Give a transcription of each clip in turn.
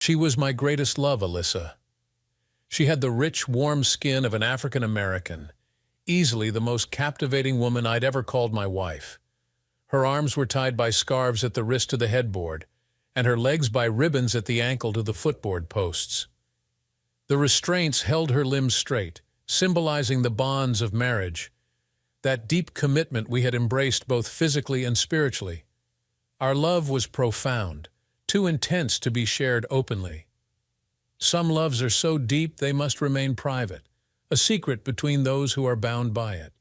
She was my greatest love, Alyssa. She had the rich, warm skin of an African American, easily the most captivating woman I'd ever called my wife. Her arms were tied by scarves at the wrist to the headboard, and her legs by ribbons at the ankle to the footboard posts. The restraints held her limbs straight, symbolizing the bonds of marriage, that deep commitment we had embraced both physically and spiritually. Our love was profound, too intense to be shared openly. Some loves are so deep they must remain private, a secret between those who are bound by it.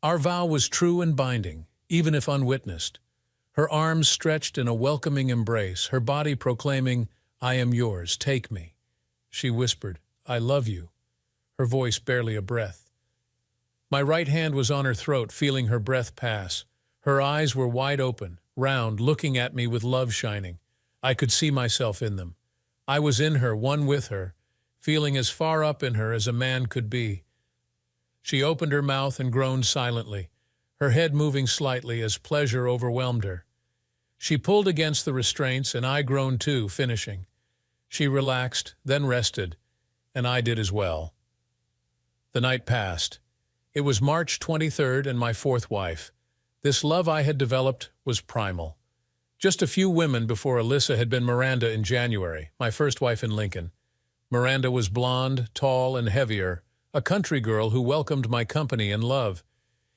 Our vow was true and binding, even if unwitnessed. Her arms stretched in a welcoming embrace, her body proclaiming, "I am yours, take me." She whispered, "I love you," her voice barely a breath. My right hand was on her throat, feeling her breath pass. Her eyes were wide open, round, looking at me with love shining. I could see myself in them. I was in her, one with her, feeling as far up in her as a man could be. She opened her mouth and groaned silently, her head moving slightly as pleasure overwhelmed her. She pulled against the restraints, and I groaned too, finishing. She relaxed, then rested, and I did as well. The night passed. It was March 23rd and my fourth wife. This love I had developed was primal. Just a few women before Alyssa had been Miranda in January, my first wife in Lincoln. Miranda was blonde, tall, and heavier, a country girl who welcomed my company and love.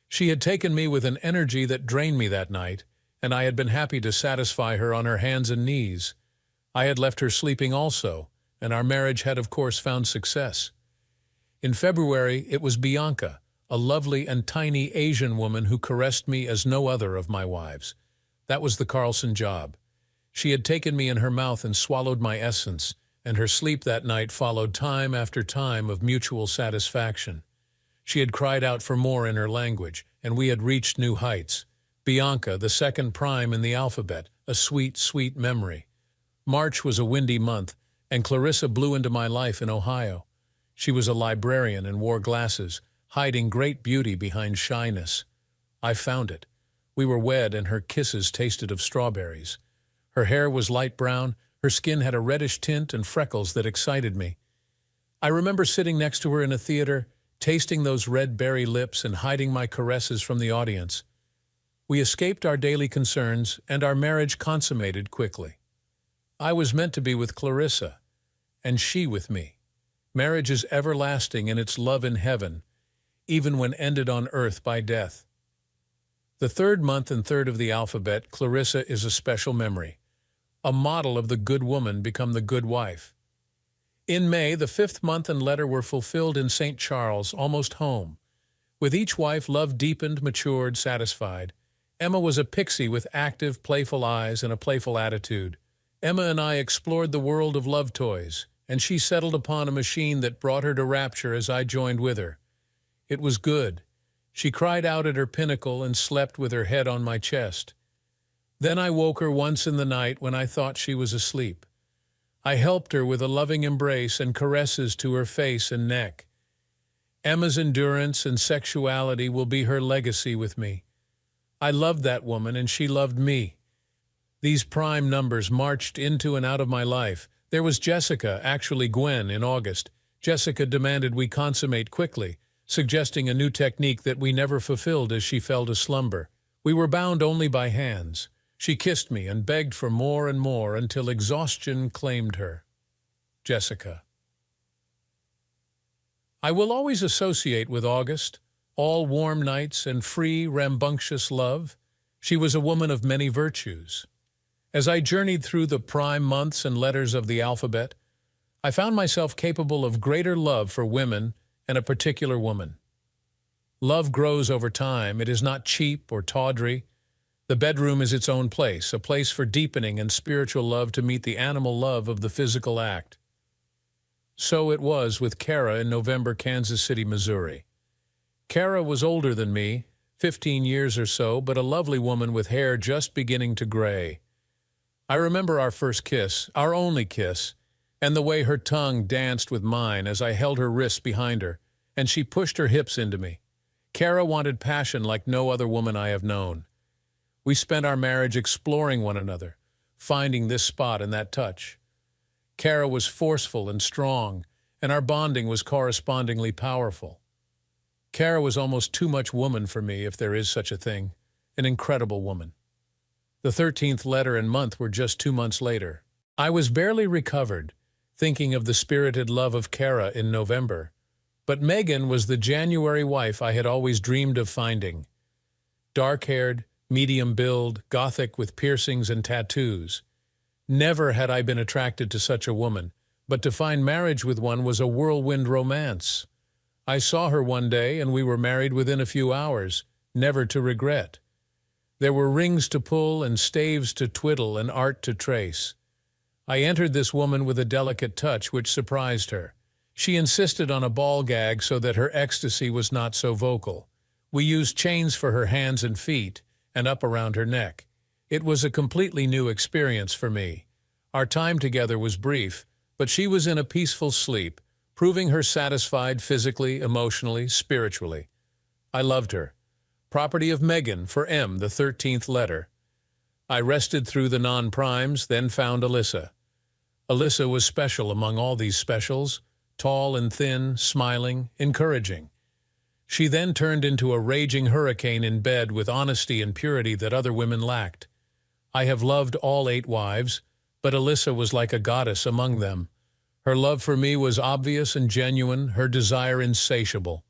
She had taken me with an energy that drained me that night, and I had been happy to satisfy her on her hands and knees. I had left her sleeping also, and our marriage had of course found success. In February, it was Bianca, a lovely and tiny Asian woman who caressed me as no other of my wives. That was the Carlson job. She had taken me in her mouth and swallowed my essence, and her sleep that night followed time after time of mutual satisfaction. She had cried out for more in her language, and we had reached new heights. Bianca, the second prime in the alphabet, a sweet, sweet memory. March was a windy month, and Clarissa blew into my life in Ohio. She was a librarian and wore glasses, hiding great beauty behind shyness. I found it. We were wed, and her kisses tasted of strawberries. Her hair was light brown, her skin had a reddish tint and freckles that excited me. I remember sitting next to her in a theater, tasting those red berry lips and hiding my caresses from the audience. We escaped our daily concerns, and our marriage consummated quickly. I was meant to be with Clarissa, and she with me. Marriage is everlasting in its love in heaven, even when ended on earth by death. The third month and third of the alphabet, Clarissa is a special memory, a model of the good woman become the good wife. In May, the fifth month and letter were fulfilled in St. Charles, almost home. With each wife, love deepened, matured, satisfied. Emma was a pixie with active, playful eyes and a playful attitude. Emma and I explored the world of love toys, and she settled upon a machine that brought her to rapture as I joined with her. It was good. She cried out at her pinnacle and slept with her head on my chest. Then I woke her once in the night when I thought she was asleep. I helped her with a loving embrace and caresses to her face and neck. Emma's endurance and sexuality will be her legacy with me. I loved that woman, and she loved me. These prime numbers marched into and out of my life. There was Jessica, actually Gwen, in August. Jessica demanded we consummate quickly, suggesting a new technique that we never fulfilled as she fell to slumber. We were bound only by hands. She kissed me and begged for more and more until exhaustion claimed her. Jessica. I will always associate with August, all warm nights and free, rambunctious love. She was a woman of many virtues. As I journeyed through the prime months and letters of the alphabet, I found myself capable of greater love for women and a particular woman. Love grows over time. It is not cheap or tawdry. The bedroom is its own place, a place for deepening and spiritual love to meet the animal love of the physical act. So it was with Kara in November, Kansas City, Missouri. Kara was older than me, 15 years or so, but a lovely woman with hair just beginning to gray. I remember our first kiss, our only kiss, and the way her tongue danced with mine as I held her wrists behind her, and she pushed her hips into me. Kara wanted passion like no other woman I have known. We spent our marriage exploring one another, finding this spot and that touch. Kara was forceful and strong, and our bonding was correspondingly powerful. Kara was almost too much woman for me, if there is such a thing, an incredible woman. The 13th letter and month were just 2 months later. I was barely recovered, thinking of the spirited love of Kara in November, but Megan was the January wife I had always dreamed of finding. Dark-haired, medium build, gothic with piercings and tattoos. Never had I been attracted to such a woman, but to find marriage with one was a whirlwind romance. I saw her one day and we were married within a few hours, never to regret. There were rings to pull and staves to twiddle and art to trace. I entered this woman with a delicate touch which surprised her. She insisted on a ball gag so that her ecstasy was not so vocal. We used chains for her hands and feet, and up around her neck. It was a completely new experience for me. Our time together was brief, but she was in a peaceful sleep, proving her satisfied physically, emotionally, spiritually. I loved her. Property of Megan for M, the 13th letter. I rested through the non-primes, then found Alyssa. Alyssa was special among all these specials, tall and thin, smiling, encouraging. She then turned into a raging hurricane in bed with honesty and purity that other women lacked. I have loved all 8 wives, but Alyssa was like a goddess among them. Her love for me was obvious and genuine, her desire insatiable.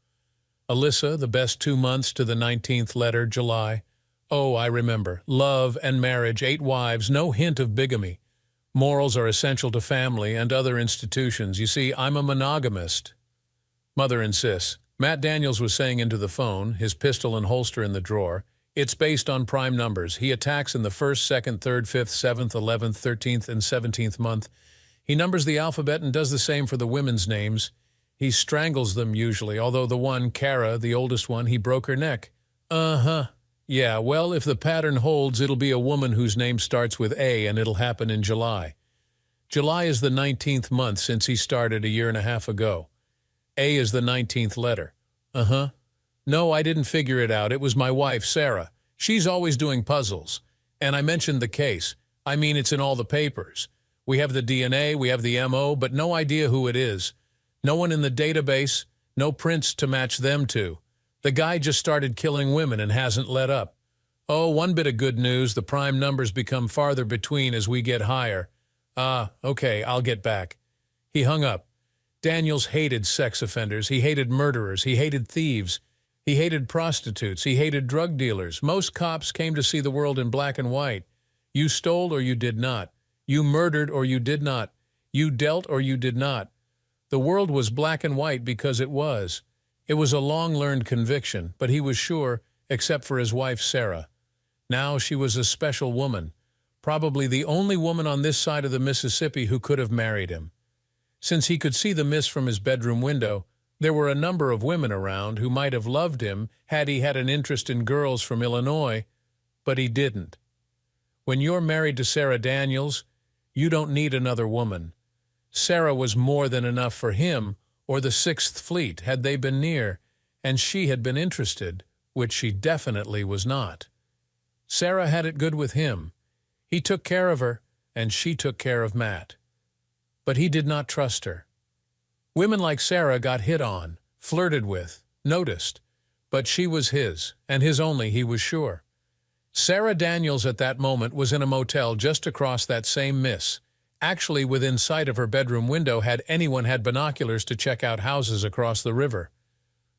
Alyssa, the best 2 months to the 19th letter, July. Oh, I remember. Love and marriage, 8 wives, no hint of bigamy. Morals are essential to family and other institutions. You see, I'm a monogamist. Mother insists. Matt Daniels was saying into the phone, his pistol and holster in the drawer, it's based on prime numbers. He attacks in the 1st, 2nd, 3rd, 5th, 7th, 11th, 13th, and 17th month. He numbers the alphabet and does the same for the women's names. He strangles them usually, although the one, Kara, the oldest one, he broke her neck. Uh-huh. Yeah, well, if the pattern holds, it'll be a woman whose name starts with A, and it'll happen in July. July is the 19th month since he started a year and a half ago. A is the 19th letter. Uh-huh. No, I didn't figure it out. It was my wife, Sarah. She's always doing puzzles. And I mentioned the case. I mean, it's in all the papers. We have the DNA, we have the MO, but no idea who it is. No one in the database, no prints to match them to. The guy just started killing women and hasn't let up. Oh, one bit of good news, the prime numbers become farther between as we get higher. Okay, I'll get back. He hung up. Daniels hated sex offenders, he hated murderers, he hated thieves, he hated prostitutes, he hated drug dealers. Most cops came to see the world in black and white. You stole or you did not. You murdered or you did not. You dealt or you did not. The world was black and white because it was. It was a long-learned conviction, but he was sure, except for his wife, Sarah. Now she was a special woman, probably the only woman on this side of the Mississippi who could have married him. Since he could see the mist from his bedroom window, there were a number of women around who might have loved him had he had an interest in girls from Illinois, but he didn't. When you're married to Sarah Daniels, you don't need another woman. Sarah was more than enough for him or the 6th Fleet had they been near, and she had been interested, which she definitely was not. Sarah had it good with him. He took care of her, and she took care of Matt. But he did not trust her. Women like Sarah got hit on, flirted with, noticed, but she was his, and his only, he was sure. Sarah Daniels at that moment was in a motel just across that same miss, actually within sight of her bedroom window had anyone had binoculars to check out houses across the river.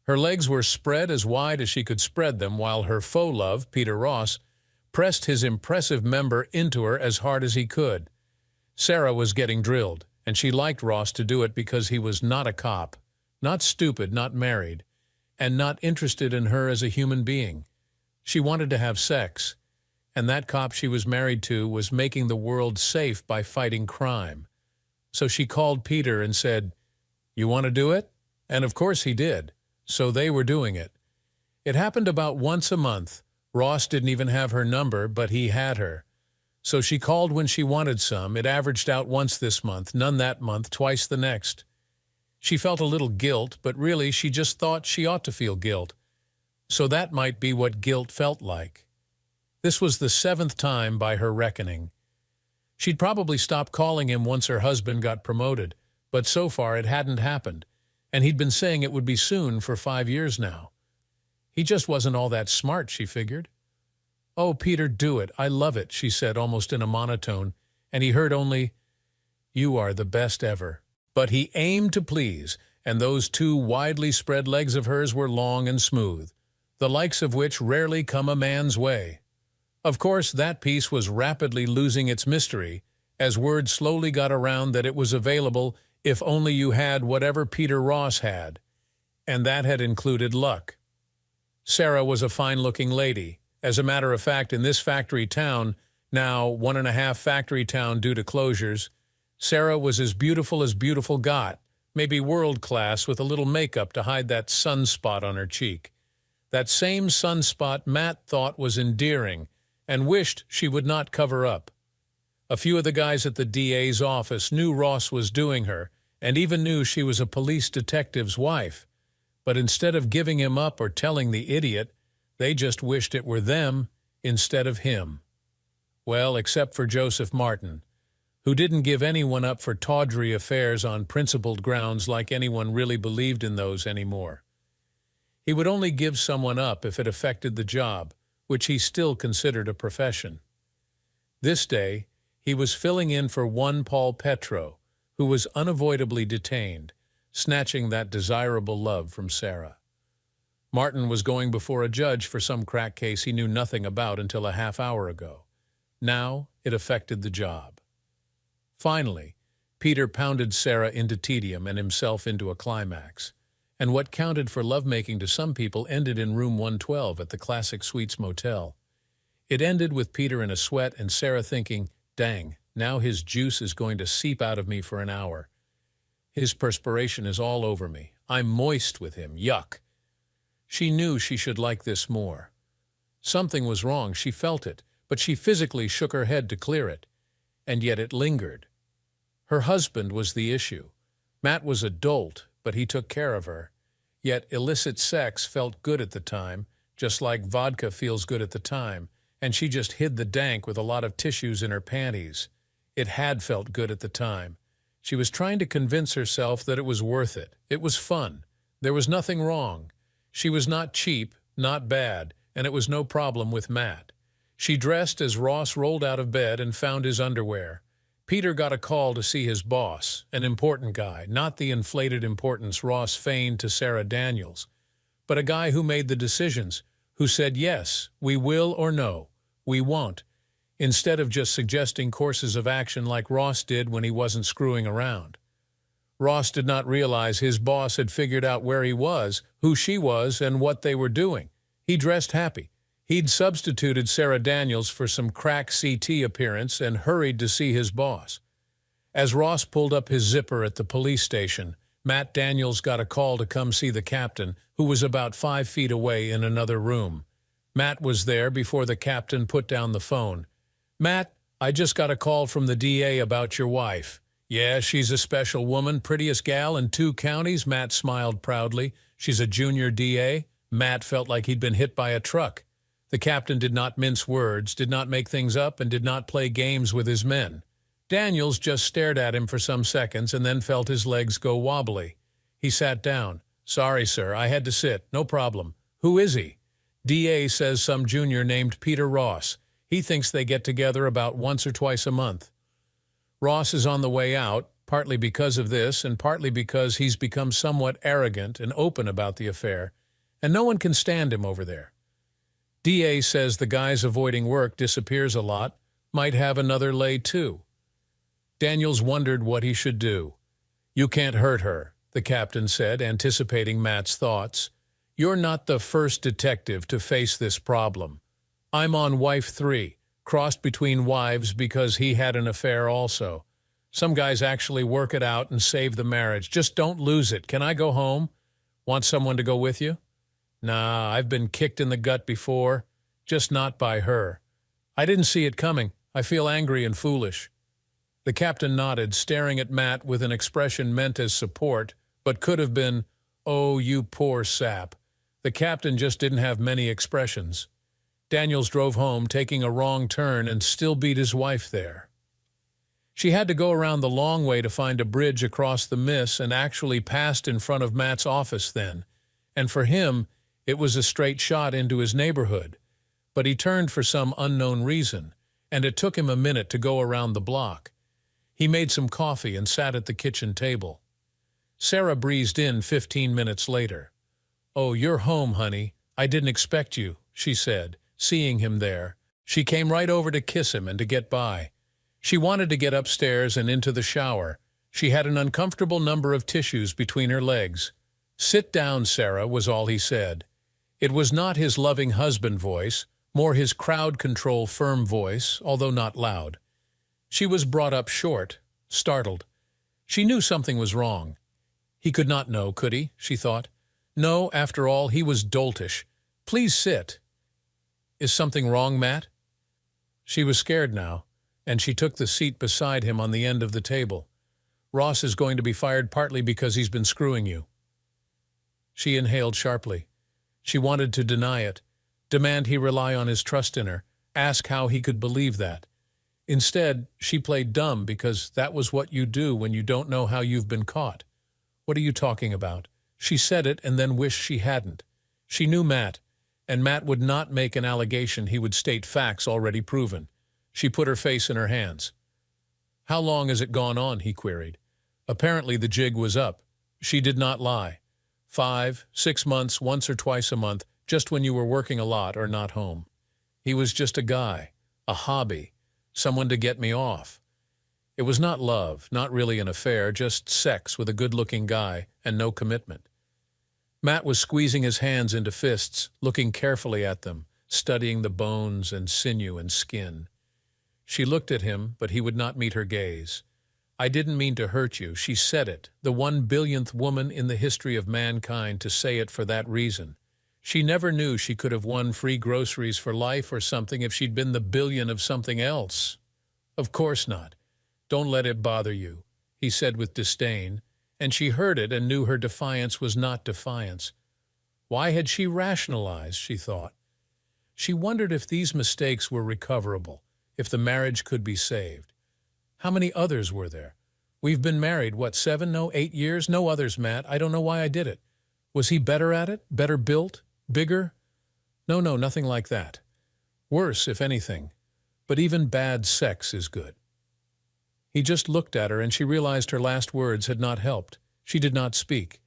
Her legs were spread as wide as she could spread them while her faux love, Peter Ross, pressed his impressive member into her as hard as he could. Sarah was getting drilled, and she liked Ross to do it because he was not a cop, not stupid, not married, and not interested in her as a human being. She wanted to have sex, and that cop she was married to was making the world safe by fighting crime. So she called Peter and said, "You want to do it?" And of course he did. So they were doing it. It happened about once a month. Ross didn't even have her number, but he had her. So she called when she wanted some. It averaged out once this month, none that month, twice the next. She felt a little guilt, but really she just thought she ought to feel guilt. So that might be what guilt felt like. This was the 7th time by her reckoning. She'd probably stop calling him once her husband got promoted, but so far it hadn't happened, and he'd been saying it would be soon for 5 years now. He just wasn't all that smart, she figured. "Oh, Peter, do it. I love it," she said almost in a monotone, and he heard only, "You are the best ever." But he aimed to please, and those two widely spread legs of hers were long and smooth, the likes of which rarely come a man's way. Of course, that piece was rapidly losing its mystery, as word slowly got around that it was available if only you had whatever Peter Ross had, and that had included luck. Sarah was a fine-looking lady. As a matter of fact, in this factory town, now 1.5 factory town due to closures, Sarah was as beautiful got, maybe world-class with a little makeup to hide that sunspot on her cheek. That same sunspot Matt thought was endearing and wished she would not cover up. A few of the guys at the DA's office knew Ross was doing her and even knew she was a police detective's wife, but instead of giving him up or telling the idiot, they just wished it were them instead of him. Well, except for Joseph Martin, who didn't give anyone up for tawdry affairs on principled grounds like anyone really believed in those anymore. He would only give someone up if it affected the job, which he still considered a profession. This day, he was filling in for one Paul Petro, who was unavoidably detained, snatching that desirable love from Sarah. Martin was going before a judge for some crack case he knew nothing about until a half hour ago. Now it affected the job. Finally, Peter pounded Sarah into tedium and himself into a climax, and what counted for lovemaking to some people ended in room 112 at the Classic Suites Motel. It ended with Peter in a sweat and Sarah thinking, "Dang, now his juice is going to seep out of me for an hour. His perspiration is all over me. I'm moist with him. Yuck." She knew she should like this more. Something was wrong, she felt it, but she physically shook her head to clear it. And yet it lingered. Her husband was the issue. Matt was a dolt, but he took care of her. Yet illicit sex felt good at the time, just like vodka feels good at the time, and she just hid the dank with a lot of tissues in her panties. It had felt good at the time. She was trying to convince herself that it was worth it. It was fun. There was nothing wrong. She was not cheap, not bad, and it was no problem with Matt. She dressed as Ross rolled out of bed and found his underwear. Peter got a call to see his boss, an important guy, not the inflated importance Ross feigned to Sarah Daniels, but a guy who made the decisions, who said yes, we will, or no, we won't, instead of just suggesting courses of action like Ross did when he wasn't screwing around. Ross did not realize his boss had figured out where he was, who she was, and what they were doing. He dressed happy. He'd substituted Sarah Daniels for some crack CT appearance and hurried to see his boss. As Ross pulled up his zipper at the police station, Matt Daniels got a call to come see the captain, who was about 5 feet away in another room. Matt was there before the captain put down the phone. "Matt, I just got a call from the DA about your wife." "Yeah, she's a special woman, prettiest gal in 2 counties, Matt smiled proudly. "She's a junior DA. Matt felt like he'd been hit by a truck. The captain did not mince words, did not make things up, and did not play games with his men. Daniels just stared at him for some seconds and then felt his legs go wobbly. He sat down. "Sorry, sir, I had to sit. No problem. Who is he?" "DA says some junior named Peter Ross. He thinks they get together about once or twice a month. Ross is on the way out, partly because of this and partly because he's become somewhat arrogant and open about the affair, and no one can stand him over there. DA says the guy's avoiding work disappears a lot, might have another lay too." Daniels wondered what he should do. "You can't hurt her," the captain said, anticipating Matt's thoughts. "You're not the first detective to face this problem. I'm on wife 3, crossed between wives because he had an affair also. Some guys actually work it out and save the marriage. Just don't lose it. Can I go home? Want someone to go with you?" "Nah, I've been kicked in the gut before, just not by her. I didn't see it coming. I feel angry and foolish." The captain nodded, staring at Matt with an expression meant as support, but could have been, "Oh, you poor sap." The captain just didn't have many expressions. Daniels drove home, taking a wrong turn, and still beat his wife there. She had to go around the long way to find a bridge across the miss and actually passed in front of Matt's office then. And for him, it was a straight shot into his neighborhood. But he turned for some unknown reason, and it took him a minute to go around the block. He made some coffee and sat at the kitchen table. Sarah breezed in 15 minutes later. "Oh, you're home, honey. I didn't expect you," she said, seeing him there. She came right over to kiss him and to get by. She wanted to get upstairs and into the shower. She had an uncomfortable number of tissues between her legs. "Sit down, Sarah," was all he said. It was not his loving husband voice, more his crowd control firm voice, although not loud. She was brought up short, startled. She knew something was wrong. He could not know, could he? She thought. No, after all, he was doltish. "Please sit." "Is something wrong, Matt?" She was scared now, and she took the seat beside him on the end of the table. "Ross is going to be fired partly because he's been screwing you." She inhaled sharply. She wanted to deny it, demand he rely on his trust in her, ask how he could believe that. Instead, she played dumb because that was what you do when you don't know how you've been caught. "What are you talking about?" She said it and then wished she hadn't. She knew Matt, and Matt would not make an allegation. He would state facts already proven. She put her face in her hands. "How long has it gone on?" he queried. Apparently the jig was up. She did not lie. 5, 6 months, once or twice a month, just when you were working a lot or not home. He was just a guy, a hobby, someone to get me off. It was not love, not really an affair, just sex with a good-looking guy and no commitment. Matt was squeezing his hands into fists, looking carefully at them, studying the bones and sinew and skin. She looked at him, but he would not meet her gaze. "I didn't mean to hurt you," she said it, the 1 billionth woman in the history of mankind to say it for that reason. She never knew she could have won free groceries for life or something if she'd been the billion of something else. "Of course not. Don't let it bother you," he said with disdain, and she heard it and knew her defiance was not defiance. Why had she rationalized, she thought. She wondered if these mistakes were recoverable, if the marriage could be saved. How many others were there? "We've been married, what, 7, no, 8 years? No others, Matt. I don't know why I did it." Was he better at it? Better built? Bigger? No, nothing like that. Worse, if anything. But even bad sex is good. He just looked at her, and she realized her last words had not helped. She did not speak.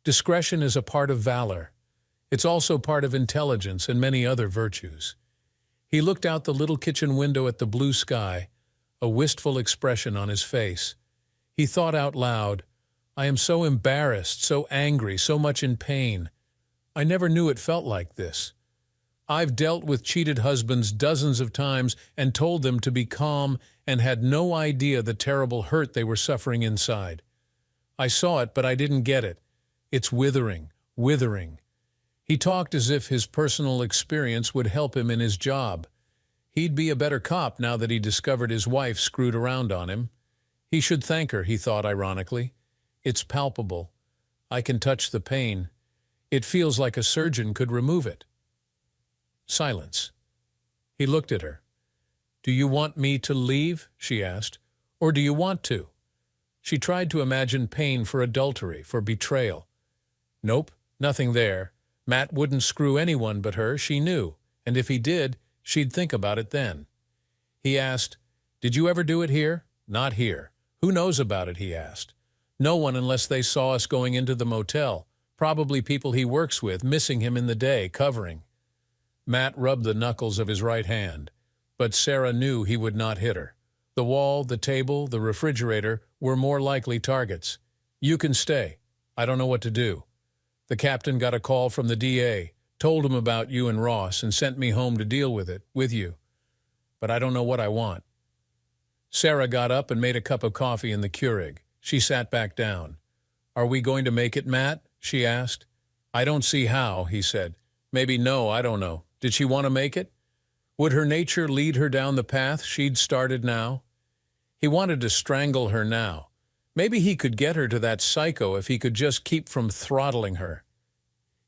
Discretion is a part of valor. It's also part of intelligence and many other virtues. He looked out the little kitchen window at the blue sky, a wistful expression on his face. He thought out loud, "I am so embarrassed, so angry, so much in pain. I never knew it felt like this. I've dealt with cheated husbands dozens of times and told them to be calm and had no idea the terrible hurt they were suffering inside. I saw it, but I didn't get it. It's withering, withering." He talked as if his personal experience would help him in his job. He'd be a better cop now that he discovered his wife screwed around on him. He should thank her, he thought ironically. It's palpable. I can touch the pain. It feels like a surgeon could remove it. Silence. He looked at her. "Do you want me to leave?" she asked. "Or do you want to?" She tried to imagine pain for adultery, for betrayal. Nope, nothing there. Matt wouldn't screw anyone but her, she knew, and if he did, she'd think about it then. He asked, "Did you ever do it here?" "Not here." "Who knows about it?" he asked. "No one unless they saw us going into the motel. Probably people he works with, missing him in the day, covering." Matt rubbed the knuckles of his right hand, but Sarah knew he would not hit her. The wall, the table, the refrigerator were more likely targets. "You can stay. I don't know what to do. The captain got a call from the DA, told him about you and Ross, and sent me home to deal with it, with you. But I don't know what I want." Sarah got up and made a cup of coffee in the Keurig. She sat back down. "Are we going to make it, Matt?" she asked. "I don't see how," he said. "Maybe no, I don't know. Did she want to make it? Would her nature lead her down the path she'd started now? He wanted to strangle her now. Maybe he could get her to that psycho if he could just keep from throttling her.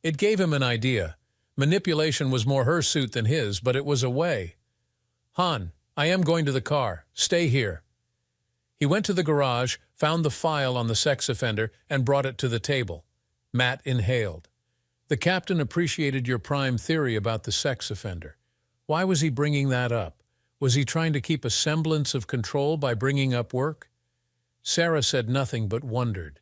It gave him an idea. Manipulation was more her suit than his, but it was a way. "Han, I am going to the car. Stay here." He went to the garage, found the file on the sex offender, and brought it to the table. Matt inhaled. The captain appreciated your prime theory about the sex offender. Why was he bringing that up? Was he trying to keep a semblance of control by bringing up work? Sarah said nothing but wondered.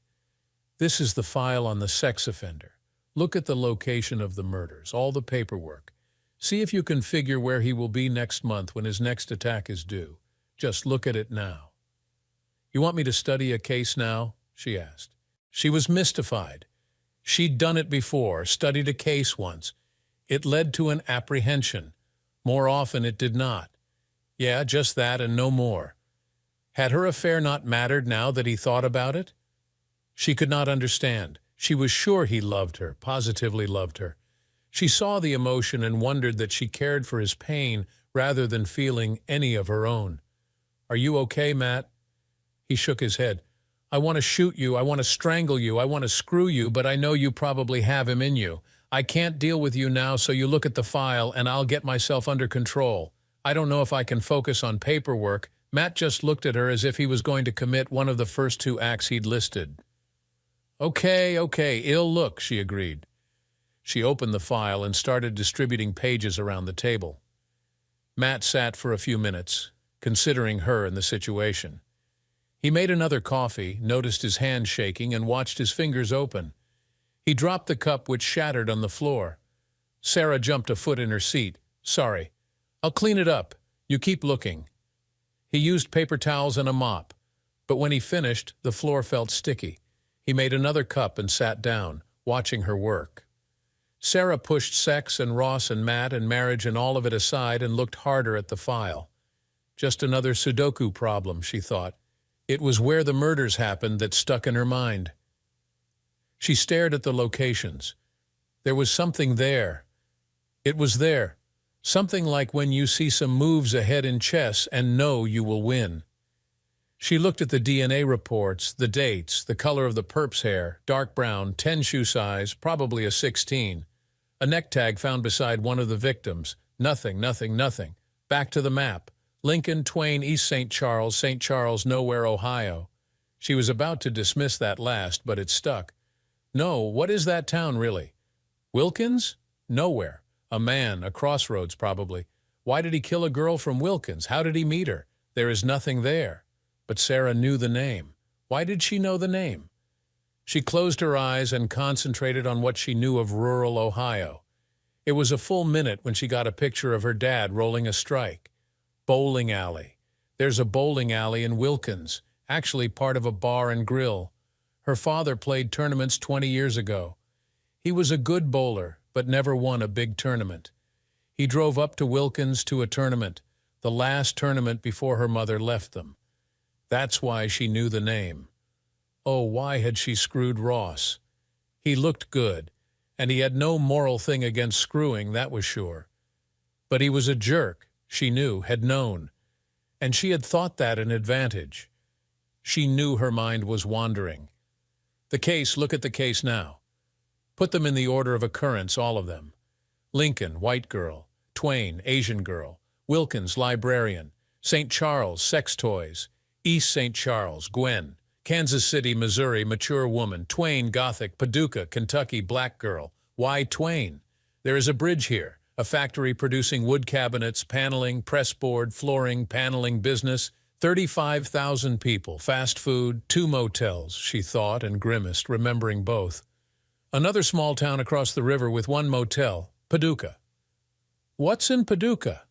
This is the file on the sex offender. Look at the location of the murders, all the paperwork. See if you can figure where he will be next month when his next attack is due. Just look at it now. You want me to study a case now? She asked. She was mystified. She'd done it before, studied a case once. It led to an apprehension. More often it did not. Yeah, just that and no more. Had her affair not mattered now that he thought about it? She could not understand. She was sure he loved her, positively loved her. She saw the emotion and wondered that she cared for his pain rather than feeling any of her own. Are you okay, Matt? He shook his head. I want to shoot you, I want to strangle you, I want to screw you, but I know you probably have him in you. I can't deal with you now, so you look at the file and I'll get myself under control. I don't know if I can focus on paperwork. Matt just looked at her as if he was going to commit one of the first two acts he'd listed. Okay, ill look, she agreed. She opened the file and started distributing pages around the table. Matt sat for a few minutes, considering her and the situation. He made another coffee, noticed his hand shaking, and watched his fingers open. He dropped the cup, which shattered on the floor. Sarah jumped a foot in her seat. Sorry. I'll clean it up. You keep looking. He used paper towels and a mop, but when he finished, the floor felt sticky. He made another cup and sat down, watching her work. Sarah pushed sex and Ross and Matt and marriage and all of it aside and looked harder at the file. Just another Sudoku problem, she thought. It was where the murders happened that stuck in her mind. She stared at the locations. There was something there. It was there. Something like when you see some moves ahead in chess and know you will win. She looked at the DNA reports, the dates, the color of the perp's hair, dark brown, 10 shoe size, probably a 16. A neck tag found beside one of the victims. Nothing. Back to the map. Lincoln, Twain, East St. Charles, Nowhere, Ohio. She was about to dismiss that last, but it stuck. No, what is that town really? Wilkins? Nowhere. A man, a crossroads probably. Why did he kill a girl from Wilkins? How did he meet her? There is nothing there. But Sarah knew the name. Why did she know the name? She closed her eyes and concentrated on what she knew of rural Ohio. It was a full minute when she got a picture of her dad rolling a strike. Bowling alley. There's a bowling alley in Wilkins, actually part of a bar and grill. Her father played tournaments 20 years ago. He was a good bowler, but never won a big tournament. He drove up to Wilkins to a tournament, the last tournament before her mother left them. That's why she knew the name. Oh, why had she screwed Ross? He looked good, and he had no moral thing against screwing, that was sure. But he was a jerk. She knew, had known, and she had thought that an advantage. She knew her mind was wandering. The case, look at the case now. Put them in the order of occurrence, all of them. Lincoln, white girl. Twain, Asian girl. Wilkins, librarian. St. Charles, sex toys. East St. Charles, Gwen. Kansas City, Missouri, mature woman. Twain, Gothic. Paducah, Kentucky, black girl. Why Twain? There is a bridge here. A factory producing wood cabinets, paneling, pressboard, flooring, paneling business, 35,000 people, fast food, 2 motels, she thought and grimaced, remembering both. Another small town across the river with 1 motel, Paducah. What's in Paducah?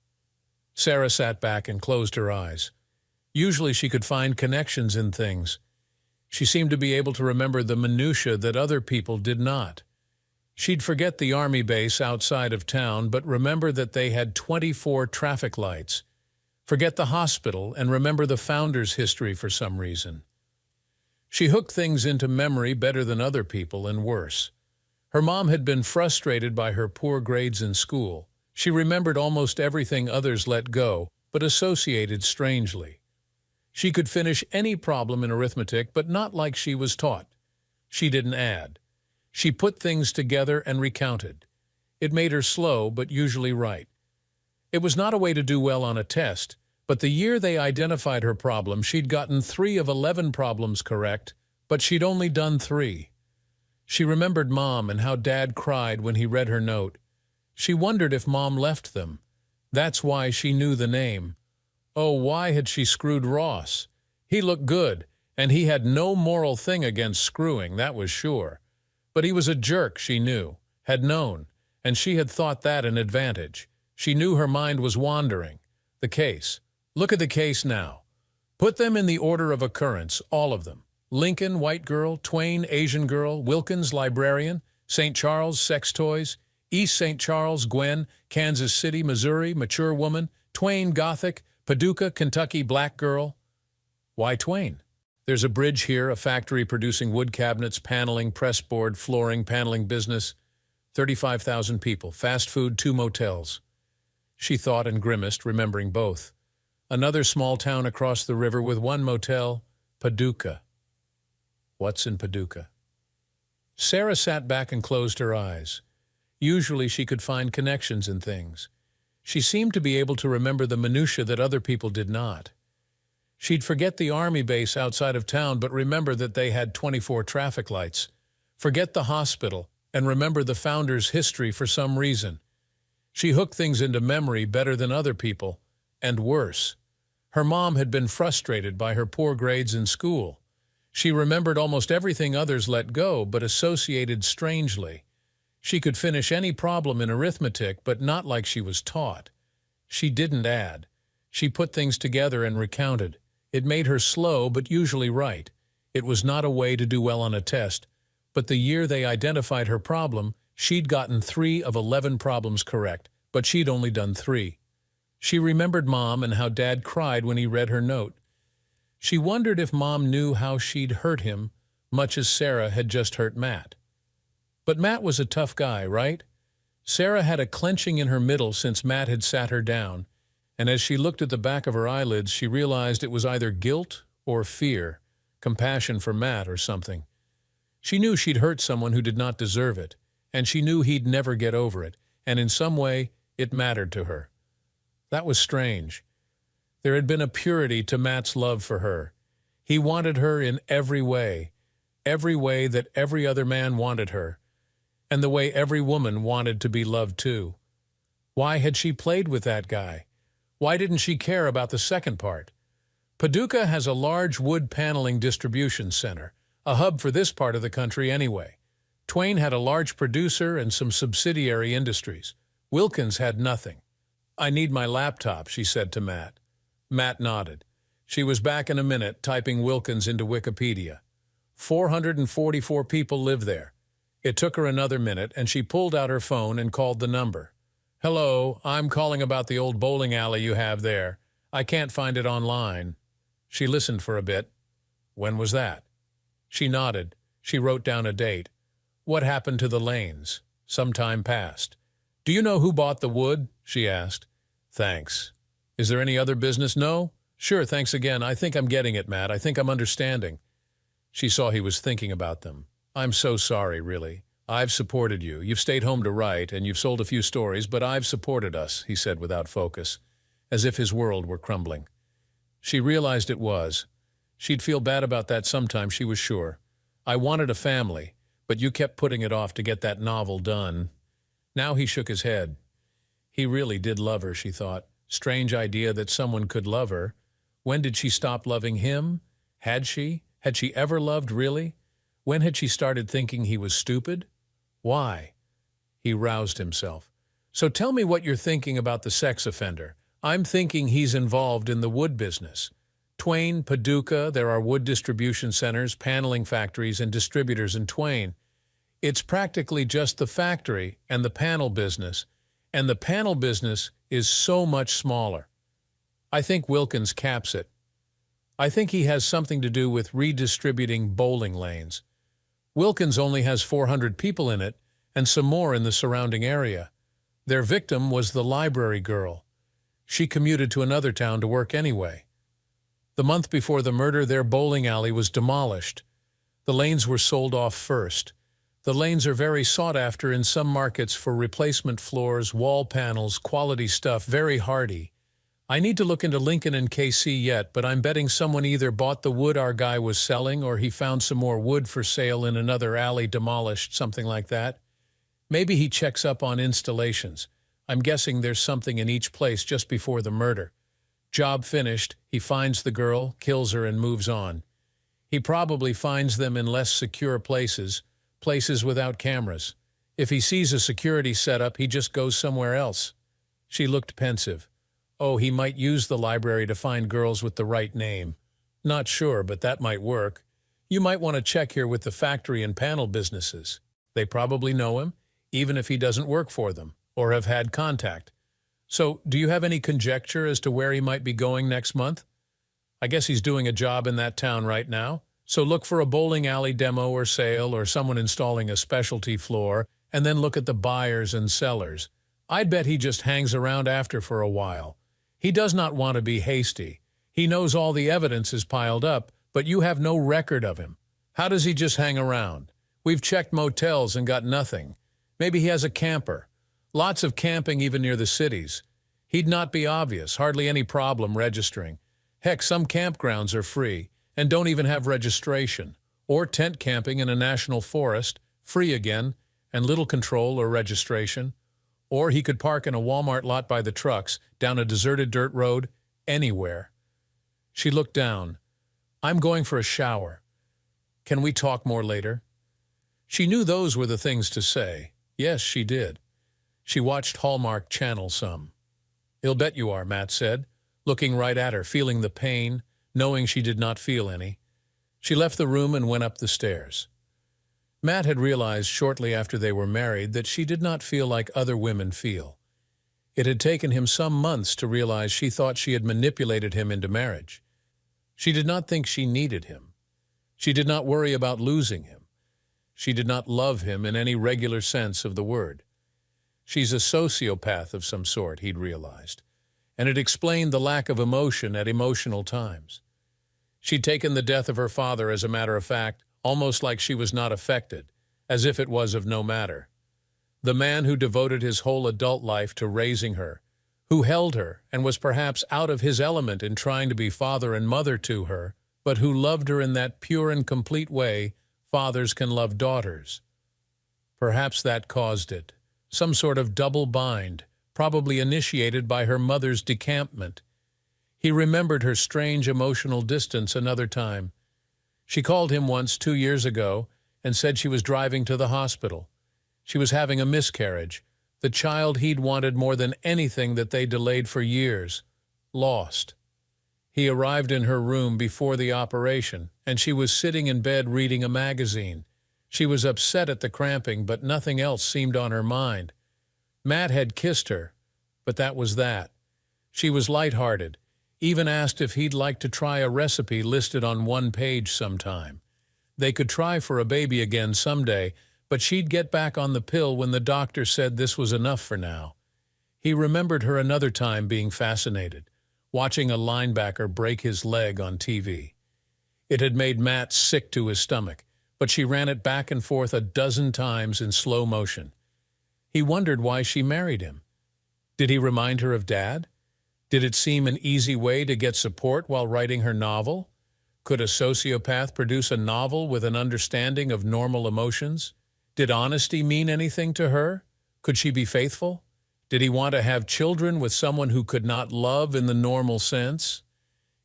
Sarah sat back and closed her eyes. Usually she could find connections in things. She seemed to be able to remember the minutiae that other people did not. She'd forget the army base outside of town, but remember that they had 24 traffic lights. Forget the hospital and remember the founder's history for some reason. She hooked things into memory better than other people and worse. Her mom had been frustrated by her poor grades in school. She remembered almost everything others let go, but associated strangely. She could finish any problem in arithmetic, but not like she was taught. She didn't add. She put things together and recounted. It made her slow, but usually right. It was not a way to do well on a test, But the year they identified her problem, she'd gotten 3 of 11 problems correct, but she'd only done 3. She remembered Mom and how Dad cried when he read her note. She wondered if Mom left them. That's why she knew the name. Oh, why had she screwed Ross? He looked good, and he had no moral thing against screwing, that was sure. But he was a jerk, she knew, had known, and she had thought that an advantage. She knew her mind was wandering. The case. Look at the case now. Put them in the order of occurrence, all of them. Lincoln, white girl; Twain, Asian girl; Wilkins, librarian; St. Charles, sex toys; East St. Charles, Gwen; Kansas City, Missouri, mature woman; Twain, Gothic; Paducah, Kentucky, black girl. Why Twain? There's a bridge here, a factory producing wood cabinets, paneling, pressboard, flooring, paneling business. 35,000 people, fast food, 2 motels. She thought and grimaced, remembering both. Another small town across the river with 1 motel, Paducah. What's in Paducah? Sarah sat back and closed her eyes. Usually she could find connections in things. She seemed to be able to remember the minutiae that other people did not. She'd forget the army base outside of town, but remember that they had 24 traffic lights. Forget the hospital, and remember the founder's history for some reason. She hooked things into memory better than other people, and worse. Her mom had been frustrated by her poor grades in school. She remembered almost everything others let go, but associated strangely. She could finish any problem in arithmetic, but not like she was taught. She didn't add. She put things together and recounted. It made her slow, but usually right. It was not a way to do well on a test, but the year they identified her problem, she'd gotten 3 of 11 problems correct, but she'd only done 3. She remembered Mom and how Dad cried when he read her note. She wondered if Mom knew how she'd hurt him, much as Sarah had just hurt Matt. But Matt was a tough guy, right? Sarah had a clenching in her middle since Matt had sat her down, and as she looked at the back of her eyelids, she realized it was either guilt or fear, compassion for Matt or something. She knew she'd hurt someone who did not deserve it, and she knew he'd never get over it, and in some way it mattered to her. That was strange. There had been a purity to Matt's love for her. He wanted her in every way that every other man wanted her, and the way every woman wanted to be loved too. Why had she played with that guy? Why didn't she care about the second part? Paducah has a large wood paneling distribution center, a hub for this part of the country anyway. Twain had a large producer and some subsidiary industries. Wilkins had nothing. "I need my laptop," she said to Matt. Matt nodded. She was back in a minute, typing Wilkins into Wikipedia. 444 people live there. It took her another minute, and she pulled out her phone and called the number. "Hello, I'm calling about the old bowling alley you have there. I can't find it online." She listened for a bit. "When was that?" She nodded. She wrote down a date. "What happened to the lanes?" "Some time passed." "Do you know who bought the wood?" she asked. "Thanks. Is there any other business?" "No." "Sure, thanks again. I think I'm getting it, Matt. I think I'm understanding." She saw he was thinking about them. "I'm so sorry, really. I've supported you. You've stayed home to write, and you've sold a few stories, but I've supported us," he said without focus, as if his world were crumbling. She realized it was. She'd feel bad about that sometime, she was sure. "I wanted a family, but you kept putting it off to get that novel done." Now he shook his head. He really did love her, she thought. Strange idea that someone could love her. When did she stop loving him? Had she? Had she ever loved, really? When had she started thinking he was stupid? Why? He roused himself. "So tell me what you're thinking about the sex offender." "I'm thinking he's involved in the wood business. Twain, Paducah, there are wood distribution centers, paneling factories, and distributors in Twain. It's practically just the factory and the panel business, and the panel business is so much smaller. I think Wilkins caps it. I think he has something to do with redistributing bowling lanes. Wilkins only has 400 people in it, and some more in the surrounding area. Their victim was the library girl. She commuted to another town to work anyway. The month before the murder, their bowling alley was demolished. The lanes were sold off first. The lanes are very sought after in some markets for replacement floors, wall panels, quality stuff, very hardy. I need to look into Lincoln and KC yet, but I'm betting someone either bought the wood our guy was selling or he found some more wood for sale in another alley demolished, something like that. Maybe he checks up on installations. I'm guessing there's something in each place just before the murder. Job finished, he finds the girl, kills her, and moves on. He probably finds them in less secure places, places without cameras. If he sees a security setup, he just goes somewhere else. She looked pensive. Oh, he might use the library to find girls with the right name. Not sure, but that might work. You might want to check here with the factory and panel businesses. They probably know him, even if he doesn't work for them, or have had contact. So, do you have any conjecture as to where he might be going next month? I guess he's doing a job in that town right now, so look for a bowling alley demo or sale or someone installing a specialty floor, and then look at the buyers and sellers. I'd bet he just hangs around after for a while. He does not want to be hasty. He knows all the evidence is piled up, but you have no record of him. How does he just hang around? We've checked motels and got nothing. Maybe he has a camper. Lots of camping even near the cities. He'd not be obvious, hardly any problem registering. Heck, some campgrounds are free and don't even have registration. Or tent camping in a national forest, free again, and little control or registration. Or he could park in a Walmart lot by the trucks, down a deserted dirt road, anywhere. She looked down. I'm going for a shower. Can we talk more later? She knew those were the things to say. Yes, she did. She watched Hallmark Channel some. I'll bet you are, Matt said, looking right at her, feeling the pain, knowing she did not feel any. She left the room and went up the stairs. Matt had realized shortly after they were married that she did not feel like other women feel. It had taken him some months to realize she thought she had manipulated him into marriage. She did not think she needed him. She did not worry about losing him. She did not love him in any regular sense of the word. She's a sociopath of some sort, he'd realized, and it explained the lack of emotion at emotional times. She'd taken the death of her father as a matter of fact, almost like she was not affected, as if it was of no matter. The man who devoted his whole adult life to raising her, who held her and was perhaps out of his element in trying to be father and mother to her, but who loved her in that pure and complete way fathers can love daughters. Perhaps that caused it. Some sort of double bind, probably initiated by her mother's decampment. He remembered her strange emotional distance another time. She called him once 2 years ago and said she was driving to the hospital. She was having a miscarriage, the child he'd wanted more than anything that they delayed for years, lost. He arrived in her room before the operation, and she was sitting in bed reading a magazine. She was upset at the cramping, but nothing else seemed on her mind. Matt had kissed her, but that was that. She was lighthearted, even asked if he'd like to try a recipe listed on one page sometime. They could try for a baby again someday, but she'd get back on the pill when the doctor said this was enough for now. He remembered her another time being fascinated, watching a linebacker break his leg on TV. It had made Matt sick to his stomach, but she ran it back and forth a dozen times in slow motion. He wondered why she married him. Did he remind her of Dad? Did it seem an easy way to get support while writing her novel? Could a sociopath produce a novel with an understanding of normal emotions? Did honesty mean anything to her? Could she be faithful? Did he want to have children with someone who could not love in the normal sense?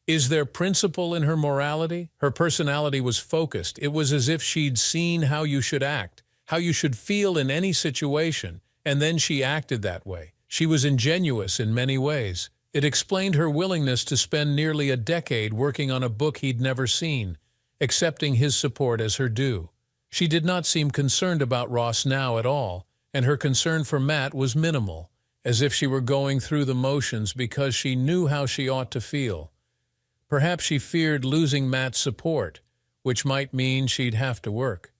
Is there principle in her morality? Her personality was focused. It was as if she'd seen how you should act, how you should feel in any situation, and then she acted that way. She was ingenuous in many ways. It explained her willingness to spend nearly a decade working on a book he'd never seen, accepting his support as her due. She did not seem concerned about Ross now at all, and her concern for Matt was minimal, as if she were going through the motions because she knew how she ought to feel. Perhaps she feared losing Matt's support, which might mean she'd have to work.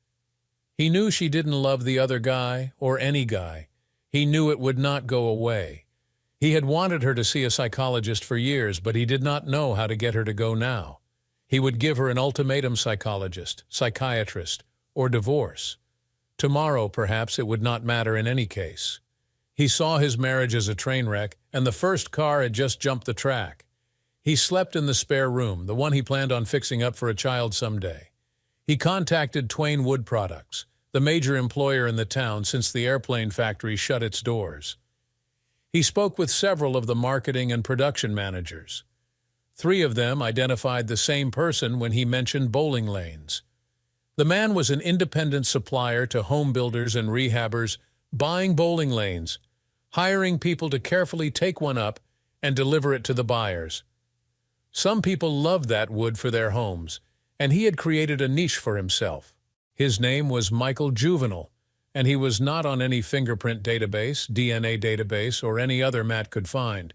He knew she didn't love the other guy or any guy. He knew it would not go away. He had wanted her to see a psychologist for years, but he did not know how to get her to go now. He would give her an ultimatum: psychologist, psychiatrist, or divorce. Tomorrow, perhaps, it would not matter in any case. He saw his marriage as a train wreck, and the first car had just jumped the track. He slept in the spare room, the one he planned on fixing up for a child someday. He contacted Twain Wood Products, the major employer in the town since the airplane factory shut its doors. He spoke with several of the marketing and production managers. 3 of them identified the same person when he mentioned bowling lanes. The man was an independent supplier to home builders and rehabbers, buying bowling lanes, hiring people to carefully take one up and deliver it to the buyers. Some people loved that wood for their homes, and he had created a niche for himself. His name was Michael Juvenile, and he was not on any fingerprint database, DNA database, or any other Matt could find.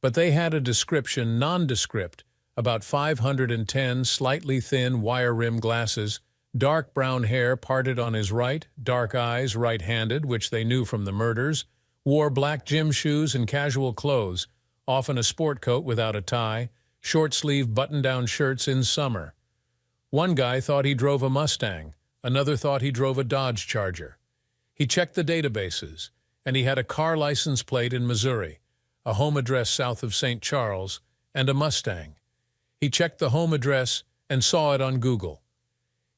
But they had a description nondescript, about 510 slightly thin wire-rimmed glasses, dark brown hair parted on his right, dark eyes, right-handed, which they knew from the murders, wore black gym shoes and casual clothes, often a sport coat without a tie, short-sleeved button-down shirts in summer. One guy thought he drove a Mustang, another thought he drove a Dodge Charger. He checked the databases, and he had a car license plate in Missouri, a home address south of St. Charles, and a Mustang. He checked the home address and saw it on Google.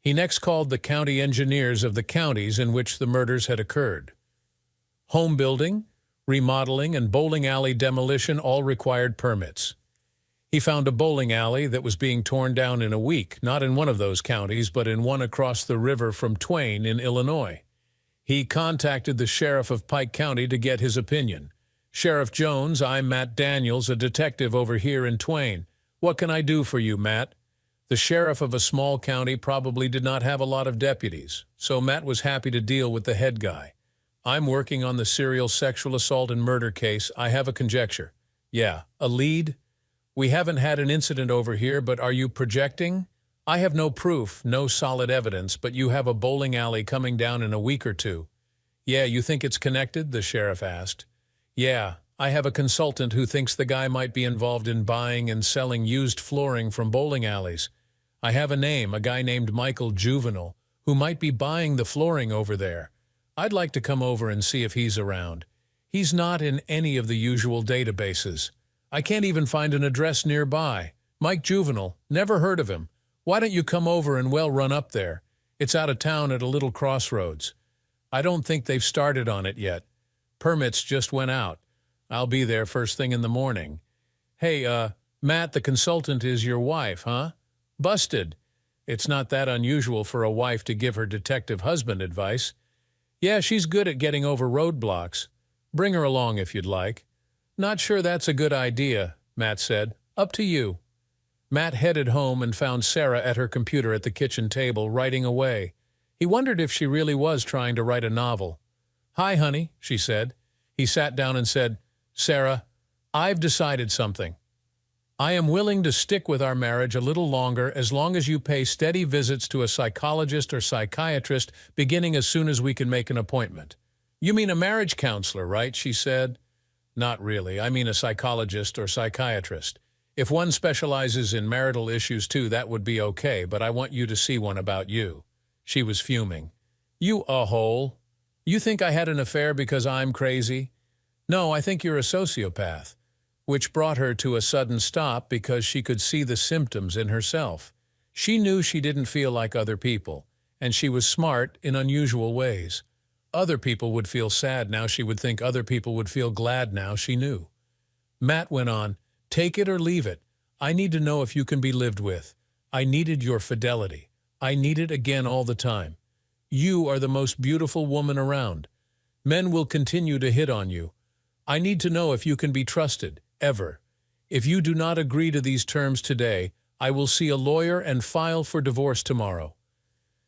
He next called the county engineers of the counties in which the murders had occurred. Home building, remodeling, and bowling alley demolition all required permits. He found a bowling alley that was being torn down in a week, not in one of those counties, but in one across the river from Twain in Illinois. He contacted the sheriff of Pike County to get his opinion. "Sheriff Jones, I'm Matt Daniels, a detective over here in Twain. What can I do for you, Matt?" The sheriff of a small county probably did not have a lot of deputies, so Matt was happy to deal with the head guy. "I'm working on the serial sexual assault and murder case. I have a conjecture." "Yeah, a lead?" "We haven't had an incident over here, but are you projecting?" "I have no proof, no solid evidence, but you have a bowling alley coming down in a week or 2. "Yeah, you think it's connected?" the sheriff asked. "Yeah, I have a consultant who thinks the guy might be involved in buying and selling used flooring from bowling alleys. I have a name, a guy named Michael Juvenile, who might be buying the flooring over there. I'd like to come over and see if he's around. He's not in any of the usual databases. I can't even find an address nearby. Mike Juvenile, never heard of him. Why don't you come over and run up there? It's out of town at a little crossroads. I don't think they've started on it yet. Permits just went out. I'll be there first thing in the morning." "Hey, Matt, the consultant is your wife, huh?" "Busted. It's not that unusual for a wife to give her detective husband advice." "Yeah, she's good at getting over roadblocks. Bring her along if you'd like." "Not sure that's a good idea," Matt said. "Up to you." Matt headed home and found Sarah at her computer at the kitchen table, writing away. He wondered if she really was trying to write a novel. "Hi, honey," she said. He sat down and said, "Sarah, I've decided something. I am willing to stick with our marriage a little longer as long as you pay steady visits to a psychologist or psychiatrist beginning as soon as we can make an appointment." "You mean a marriage counselor, right?" she said. "Not really. I mean a psychologist or psychiatrist. If one specializes in marital issues too, that would be okay, but I want you to see one about you." She was fuming. "You a-hole. You think I had an affair because I'm crazy?" "No, I think you're a sociopath." Which brought her to a sudden stop because she could see the symptoms in herself. She knew she didn't feel like other people, and she was smart in unusual ways. Other people would feel sad now. She would think other people would feel glad now. She knew. Matt went on, "Take it or leave it. I need to know if you can be lived with. I needed your fidelity. I need it again all the time. You are the most beautiful woman around. Men will continue to hit on you. I need to know if you can be trusted. Ever. If you do not agree to these terms today, I will see a lawyer and file for divorce tomorrow."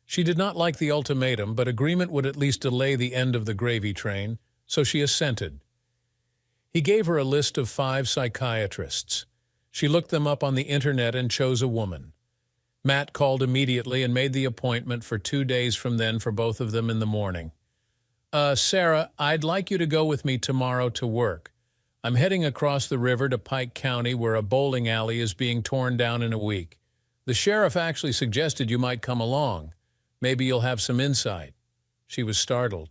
She did not like the ultimatum, but agreement would at least delay the end of the gravy train, so she assented. He gave her a list of 5 psychiatrists. She looked them up on the internet and chose a woman. Matt called immediately and made the appointment for 2 days from then for both of them in the morning. Sarah, I'd like you to go with me tomorrow to work. I'm heading across the river to Pike County where a bowling alley is being torn down in a week. The sheriff actually suggested you might come along. Maybe you'll have some insight." She was startled.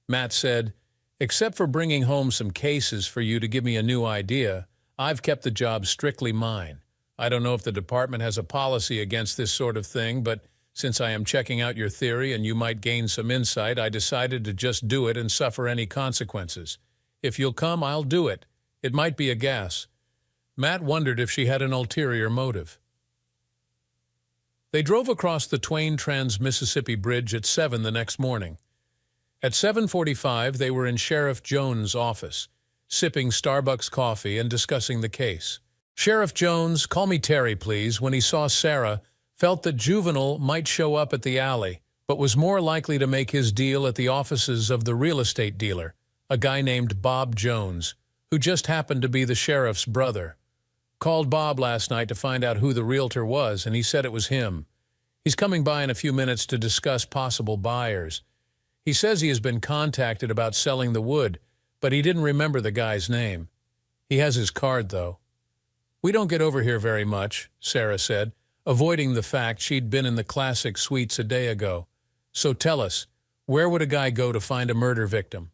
Matt said, Except for bringing home some cases for you to give me a new idea, I've kept the job strictly mine. I don't know if the department has a policy against this sort of thing, but since I am checking out your theory and you might gain some insight, I decided to just do it and suffer any consequences. If you'll come, I'll do it. It might be a gas. Matt wondered if she had an ulterior motive. They drove across the Twain Trans-Mississippi Bridge at 7 the next morning. At 7:45, they were in Sheriff Jones' office, sipping Starbucks coffee and discussing the case. Sheriff Jones, call me Terry, please, when he saw Sarah, felt that Juvenile might show up at the alley, but was more likely to make his deal at the offices of the real estate dealer, a guy named Bob Jones, who just happened to be the sheriff's brother. Called Bob last night to find out who the realtor was, and he said it was him. He's coming by in a few minutes to discuss possible buyers. He says he has been contacted about selling the wood, but he didn't remember the guy's name. He has his card, though. We don't get over here very much, Sarah said, avoiding the fact she'd been in the classic suites a day ago. So tell us, where would a guy go to find a murder victim?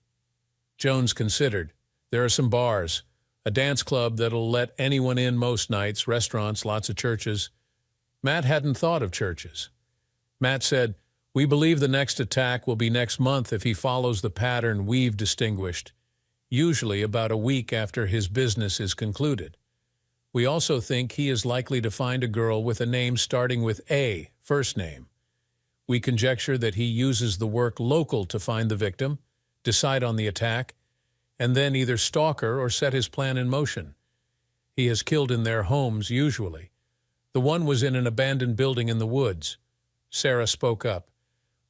Jones considered. There are some bars, a dance club that'll let anyone in most nights, restaurants, lots of churches. Matt hadn't thought of churches. Matt said, we believe the next attack will be next month if he follows the pattern we've distinguished, usually about a week after his business is concluded. We also think he is likely to find a girl with a name starting with A, first name. We conjecture that he uses the work local to find the victim, decide on the attack, and then either stalk her or set his plan in motion. He has killed in their homes, usually. The one was in an abandoned building in the woods. Sarah spoke up.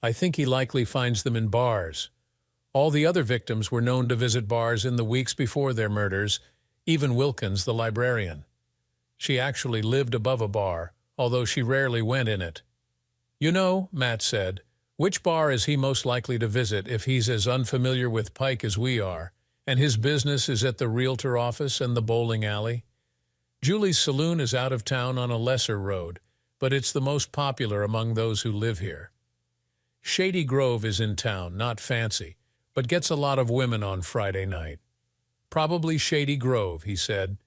I think he likely finds them in bars. All the other victims were known to visit bars in the weeks before their murders, even Wilkins, the librarian. She actually lived above a bar, although she rarely went in it. You know, Matt said, which bar is he most likely to visit if he's as unfamiliar with Pike as we are, and his business is at the realtor office and the bowling alley? Julie's saloon is out of town on a lesser road, but it's the most popular among those who live here. Shady Grove is in town, not fancy, but gets a lot of women on Friday night. Probably Shady Grove, he said.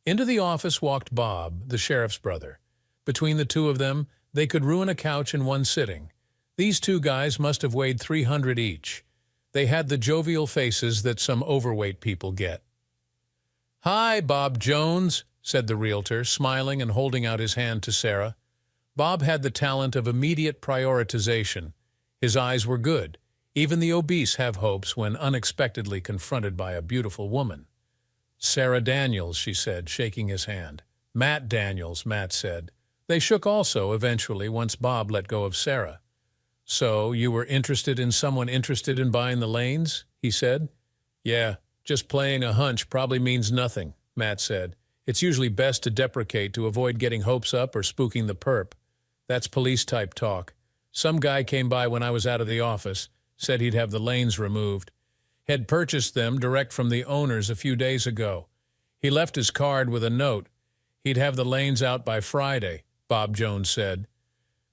Into the office walked Bob, the sheriff's brother. Between the two of them, they could ruin a couch in one sitting. These two guys must have weighed 300 each. They had the jovial faces that some overweight people get. Hi, Bob Jones, said the realtor, smiling and holding out his hand to Sarah. Bob had the talent of immediate prioritization. His eyes were good. Even the obese have hopes when unexpectedly confronted by a beautiful woman. Sarah Daniels, she said, shaking his hand. Matt Daniels, Matt said. They shook also, eventually, once Bob let go of Sarah. So, you were interested in someone interested in buying the lanes? He said. Yeah, just playing a hunch probably means nothing, Matt said. It's usually best to deprecate to avoid getting hopes up or spooking the perp. That's police-type talk. Some guy came by when I was out of the office, said he'd have the lanes removed. Had purchased them direct from the owners a few days ago. He left his card with a note. He'd have the lanes out by Friday, Bob Jones said.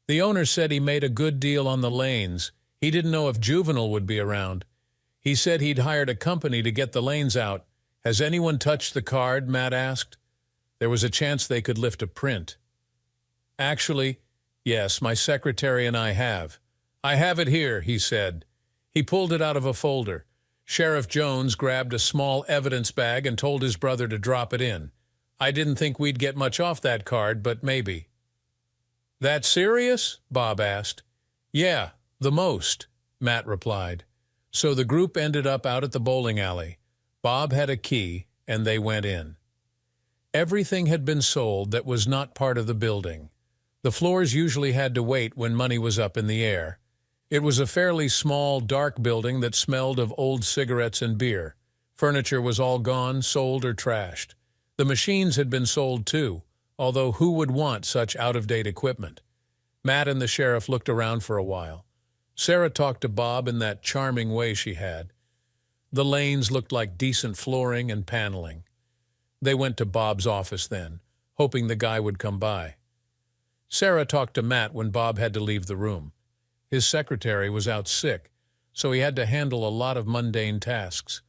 The owner said he made a good deal on the lanes. He didn't know if Juvenile would be around. He said he'd hired a company to get the lanes out. Has anyone touched the card? Matt asked. There was a chance they could lift a print. Actually, yes, my secretary and I have. I have it here, he said. He pulled it out of a folder. Sheriff Jones grabbed a small evidence bag and told his brother to drop it in. I didn't think we'd get much off that card, but maybe. That serious? Bob asked. Yeah, the most, Matt replied. So the group ended up out at the bowling alley. Bob had a key, and they went in. Everything had been sold that was not part of the building. The floors usually had to wait when money was up in the air. It was a fairly small, dark building that smelled of old cigarettes and beer. Furniture was all gone, sold, or trashed. The machines had been sold too, although who would want such out-of-date equipment? Matt and the sheriff looked around for a while. Sarah talked to Bob in that charming way she had. The lanes looked like decent flooring and paneling. They went to Bob's office then, hoping the guy would come by. Sarah talked to Matt when Bob had to leave the room. His secretary was out sick, so he had to handle a lot of mundane tasks.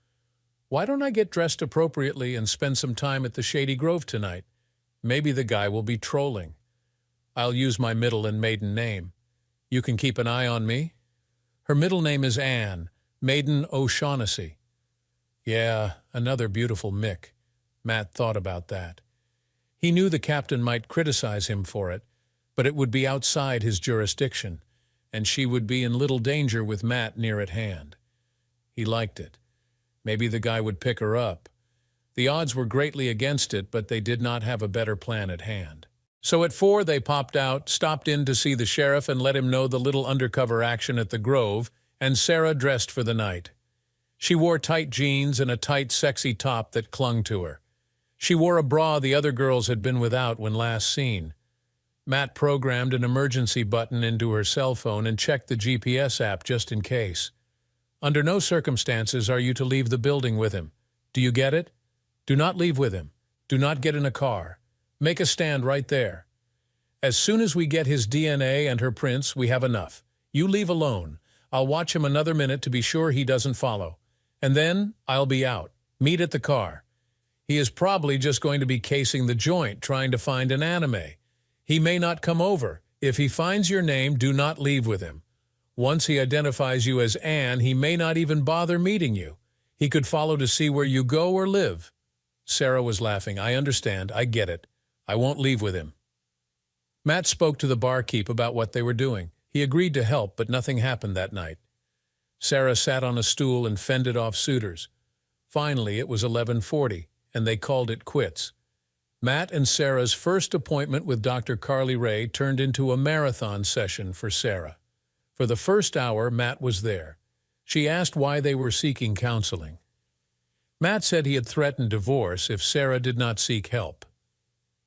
Why don't I get dressed appropriately and spend some time at the Shady Grove tonight? Maybe the guy will be trolling. I'll use my middle and maiden name. You can keep an eye on me? Her middle name is Anne, maiden O'Shaughnessy. Yeah, another beautiful Mick. Matt thought about that. He knew the captain might criticize him for it, but it would be outside his jurisdiction, and she would be in little danger with Matt near at hand. He liked it. Maybe the guy would pick her up. The odds were greatly against it, but they did not have a better plan at hand. So at 4 they popped out, stopped in to see the sheriff and let him know the little undercover action at the Grove, and Sarah dressed for the night. She wore tight jeans and a tight, sexy top that clung to her. She wore a bra the other girls had been without when last seen. Matt programmed an emergency button into her cell phone and checked the GPS app just in case. Under no circumstances are you to leave the building with him. Do you get it? Do not leave with him. Do not get in a car. Make a stand right there. As soon as we get his DNA and her prints, we have enough. You leave alone. I'll watch him another minute to be sure he doesn't follow. And then I'll be out. Meet at the car. He is probably just going to be casing the joint, trying to find an anime. He may not come over. If he finds your name, do not leave with him. Once he identifies you as Anne, he may not even bother meeting you. He could follow to see where you go or live. Sarah was laughing. I understand. I get it. I won't leave with him. Matt spoke to the barkeep about what they were doing. He agreed to help, but nothing happened that night. Sarah sat on a stool and fended off suitors. Finally, it was 11:40, and they called it quits. Matt and Sarah's first appointment with Dr. Carly Ray turned into a marathon session for Sarah. For the first hour, Matt was there. She asked why they were seeking counseling. Matt said he had threatened divorce if Sarah did not seek help.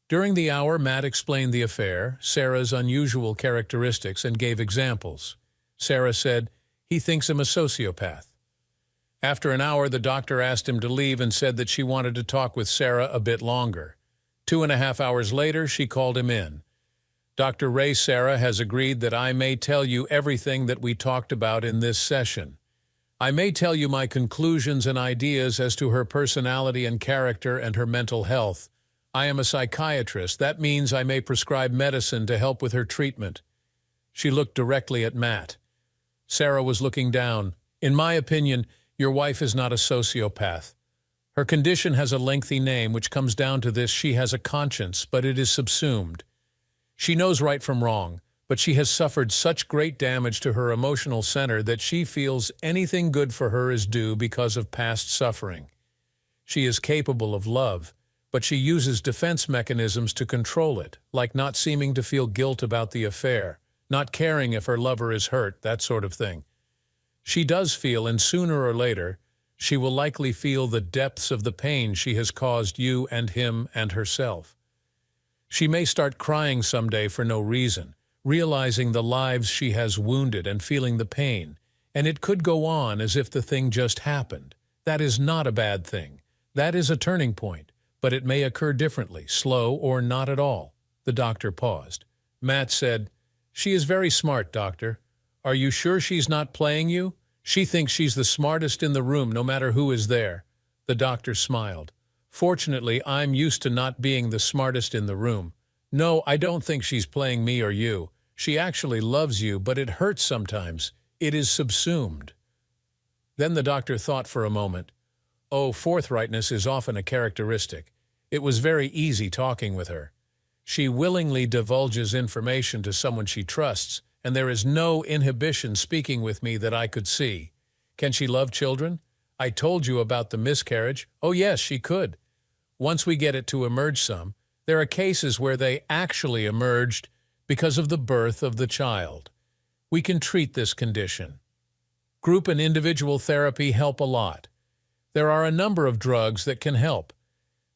During the hour, Matt explained the affair, Sarah's unusual characteristics, and gave examples. Sarah said, he thinks him a sociopath. After an hour, the doctor asked him to leave and said that she wanted to talk with Sarah a bit longer. 2.5 hours later, she called him in. Dr. Ray Sarah has agreed that I may tell you everything that we talked about in this session. I may tell you my conclusions and ideas as to her personality and character and her mental health. I am a psychiatrist. That means I may prescribe medicine to help with her treatment. She looked directly at Matt. Sarah was looking down. In my opinion, your wife is not a sociopath. Her condition has a lengthy name, which comes down to this: she has a conscience, but it is subsumed. She knows right from wrong, but she has suffered such great damage to her emotional center that she feels anything good for her is due because of past suffering. She is capable of love, but she uses defense mechanisms to control it, like not seeming to feel guilt about the affair, not caring if her lover is hurt, that sort of thing. She does feel, and sooner or later, she will likely feel the depths of the pain she has caused you and him and herself. She may start crying someday for no reason, realizing the lives she has wounded and feeling the pain, and it could go on as if the thing just happened. That is not a bad thing. That is a turning point, but it may occur differently, slow or not at all. The doctor paused. Matt said, "She is very smart, doctor. Are you sure she's not playing you? She thinks she's the smartest in the room no matter who is there." The doctor smiled. "Fortunately, I'm used to not being the smartest in the room. No, I don't think she's playing me or you. She actually loves you, but it hurts sometimes. It is subsumed." Then the doctor thought for a moment. Oh, forthrightness is often a characteristic. It was very easy talking with her. She willingly divulges information to someone she trusts, and there is no inhibition speaking with me that I could see. Can she love children? I told you about the miscarriage. Oh yes, she could. Once we get it to emerge some, there are cases where they actually emerged because of the birth of the child. We can treat this condition. Group and individual therapy help a lot. There are a number of drugs that can help.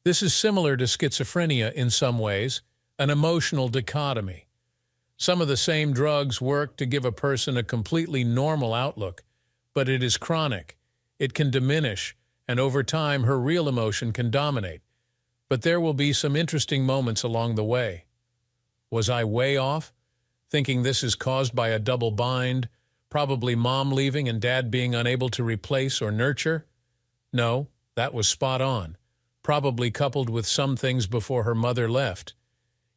This is similar to schizophrenia in some ways, an emotional dichotomy. Some of the same drugs work to give a person a completely normal outlook, but it is chronic. It can diminish, and over time her real emotion can dominate. But there will be some interesting moments along the way. Was I way off, thinking this is caused by a double bind, Probably mom leaving and dad being unable to replace or nurture? No, that was spot on. Probably coupled with some things before her mother left.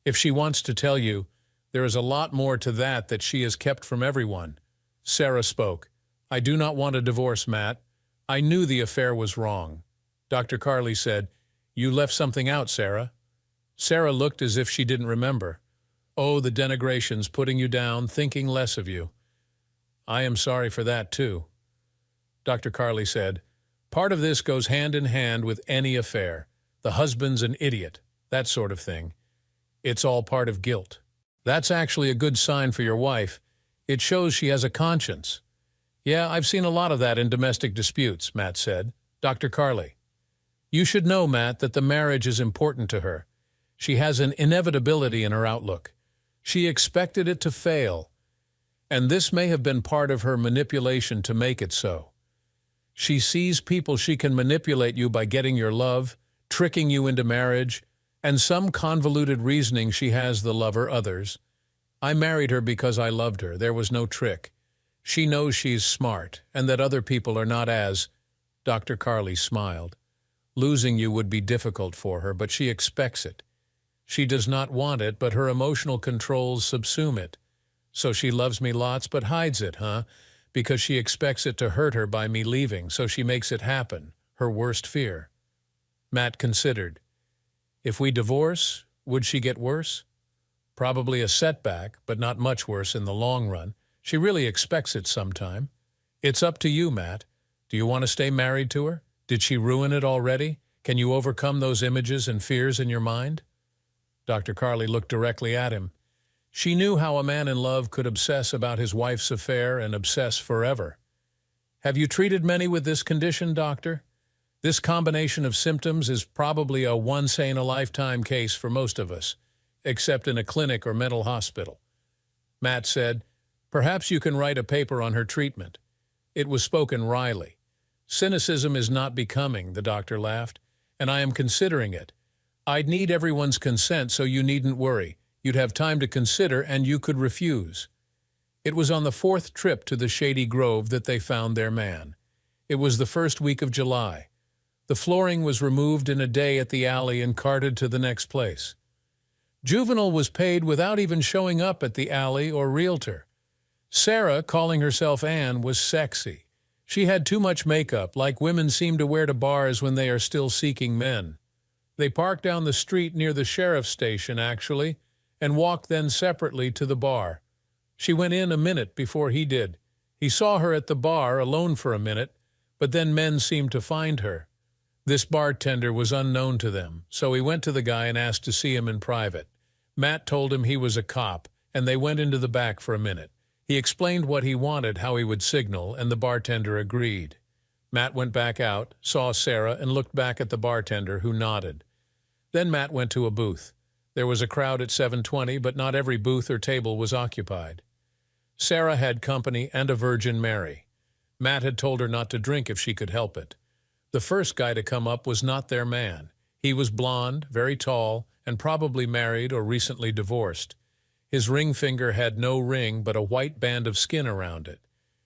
If she wants to tell you, there is a lot more to that she has kept from everyone. Sarah spoke. I do not want a divorce, Matt. I knew the affair was wrong. Dr. Carley said, You left something out, Sarah. Sarah looked as if she didn't remember. Oh, the denigrations, putting you down, thinking less of you. I am sorry for that, too. Dr. Carley said, Part of this goes hand in hand with any affair. The husband's an idiot, that sort of thing. It's all part of guilt. That's actually a good sign for your wife. It shows she has a conscience. Yeah, I've seen a lot of that in domestic disputes, Matt said. Dr. Carley. You should know, Matt, that the marriage is important to her. She has an inevitability in her outlook. She expected it to fail, and this may have been part of her manipulation to make it so. She sees people she can manipulate you by getting your love, tricking you into marriage, and some convoluted reasoning she has the lover others. I married her because I loved her. There was no trick. She knows she's smart, and that other people are not as. Dr. Carley smiled. Losing you would be difficult for her, but she expects it. She does not want it, but her emotional controls subsume it. So she loves me lots, but hides it, huh? Because she expects it to hurt her by me leaving, so she makes it happen, her worst fear. Matt considered. If we divorce, would she get worse? Probably a setback, but not much worse in the long run. She really expects it sometime. It's up to you, Matt. Do you want to stay married to her? Did she ruin it already? Can you overcome those images and fears in your mind? Dr. Carley looked directly at him. She knew how a man in love could obsess about his wife's affair and obsess forever. Have you treated many with this condition, doctor? This combination of symptoms is probably a once-in-a-lifetime case for most of us, except in a clinic or mental hospital. Matt said, Perhaps you can write a paper on her treatment. It was spoken wryly. Cynicism is not becoming, the doctor laughed, and I am considering it. I'd need everyone's consent, so you needn't worry. You'd have time to consider, and you could refuse. It was on the 4th trip to the Shady Grove that they found their man. It was the first week of July. The flooring was removed in a day at the alley and carted to the next place. Juvenile was paid without even showing up at the alley or realtor. Sarah, calling herself Anne, was sexy. She had too much makeup, like women seem to wear to bars when they are still seeking men. They parked down the street near the sheriff's station, actually, and walked then separately to the bar. She went in a minute before he did. He saw her at the bar, alone for a minute, but then men seemed to find her. This bartender was unknown to them, so he went to the guy and asked to see him in private. Matt told him he was a cop, and they went into the back for a minute. He explained what he wanted, how he would signal, and the bartender agreed. Matt went back out, saw Sarah, and looked back at the bartender, who nodded. Then Matt went to a booth. There was a crowd at 7:20, but not every booth or table was occupied. Sarah had company and a Virgin Mary. Matt had told her not to drink if she could help it. The first guy to come up was not their man. He was blond, very tall, and probably married or recently divorced. His ring finger had no ring but a white band of skin around it.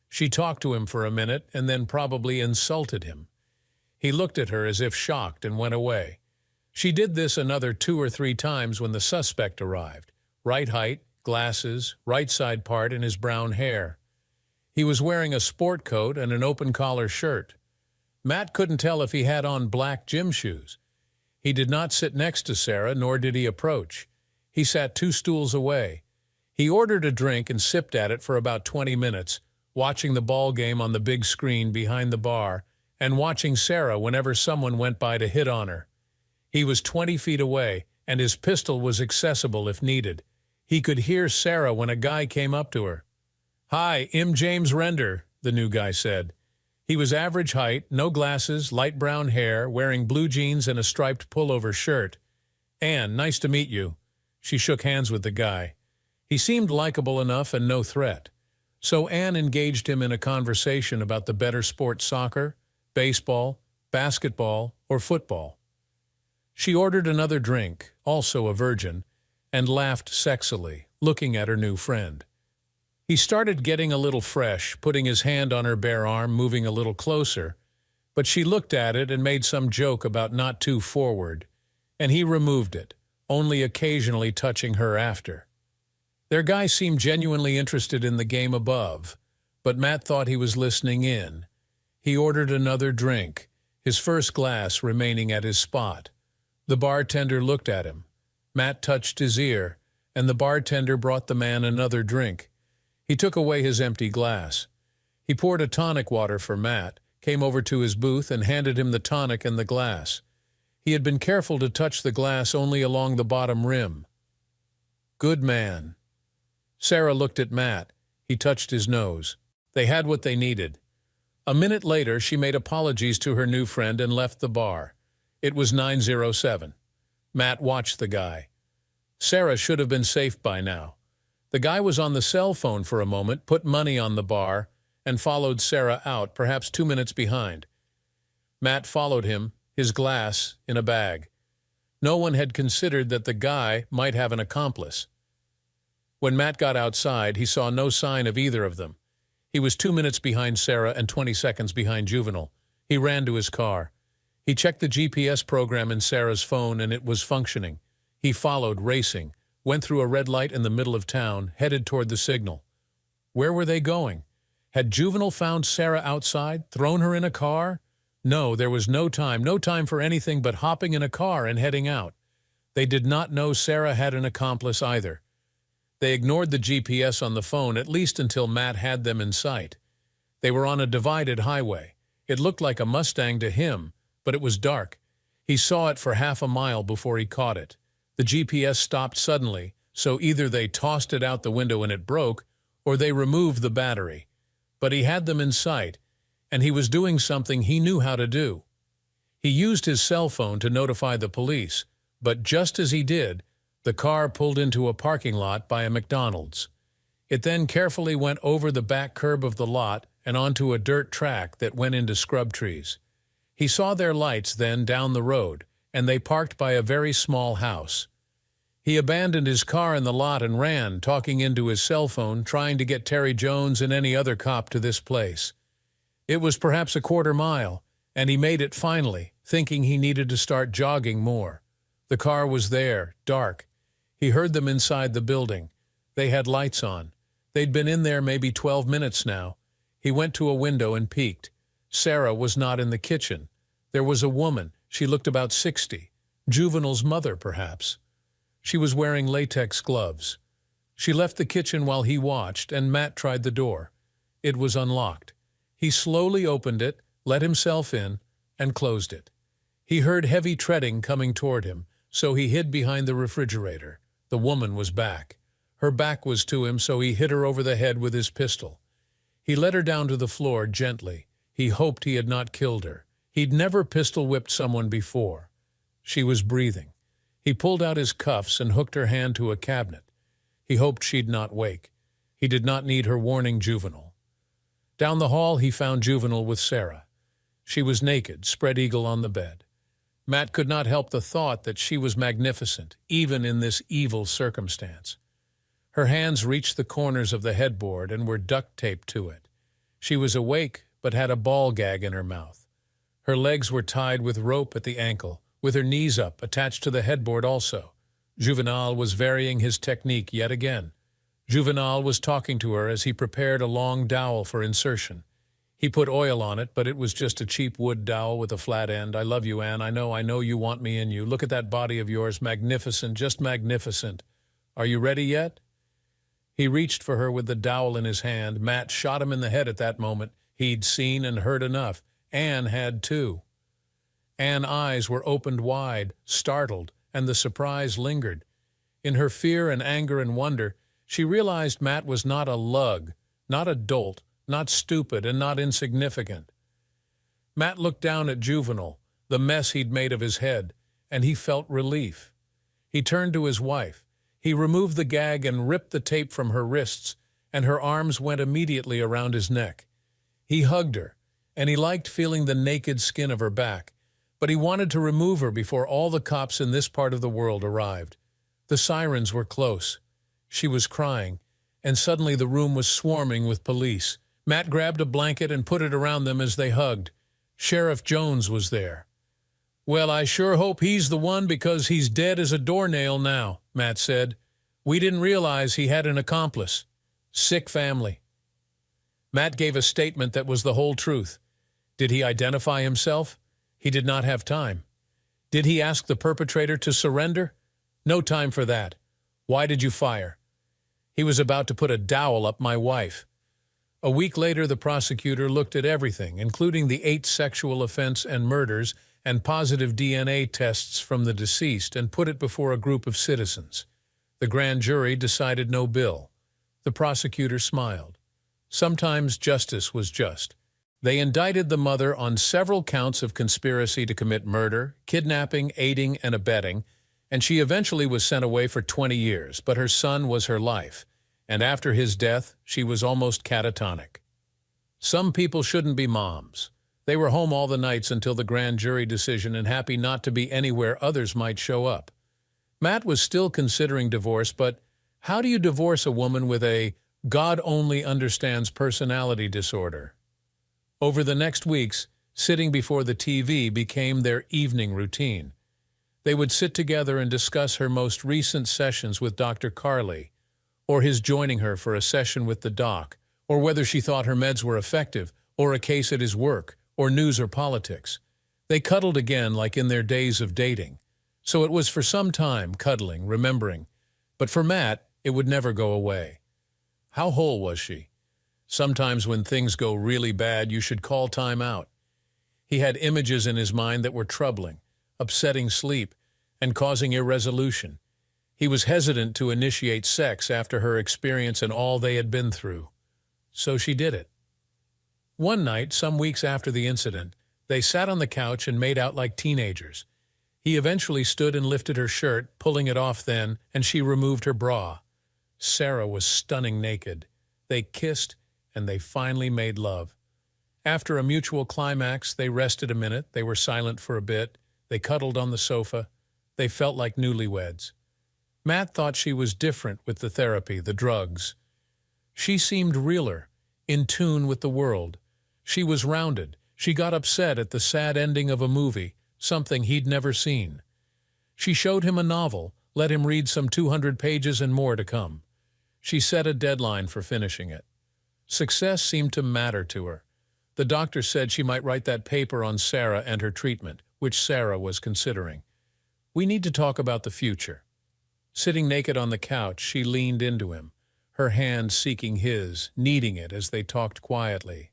She talked to him for a minute and then probably insulted him. He looked at her as if shocked and went away. She did this another 2 or 3 times when the suspect arrived. Right height, glasses, right side part in his brown hair. He was wearing a sport coat and an open-collar shirt. Matt couldn't tell if he had on black gym shoes. He did not sit next to Sarah, nor did he approach. He sat 2 stools away. He ordered a drink and sipped at it for about 20 minutes, watching the ball game on the big screen behind the bar and watching Sarah whenever someone went by to hit on her. He was 20 feet away, and his pistol was accessible if needed. He could hear Sarah when a guy came up to her. "Hi, I'm James Render," the new guy said. He was average height, no glasses, light brown hair, wearing blue jeans and a striped pullover shirt. "Anne, nice to meet you." She shook hands with the guy. He seemed likable enough and no threat. So Anne engaged him in a conversation about the better sport: soccer, baseball, basketball, or football. She ordered another drink, also a virgin, and laughed sexily, looking at her new friend. He started getting a little fresh, putting his hand on her bare arm, moving a little closer, but she looked at it and made some joke about not too forward, and he removed it, only occasionally touching her after. Their guy seemed genuinely interested in the game above, but Matt thought he was listening in. He ordered another drink, his first glass remaining at his spot. The bartender looked at him. Matt touched his ear, and the bartender brought the man another drink. He took away his empty glass. He poured a tonic water for Matt, came over to his booth and handed him the tonic and the glass. He had been careful to touch the glass only along the bottom rim. Good man. Sarah looked at Matt. He touched his nose. They had what they needed. A minute later, she made apologies to her new friend and left the bar. It was 9:07. Matt watched the guy. Sarah should have been safe by now. The guy was on the cell phone for a moment, put money on the bar, and followed Sarah out, perhaps 2 minutes behind. Matt followed him, his glass in a bag. No one had considered that the guy might have an accomplice. When Matt got outside, he saw no sign of either of them. He was 2 minutes behind Sarah and 20 seconds behind Juvenile. He ran to his car. He checked the GPS program in Sarah's phone, and it was functioning. He followed, racing, went through a red light in the middle of town, headed toward the signal. Where were they going? Had Juvenile found Sarah outside, thrown her in a car? No, there was no time for anything but hopping in a car and heading out. They did not know Sarah had an accomplice either. They ignored the GPS on the phone, at least until Matt had them in sight. They were on a divided highway. It looked like a Mustang to him, but it was dark. He saw it for half a mile before he caught it. The GPS stopped suddenly, so either they tossed it out the window and it broke, or they removed the battery. But he had them in sight, and he was doing something he knew how to do. He used his cell phone to notify the police, but just as he did, the car pulled into a parking lot by a McDonald's. It then carefully went over the back curb of the lot and onto a dirt track that went into scrub trees. He saw their lights then down the road, and they parked by a very small house. He abandoned his car in the lot and ran, talking into his cell phone, trying to get Terry Jones and any other cop to this place. It was perhaps a quarter mile, and he made it finally, thinking he needed to start jogging more. The car was there, dark. He heard them inside the building. They had lights on. They'd been in there maybe 12 minutes now. He went to a window and peeked. Sarah was not in the kitchen. There was a woman. She looked about 60. Juvenile's mother, perhaps. She was wearing latex gloves. She left the kitchen while he watched, and Matt tried the door. It was unlocked. He slowly opened it, let himself in, and closed it. He heard heavy treading coming toward him, so he hid behind the refrigerator. The woman was back. Her back was to him, so he hit her over the head with his pistol. He let her down to the floor gently. He hoped he had not killed her. He'd never pistol-whipped someone before. She was breathing. He pulled out his cuffs and hooked her hand to a cabinet. He hoped she'd not wake. He did not need her warning Juvenile. Down the hall he found Juvenile with Sarah. She was naked, spread-eagle on the bed. Matt could not help the thought that she was magnificent, even in this evil circumstance. Her hands reached the corners of the headboard and were duct-taped to it. She was awake, but had a ball gag in her mouth. Her legs were tied with rope at the ankle, with her knees up, attached to the headboard also. Juvenal was varying his technique yet again. Juvenal was talking to her as he prepared a long dowel for insertion. He put oil on it, but it was just a cheap wood dowel with a flat end. I love you, Anne. I know you want me in you. Look at that body of yours. Magnificent, just magnificent. Are you ready yet? He reached for her with the dowel in his hand. Matt shot him in the head at that moment. He'd seen and heard enough. Anne had too. Anne's eyes were opened wide, startled, and the surprise lingered. In her fear and anger and wonder, she realized Matt was not a lug, not a dolt, not stupid, and not insignificant. Matt looked down at Juvenile, the mess he'd made of his head, and he felt relief. He turned to his wife. He removed the gag and ripped the tape from her wrists, and her arms went immediately around his neck. He hugged her, and he liked feeling the naked skin of her back, but he wanted to remove her before all the cops in this part of the world arrived. The sirens were close. She was crying, and suddenly the room was swarming with police. Matt grabbed a blanket and put it around them as they hugged. Sheriff Jones was there. "Well, I sure hope he's the one because he's dead as a doornail now," Matt said. "We didn't realize he had an accomplice. Sick family." Matt gave a statement that was the whole truth. Did he identify himself? He did not have time. Did he ask the perpetrator to surrender? No time for that. Why did you fire? He was about to put a dowel up my wife. A week later, the prosecutor looked at everything, including the 8 sexual offense and murders and positive DNA tests from the deceased, and put it before a group of citizens. The grand jury decided no bill. The prosecutor smiled. Sometimes justice was just. They indicted the mother on several counts of conspiracy to commit murder, kidnapping, aiding, and abetting, and she eventually was sent away for 20 years, but her son was her life, and after his death, she was almost catatonic. Some people shouldn't be moms. They were home all the nights until the grand jury decision and happy not to be anywhere others might show up. Matt was still considering divorce, but how do you divorce a woman with a God only understands personality disorder? Over the next weeks, sitting before the TV became their evening routine. They would sit together and discuss her most recent sessions with Dr. Carly, or his joining her for a session with the doc, or whether she thought her meds were effective, or a case at his work, or news or politics. They cuddled again like in their days of dating. So it was for some time, cuddling, remembering. But for Matt, it would never go away. How whole was she? Sometimes when things go really bad, you should call time out. He had images in his mind that were troubling, upsetting sleep, and causing irresolution. He was hesitant to initiate sex after her experience and all they had been through. So she did it. One night, some weeks after the incident, they sat on the couch and made out like teenagers. He eventually stood and lifted her shirt, pulling it off then, and she removed her bra. Sarah was stunning naked. They kissed, and they finally made love. After a mutual climax, they rested a minute, they were silent for a bit, they cuddled on the sofa. They felt like newlyweds. Matt thought she was different with the therapy, the drugs. She seemed realer, in tune with the world. She was rounded. She got upset at the sad ending of a movie, something he'd never seen. She showed him a novel, let him read some 200 pages and more to come. She set a deadline for finishing it. Success seemed to matter to her. The doctor said she might write that paper on Sarah and her treatment, which Sarah was considering. "We need to talk about the future." Sitting naked on the couch, she leaned into him, her hand seeking his, needing it as they talked quietly.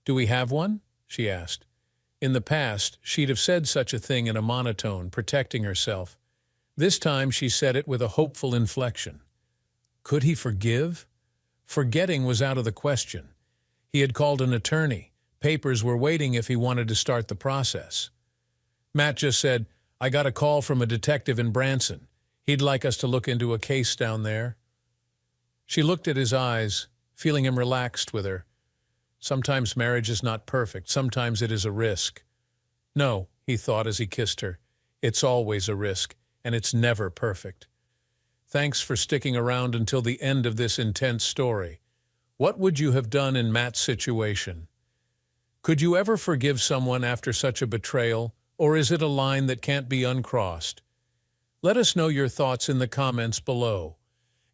"Do we have one?" she asked. In the past, she'd have said such a thing in a monotone, protecting herself. This time she said it with a hopeful inflection. Could he forgive? Forgetting was out of the question. He had called an attorney. Papers were waiting if he wanted to start the process. Matt just said, "I got a call from a detective in Branson. He'd like us to look into a case down there." She looked at his eyes, feeling him relaxed with her. Sometimes marriage is not perfect. Sometimes it is a risk. No, he thought as he kissed her. It's always a risk, and it's never perfect. Thanks for sticking around until the end of this intense story. What would you have done in Matt's situation? Could you ever forgive someone after such a betrayal, or is it a line that can't be uncrossed? Let us know your thoughts in the comments below.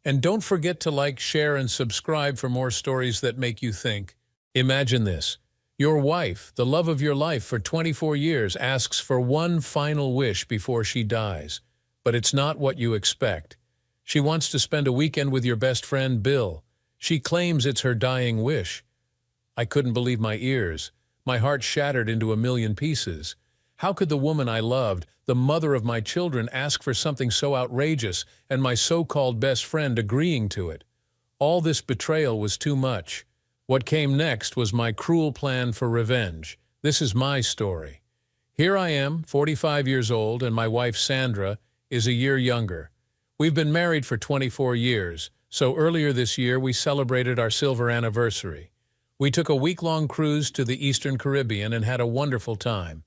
And don't forget to like, share, and subscribe for more stories that make you think. Imagine this. Your wife, the love of your life for 24 years, asks for one final wish before she dies. But it's not what you expect. She wants to spend a weekend with your best friend, Bill. She claims it's her dying wish. I couldn't believe my ears. My heart shattered into a million pieces. How could the woman I loved, the mother of my children, ask for something so outrageous, and my so-called best friend agreeing to it? All this betrayal was too much. What came next was my cruel plan for revenge. This is my story. Here I am, 45 years old, and my wife Sandra is a year younger. We've been married for 24 years, so earlier this year we celebrated our silver anniversary. We took a week-long cruise to the Eastern Caribbean and had a wonderful time.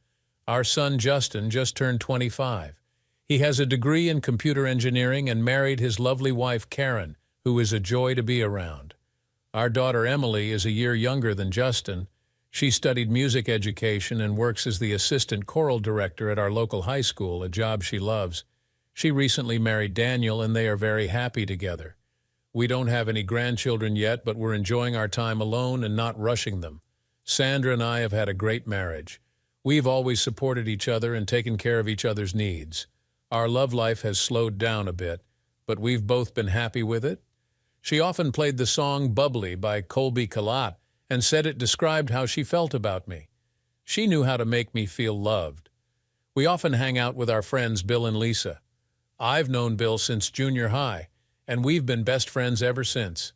Our son Justin just turned 25. He has a degree in computer engineering and married his lovely wife Karen, who is a joy to be around. Our daughter Emily is a year younger than Justin. She studied music education and works as the assistant choral director at our local high school, a job she loves. She recently married Daniel, and they are very happy together. We don't have any grandchildren yet, but we're enjoying our time alone and not rushing them. Sandra and I have had a great marriage. We've always supported each other and taken care of each other's needs. Our love life has slowed down a bit, but we've both been happy with it. She often played the song Bubbly by Colby Calat and said it described how she felt about me. She knew how to make me feel loved. We often hang out with our friends Bill and Lisa. I've known Bill since junior high, and we've been best friends ever since.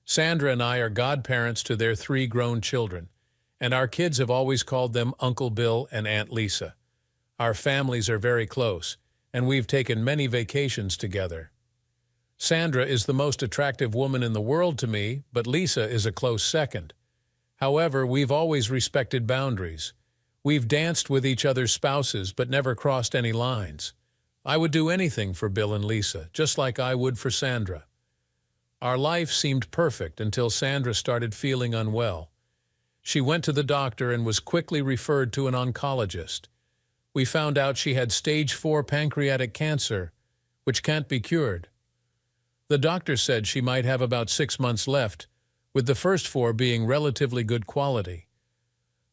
Sandra and I are godparents to their 3 grown children, and our kids have always called them Uncle Bill and Aunt Lisa. Our families are very close, and we've taken many vacations together. Sandra is the most attractive woman in the world to me, but Lisa is a close second. However, we've always respected boundaries. We've danced with each other's spouses, but never crossed any lines. I would do anything for Bill and Lisa, just like I would for Sandra. Our life seemed perfect until Sandra started feeling unwell. She went to the doctor and was quickly referred to an oncologist. We found out she had stage 4 pancreatic cancer, which can't be cured. The doctor said she might have about 6 months left, with the first 4 being relatively good quality.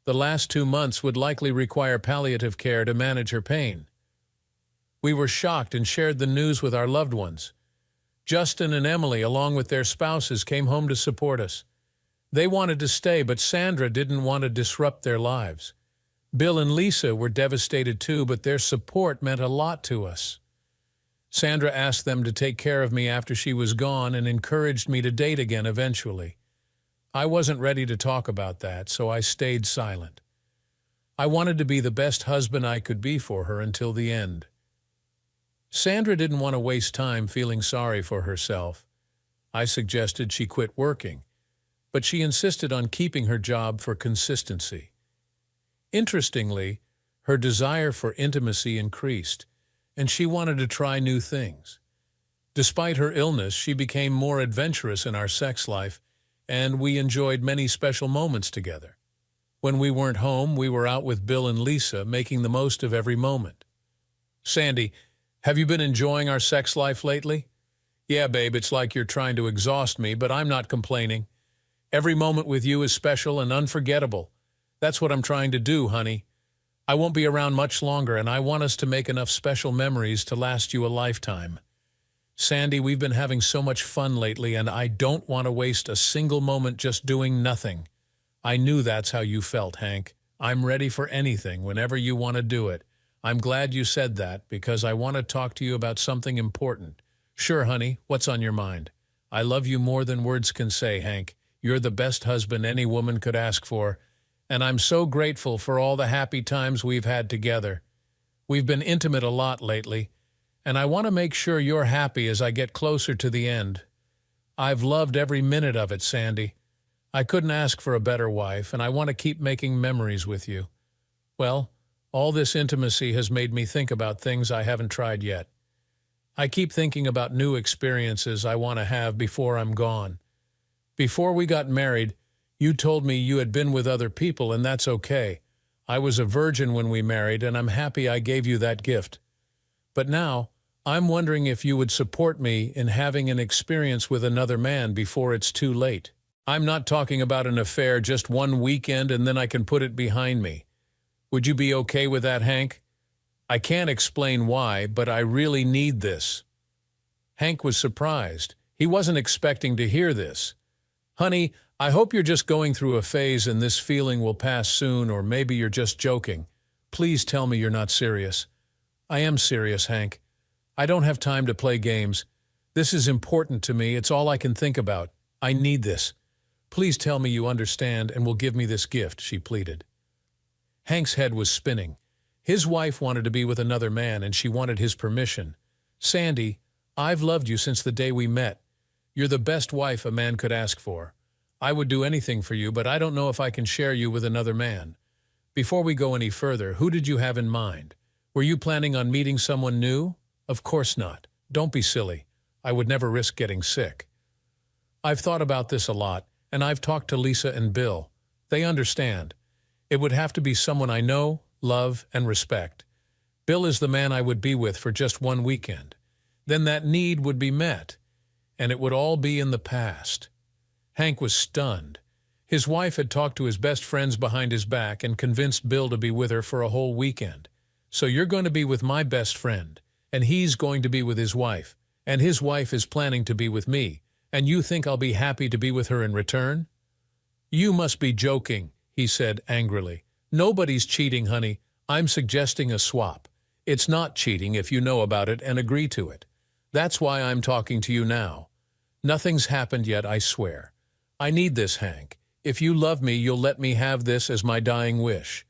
The last 2 months would likely require palliative care to manage her pain. We were shocked and shared the news with our loved ones. Justin and Emily, along with their spouses, came home to support us. They wanted to stay, but Sandra didn't want to disrupt their lives. Bill and Lisa were devastated too, but their support meant a lot to us. Sandra asked them to take care of me after she was gone and encouraged me to date again eventually. I wasn't ready to talk about that, so I stayed silent. I wanted to be the best husband I could be for her until the end. Sandra didn't want to waste time feeling sorry for herself. I suggested she quit working, but she insisted on keeping her job for consistency. Interestingly, her desire for intimacy increased, and she wanted to try new things. Despite her illness, she became more adventurous in our sex life, and we enjoyed many special moments together. When we weren't home, we were out with Bill and Lisa, making the most of every moment. Sandy, have you been enjoying our sex life lately? Yeah, babe, it's like you're trying to exhaust me, but I'm not complaining. Every moment with you is special and unforgettable. That's what I'm trying to do, honey. I won't be around much longer, and I want us to make enough special memories to last you a lifetime. Sandy, we've been having so much fun lately, and I don't want to waste a single moment just doing nothing. I knew that's how you felt, Hank. I'm ready for anything whenever you want to do it. I'm glad you said that because I want to talk to you about something important. Sure, honey, what's on your mind? I love you more than words can say, Hank. You're the best husband any woman could ask for, and I'm so grateful for all the happy times we've had together. We've been intimate a lot lately, and I want to make sure you're happy as I get closer to the end. I've loved every minute of it, Sandy. I couldn't ask for a better wife, and I want to keep making memories with you. Well, all this intimacy has made me think about things I haven't tried yet. I keep thinking about new experiences I want to have before I'm gone. Before we got married, you told me you had been with other people, and that's okay. I was a virgin when we married, and I'm happy I gave you that gift. But now, I'm wondering if you would support me in having an experience with another man before it's too late. I'm not talking about an affair just one weekend and then I can put it behind me. Would you be okay with that, Hank? I can't explain why, but I really need this. Hank was surprised. He wasn't expecting to hear this. Honey, I hope you're just going through a phase and this feeling will pass soon, or maybe you're just joking. Please tell me you're not serious. I am serious, Hank. I don't have time to play games. This is important to me. It's all I can think about. I need this. Please tell me you understand and will give me this gift, she pleaded. Hank's head was spinning. His wife wanted to be with another man, and she wanted his permission. Sandy, I've loved you since the day we met. You're the best wife a man could ask for. I would do anything for you, but I don't know if I can share you with another man. Before we go any further, who did you have in mind? Were you planning on meeting someone new? Of course not. Don't be silly. I would never risk getting sick. I've thought about this a lot, and I've talked to Lisa and Bill. They understand. It would have to be someone I know, love, and respect. Bill is the man I would be with for just one weekend. Then that need would be met, and it would all be in the past. Hank was stunned. His wife had talked to his best friends behind his back and convinced Bill to be with her for a whole weekend. So you're going to be with my best friend, and he's going to be with his wife, and his wife is planning to be with me, and you think I'll be happy to be with her in return? You must be joking, he said angrily. Nobody's cheating, honey. I'm suggesting a swap. It's not cheating if you know about it and agree to it. That's why I'm talking to you now. Nothing's happened yet, I swear. I need this, Hank. If you love me, you'll let me have this as my dying wish.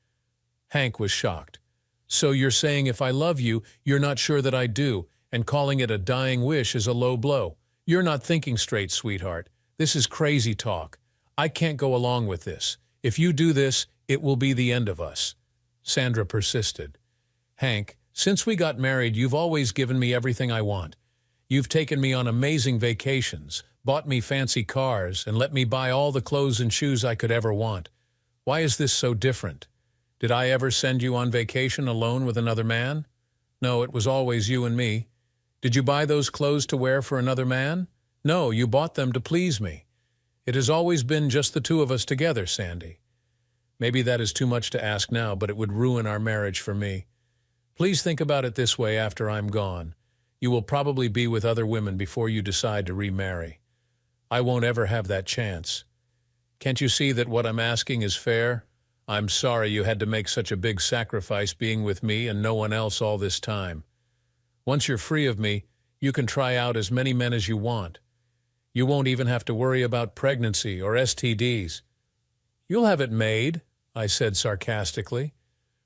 Hank was shocked. So you're saying if I love you, you're not sure that I do, and calling it a dying wish is a low blow. You're not thinking straight, sweetheart. This is crazy talk. I can't go along with this. If you do this, it will be the end of us. Sandra persisted. Hank, since we got married, you've always given me everything I want. You've taken me on amazing vacations, bought me fancy cars, and let me buy all the clothes and shoes I could ever want. Why is this so different? Did I ever send you on vacation alone with another man? No, it was always you and me. Did you buy those clothes to wear for another man? No, you bought them to please me. It has always been just the two of us together, Sandy. Maybe that is too much to ask now, but it would ruin our marriage for me. Please think about it this way after I'm gone. You will probably be with other women before you decide to remarry. I won't ever have that chance. Can't you see that what I'm asking is fair? I'm sorry you had to make such a big sacrifice being with me and no one else all this time. Once you're free of me, you can try out as many men as you want. You won't even have to worry about pregnancy or STDs. You'll have it made, I said sarcastically.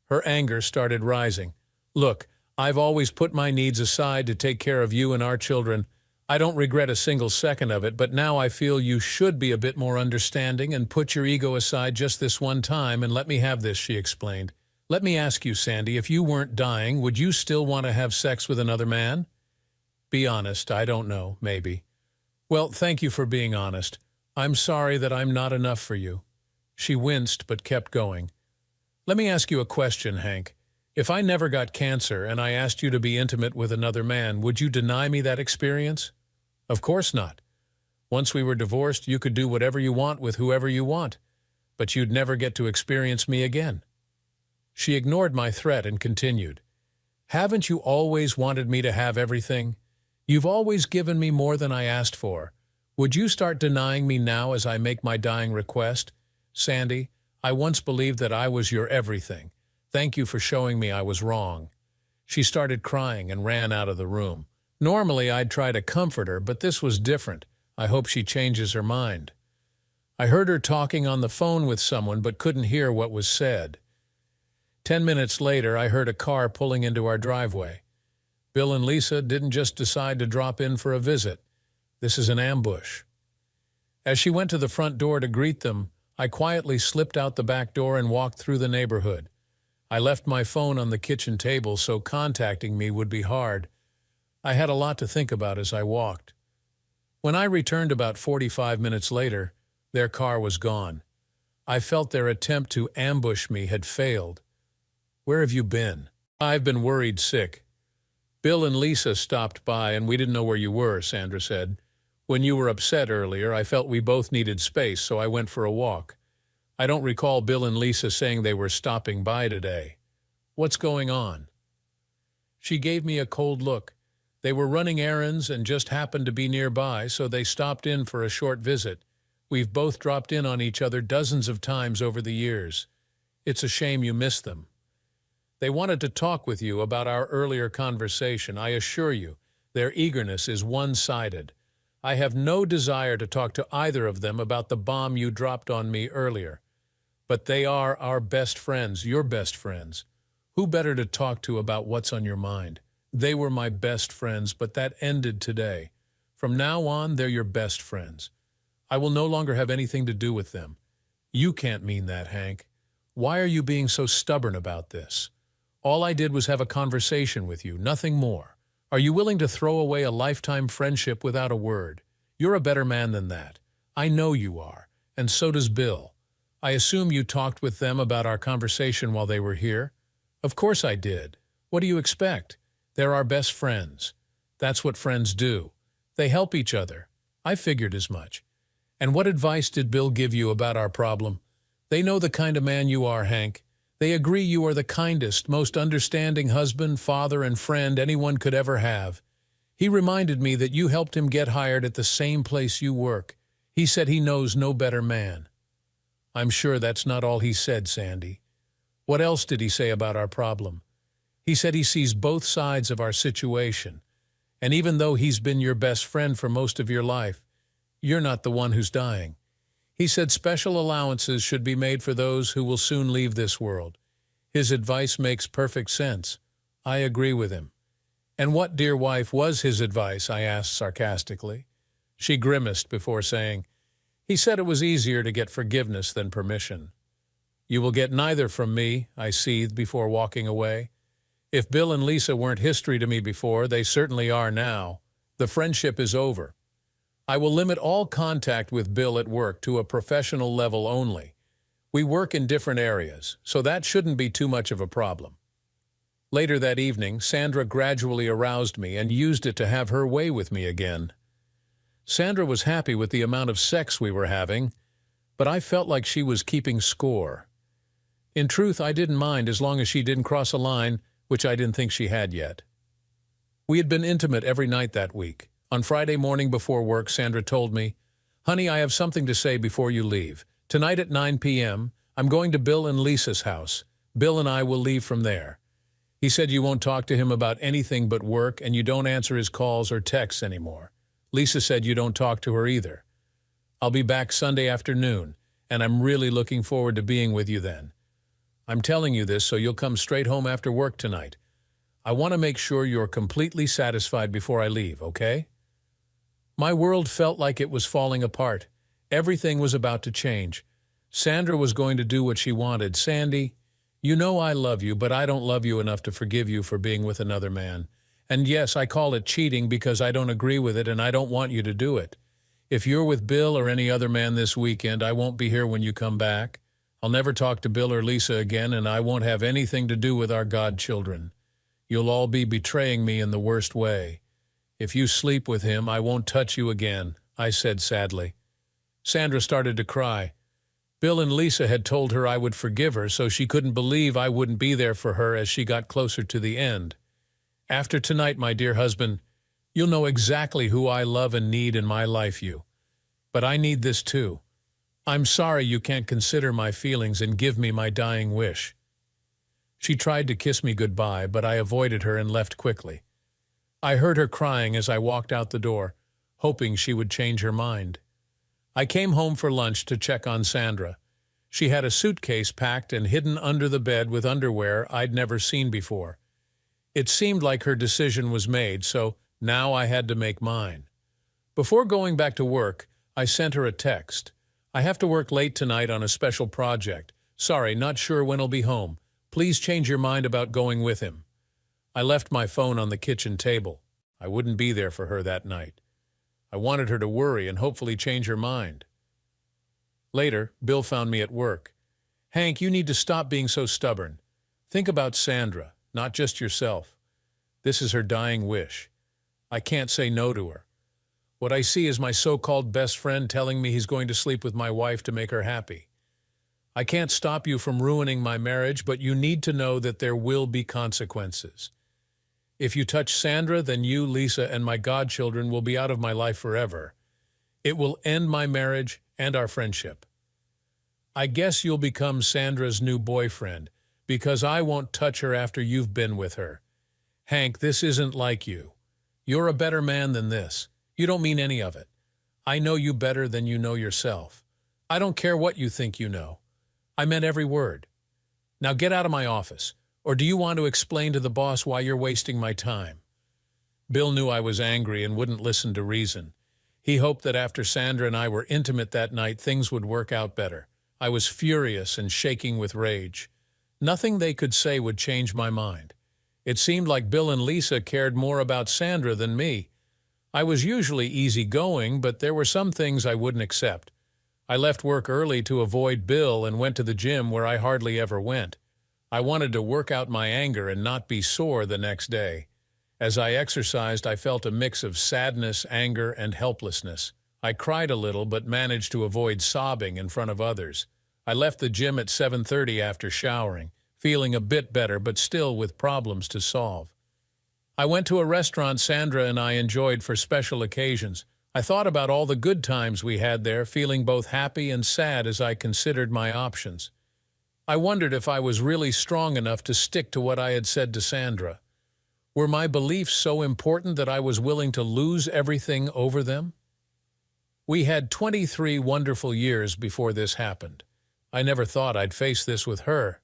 Her anger started rising. Look, I've always put my needs aside to take care of you and our children. I don't regret a single second of it, but now I feel you should be a bit more understanding and put your ego aside just this one time and let me have this, she explained. Let me ask you, Sandy, if you weren't dying, would you still want to have sex with another man? Be honest, I don't know, maybe. Well, thank you for being honest. I'm sorry that I'm not enough for you. She winced but kept going. Let me ask you a question, Hank. If I never got cancer and I asked you to be intimate with another man, would you deny me that experience? Of course not. Once we were divorced, you could do whatever you want with whoever you want, but you'd never get to experience me again. She ignored my threat and continued. Haven't you always wanted me to have everything? You've always given me more than I asked for. Would you start denying me now as I make my dying request? Sandy, I once believed that I was your everything. Thank you for showing me I was wrong. She started crying and ran out of the room. Normally, I'd try to comfort her, but this was different. I hope she changes her mind. I heard her talking on the phone with someone but couldn't hear what was said. 10 minutes later, I heard a car pulling into our driveway. Bill and Lisa didn't just decide to drop in for a visit. This is an ambush. As she went to the front door to greet them, I quietly slipped out the back door and walked through the neighborhood. I left my phone on the kitchen table, so contacting me would be hard. I had a lot to think about as I walked. When I returned about 45 minutes later, their car was gone. I felt their attempt to ambush me had failed. Where have you been? I've been worried sick. Bill and Lisa stopped by and we didn't know where you were, Sandra said. When you were upset earlier, I felt we both needed space, so I went for a walk. I don't recall Bill and Lisa saying they were stopping by today. What's going on? She gave me a cold look. They were running errands and just happened to be nearby, so they stopped in for a short visit. We've both dropped in on each other dozens of times over the years. It's a shame you missed them. They wanted to talk with you about our earlier conversation. I assure you, their eagerness is one-sided. I have no desire to talk to either of them about the bomb you dropped on me earlier. But they are our best friends, your best friends. Who better to talk to about what's on your mind? They were my best friends, but that ended today. From now on, they're your best friends. I will no longer have anything to do with them. You can't mean that, Hank. Why are you being so stubborn about this? All I did was have a conversation with you, nothing more. Are you willing to throw away a lifetime friendship without a word? You're a better man than that. I know you are, and so does Bill. I assume you talked with them about our conversation while they were here? Of course I did. What do you expect? They're our best friends. That's what friends do. They help each other. I figured as much. And what advice did Bill give you about our problem? They know the kind of man you are, Hank. They agree you are the kindest, most understanding husband, father, and friend anyone could ever have. He reminded me that you helped him get hired at the same place you work. He said he knows no better man. I'm sure that's not all he said, Sandy. What else did he say about our problem? He said he sees both sides of our situation. And even though he's been your best friend for most of your life, you're not the one who's dying. He said special allowances should be made for those who will soon leave this world. His advice makes perfect sense. I agree with him. And what, dear wife, was his advice? I asked sarcastically. She grimaced before saying, he said it was easier to get forgiveness than permission. You will get neither from me, I seethed before walking away. If Bill and Lisa weren't history to me before, they certainly are now. The friendship is over. I will limit all contact with Bill at work to a professional level only. We work in different areas, so that shouldn't be too much of a problem. Later that evening, Sandra gradually aroused me and used it to have her way with me again. Sandra was happy with the amount of sex we were having, but I felt like she was keeping score. In truth, I didn't mind as long as she didn't cross a line, which I didn't think she had yet. We had been intimate every night that week. On Friday morning before work, Sandra told me, Honey, I have something to say before you leave. Tonight at 9 p.m., I'm going to Bill and Lisa's house. Bill and I will leave from there. He said you won't talk to him about anything but work and you don't answer his calls or texts anymore. Lisa said you don't talk to her either. I'll be back Sunday afternoon, and I'm really looking forward to being with you then. I'm telling you this so you'll come straight home after work tonight. I want to make sure you're completely satisfied before I leave, okay? My world felt like it was falling apart. Everything was about to change. Sandra was going to do what she wanted. Sandy, you know I love you, but I don't love you enough to forgive you for being with another man. And yes, I call it cheating because I don't agree with it and I don't want you to do it. If you're with Bill or any other man this weekend, I won't be here when you come back. I'll never talk to Bill or Lisa again, and I won't have anything to do with our godchildren. You'll all be betraying me in the worst way. If you sleep with him, I won't touch you again, I said sadly. Sandra started to cry. Bill and Lisa had told her I would forgive her, so she couldn't believe I wouldn't be there for her as she got closer to the end. After tonight, my dear husband, you'll know exactly who I love and need in my life, you. But I need this too. I'm sorry you can't consider my feelings and give me my dying wish. She tried to kiss me goodbye, but I avoided her and left quickly. I heard her crying as I walked out the door, hoping she would change her mind. I came home for lunch to check on Sandra. She had a suitcase packed and hidden under the bed with underwear I'd never seen before. It seemed like her decision was made, so now I had to make mine. Before going back to work, I sent her a text. I have to work late tonight on a special project. Sorry, not sure when I'll be home. Please change your mind about going with him. I left my phone on the kitchen table. I wouldn't be there for her that night. I wanted her to worry and hopefully change her mind. Later, Bill found me at work. Hank, you need to stop being so stubborn. Think about Sandra, not just yourself. This is her dying wish. I can't say no to her. What I see is my so-called best friend telling me he's going to sleep with my wife to make her happy. I can't stop you from ruining my marriage, but you need to know that there will be consequences. If you touch Sandra, then you, Lisa, and my godchildren will be out of my life forever. It will end my marriage and our friendship. I guess you'll become Sandra's new boyfriend, because I won't touch her after you've been with her. Hank, this isn't like you. You're a better man than this. You don't mean any of it. I know you better than you know yourself. I don't care what you think you know. I meant every word. Now get out of my office. Or do you want to explain to the boss why you're wasting my time? Bill knew I was angry and wouldn't listen to reason. He hoped that after Sandra and I were intimate that night, things would work out better. I was furious and shaking with rage. Nothing they could say would change my mind. It seemed like Bill and Lisa cared more about Sandra than me. I was usually easygoing, but there were some things I wouldn't accept. I left work early to avoid Bill and went to the gym where I hardly ever went. I wanted to work out my anger and not be sore the next day. As I exercised, I felt a mix of sadness, anger, and helplessness. I cried a little but managed to avoid sobbing in front of others. I left the gym at 7:30 after showering, feeling a bit better but still with problems to solve. I went to a restaurant Sandra and I enjoyed for special occasions. I thought about all the good times we had there, feeling both happy and sad as I considered my options. I wondered if I was really strong enough to stick to what I had said to Sandra. Were my beliefs so important that I was willing to lose everything over them? We had 23 wonderful years before this happened. I never thought I'd face this with her.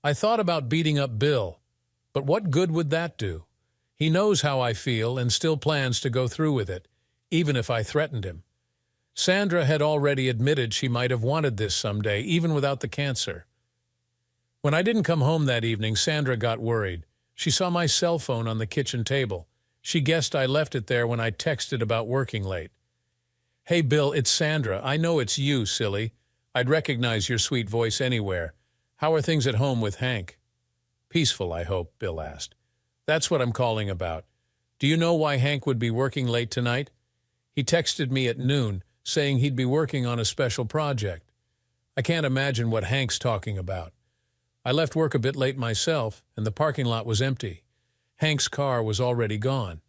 I thought about beating up Bill, but what good would that do? He knows how I feel and still plans to go through with it, even if I threatened him. Sandra had already admitted she might have wanted this someday, even without the cancer. When I didn't come home that evening, Sandra got worried. She saw my cell phone on the kitchen table. She guessed I left it there when I texted about working late. "Hey, Bill, it's Sandra. I know it's you, silly. I'd recognize your sweet voice anywhere. How are things at home with Hank?" "Peaceful, I hope," Bill asked. "That's what I'm calling about. Do you know why Hank would be working late tonight? He texted me at noon, saying he'd be working on a special project. I can't imagine what Hank's talking about. I left work a bit late myself, and the parking lot was empty. Hank's car was already gone.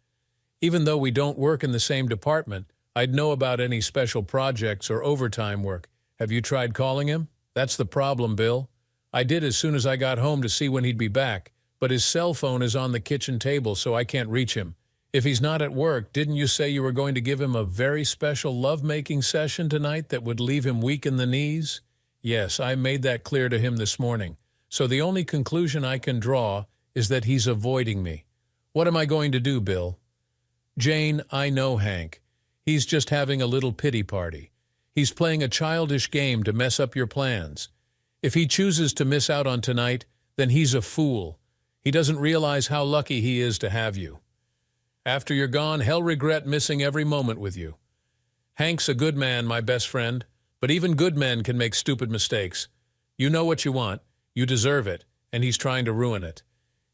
Even though we don't work in the same department, I'd know about any special projects or overtime work. Have you tried calling him? That's the problem, Bill. I did as soon as I got home to see when he'd be back, but his cell phone is on the kitchen table, so I can't reach him. If he's not at work, didn't you say you were going to give him a very special love-making session tonight that would leave him weak in the knees?" "Yes, I made that clear to him this morning. So the only conclusion I can draw is that he's avoiding me. What am I going to do, Bill?" "Jane, I know Hank. He's just having a little pity party. He's playing a childish game to mess up your plans. If he chooses to miss out on tonight, then he's a fool. He doesn't realize how lucky he is to have you. After you're gone, he'll regret missing every moment with you. Hank's a good man, my best friend, but even good men can make stupid mistakes. You know what you want, you deserve it, and he's trying to ruin it.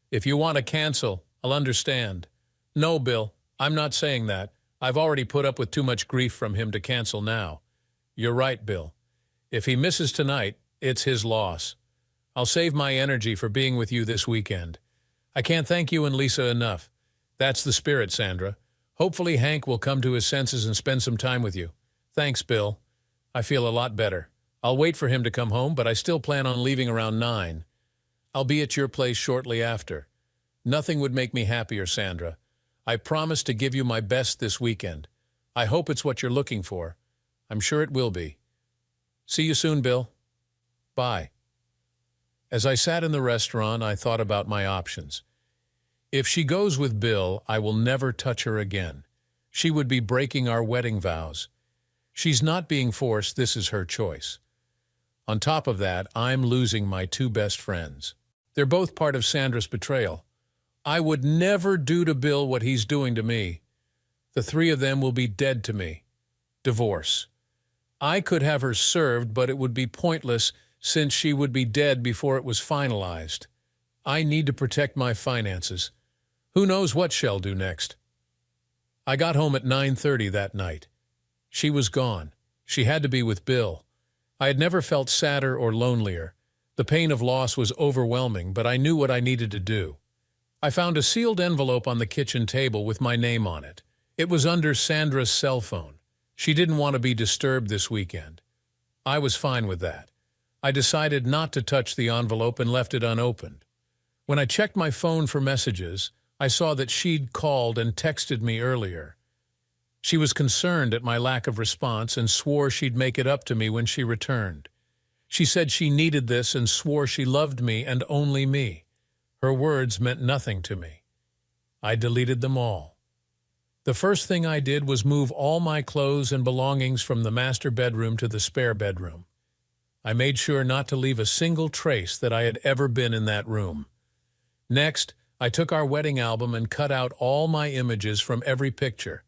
If you want to cancel, I'll understand." "No, Bill, I'm not saying that. I've already put up with too much grief from him to cancel now." "You're right, Bill. If he misses tonight, it's his loss. I'll save my energy for being with you this weekend. I can't thank you and Lisa enough. That's the spirit, Sandra. Hopefully Hank will come to his senses and spend some time with you." "Thanks, Bill. I feel a lot better. I'll wait for him to come home, but I still plan on leaving around 9. I'll be at your place shortly after. Nothing would make me happier, Sandra. I promise to give you my best this weekend. I hope it's what you're looking for. I'm sure it will be. See you soon, Bill. Bye." As I sat in the restaurant, I thought about my options. If she goes with Bill, I will never touch her again. She would be breaking our wedding vows. She's not being forced, this is her choice. On top of that, I'm losing my 2 best friends. They're both part of Sandra's betrayal. I would never do to Bill what he's doing to me. The 3 of them will be dead to me. Divorce. I could have her served, but it would be pointless since she would be dead before it was finalized. I need to protect my finances. Who knows what she'll do next? I got home at 9:30 that night. She was gone. She had to be with Bill. I had never felt sadder or lonelier. The pain of loss was overwhelming, but I knew what I needed to do. I found a sealed envelope on the kitchen table with my name on it. It was under Sandra's cell phone. She didn't want to be disturbed this weekend. I was fine with that. I decided not to touch the envelope and left it unopened. When I checked my phone for messages, I saw that she'd called and texted me earlier. She was concerned at my lack of response and swore she'd make it up to me when she returned. She said she needed this and swore she loved me and only me. Her words meant nothing to me. I deleted them all. The first thing I did was move all my clothes and belongings from the master bedroom to the spare bedroom. I made sure not to leave a single trace that I had ever been in that room. Next, I took our wedding album and cut out all my images from every picture.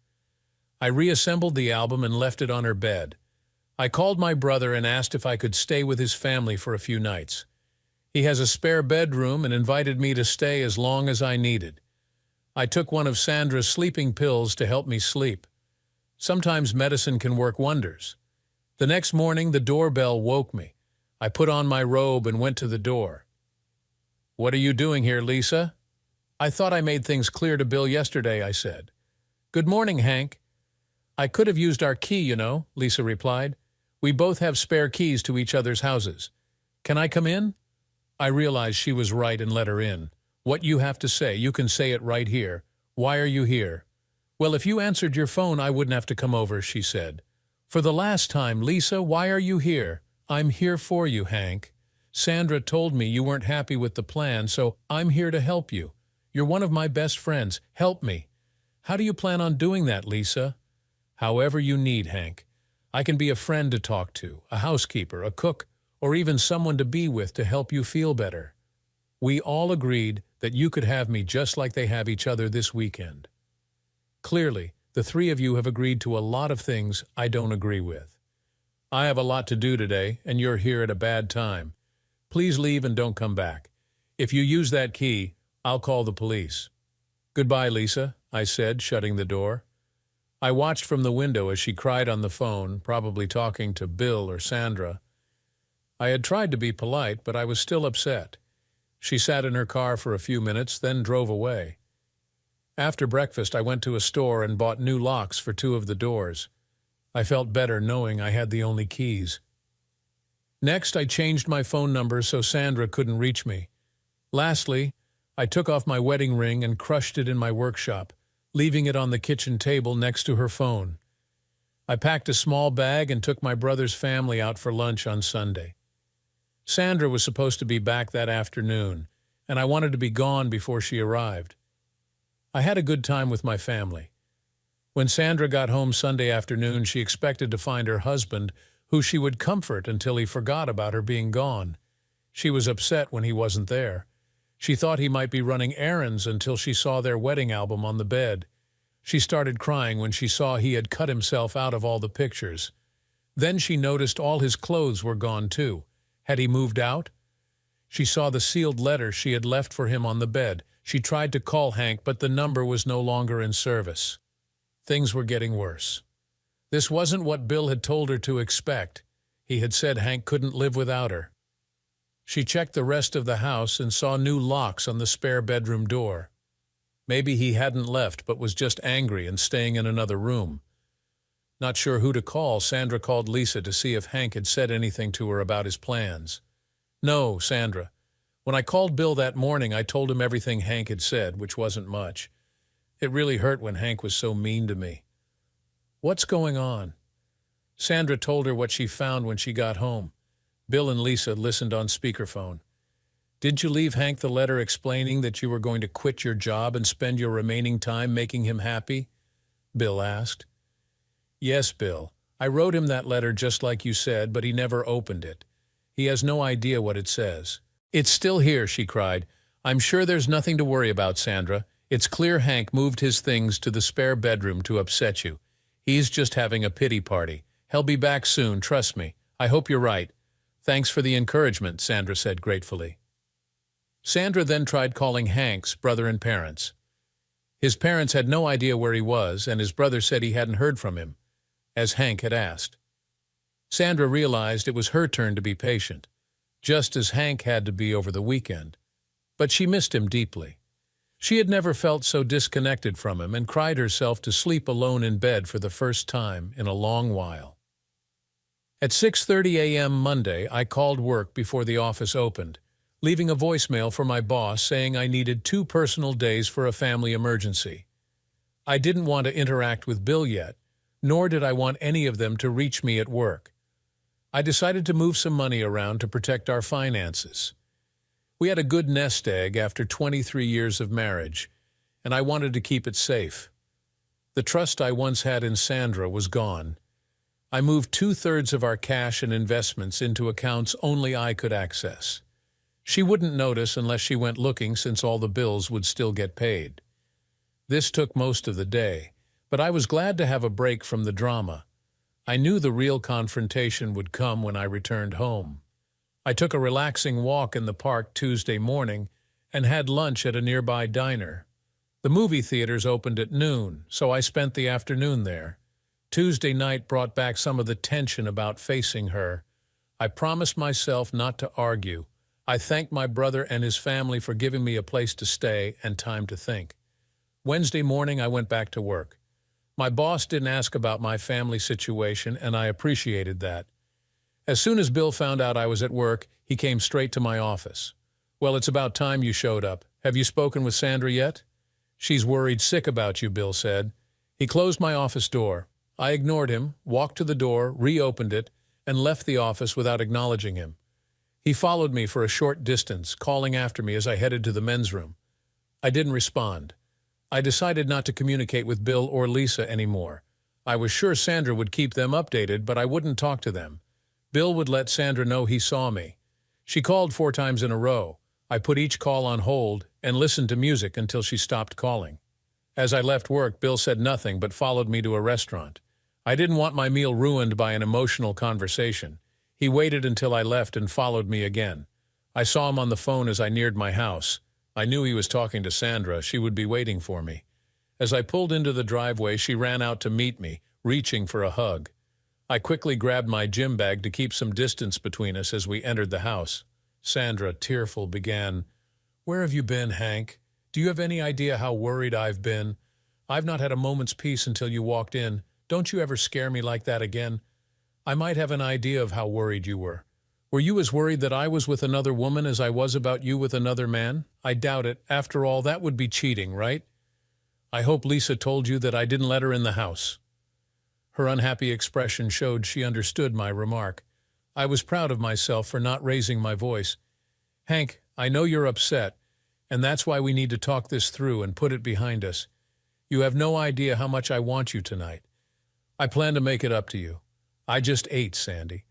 I reassembled the album and left it on her bed. I called my brother and asked if I could stay with his family for a few nights. He has a spare bedroom and invited me to stay as long as I needed. I took one of Sandra's sleeping pills to help me sleep. Sometimes medicine can work wonders. The next morning, the doorbell woke me. I put on my robe and went to the door. "What are you doing here, Lisa?" "I thought I made things clear to Bill yesterday," I said. "Good morning, Hank." "I could have used our key, you know," Lisa replied. "We both have spare keys to each other's houses. Can I come in?" I realized she was right and let her in. "What you have to say, you can say it right here. Why are you here?" "Well, if you answered your phone, I wouldn't have to come over," she said. "For the last time, Lisa, why are you here?" "I'm here for you, Hank. Sandra told me you weren't happy with the plan, so I'm here to help you. You're one of my best friends. Help me." "How do you plan on doing that, Lisa?" "However you need, Hank. I can be a friend to talk to, a housekeeper, a cook, or even someone to be with to help you feel better." We all agreed that you could have me just like they have each other this weekend. Clearly, the three of you have agreed to a lot of things I don't agree with. I have a lot to do today, and you're here at a bad time. Please leave and don't come back. If you use that key, I'll call the police. "Goodbye, Lisa," I said, shutting the door. I watched from the window as she cried on the phone, probably talking to Bill or Sandra. I had tried to be polite, but I was still upset. She sat in her car for a few minutes, then drove away. After breakfast, I went to a store and bought new locks for 2 of the doors. I felt better knowing I had the only keys. Next, I changed my phone number so Sandra couldn't reach me. Lastly, I took off my wedding ring and crushed it in my workshop, leaving it on the kitchen table next to her phone. I packed a small bag and took my brother's family out for lunch on Sunday. Sandra was supposed to be back that afternoon, and I wanted to be gone before she arrived. I had a good time with my family. When Sandra got home Sunday afternoon, she expected to find her husband, who she would comfort until he forgot about her being gone. She was upset when he wasn't there. She thought he might be running errands until she saw their wedding album on the bed. She started crying when she saw he had cut himself out of all the pictures. Then she noticed all his clothes were gone too. Had he moved out? She saw the sealed letter she had left for him on the bed. She tried to call Hank, but the number was no longer in service. Things were getting worse. This wasn't what Bill had told her to expect. He had said Hank couldn't live without her. She checked the rest of the house and saw new locks on the spare bedroom door. Maybe he hadn't left but was just angry and staying in another room. Not sure who to call, Sandra called Lisa to see if Hank had said anything to her about his plans. "No, Sandra. When I called Bill that morning, I told him everything Hank had said, which wasn't much. It really hurt when Hank was so mean to me." "What's going on?" Sandra told her what she found when she got home. Bill and Lisa listened on speakerphone. "Didn't you leave Hank the letter explaining that you were going to quit your job and spend your remaining time making him happy?" Bill asked. "Yes, Bill. I wrote him that letter just like you said, but he never opened it. He has no idea what it says." "It's still here," she cried. "I'm sure there's nothing to worry about, Sandra. It's clear Hank moved his things to the spare bedroom to upset you. He's just having a pity party. He'll be back soon, trust me. I hope you're right." "Thanks for the encouragement," Sandra said gratefully. Sandra then tried calling Hank's brother and parents. His parents had no idea where he was, and his brother said he hadn't heard from him, as Hank had asked. Sandra realized it was her turn to be patient, just as Hank had to be over the weekend. But she missed him deeply. She had never felt so disconnected from him and cried herself to sleep alone in bed for the first time in a long while. At 6:30 a.m. Monday, I called work before the office opened, leaving a voicemail for my boss saying I needed 2 personal days for a family emergency. I didn't want to interact with Bill yet, nor did I want any of them to reach me at work. I decided to move some money around to protect our finances. We had a good nest egg after 23 years of marriage, and I wanted to keep it safe. The trust I once had in Sandra was gone. I moved 2/3 of our cash and investments into accounts only I could access. She wouldn't notice unless she went looking, since all the bills would still get paid. This took most of the day, but I was glad to have a break from the drama. I knew the real confrontation would come when I returned home. I took a relaxing walk in the park Tuesday morning and had lunch at a nearby diner. The movie theaters opened at noon, so I spent the afternoon there. Tuesday night brought back some of the tension about facing her. I promised myself not to argue. I thanked my brother and his family for giving me a place to stay and time to think. Wednesday morning, I went back to work. My boss didn't ask about my family situation, and I appreciated that. As soon as Bill found out I was at work, he came straight to my office. "Well, it's about time you showed up. Have you spoken with Sandra yet?" "She's worried sick about you," Bill said. He closed my office door. I ignored him, walked to the door, reopened it, and left the office without acknowledging him. He followed me for a short distance, calling after me as I headed to the men's room. I didn't respond. I decided not to communicate with Bill or Lisa anymore. I was sure Sandra would keep them updated, but I wouldn't talk to them. Bill would let Sandra know he saw me. She called 4 times in a row. I put each call on hold and listened to music until she stopped calling. As I left work, Bill said nothing but followed me to a restaurant. I didn't want my meal ruined by an emotional conversation. He waited until I left and followed me again. I saw him on the phone as I neared my house. I knew he was talking to Sandra. She would be waiting for me. As I pulled into the driveway, she ran out to meet me, reaching for a hug. I quickly grabbed my gym bag to keep some distance between us as we entered the house. Sandra, tearful, began, "Where have you been, Hank? Do you have any idea how worried I've been? I've not had a moment's peace until you walked in. Don't you ever scare me like that again? I might have an idea of how worried you were. Were you as worried that I was with another woman as I was about you with another man? I doubt it. After all, that would be cheating, right? I hope Lisa told you that I didn't let her in the house." Her unhappy expression showed she understood my remark. I was proud of myself for not raising my voice. "Hank, I know you're upset, and that's why we need to talk this through and put it behind us. You have no idea how much I want you tonight. I plan to make it up to you. I just ate, Sandy.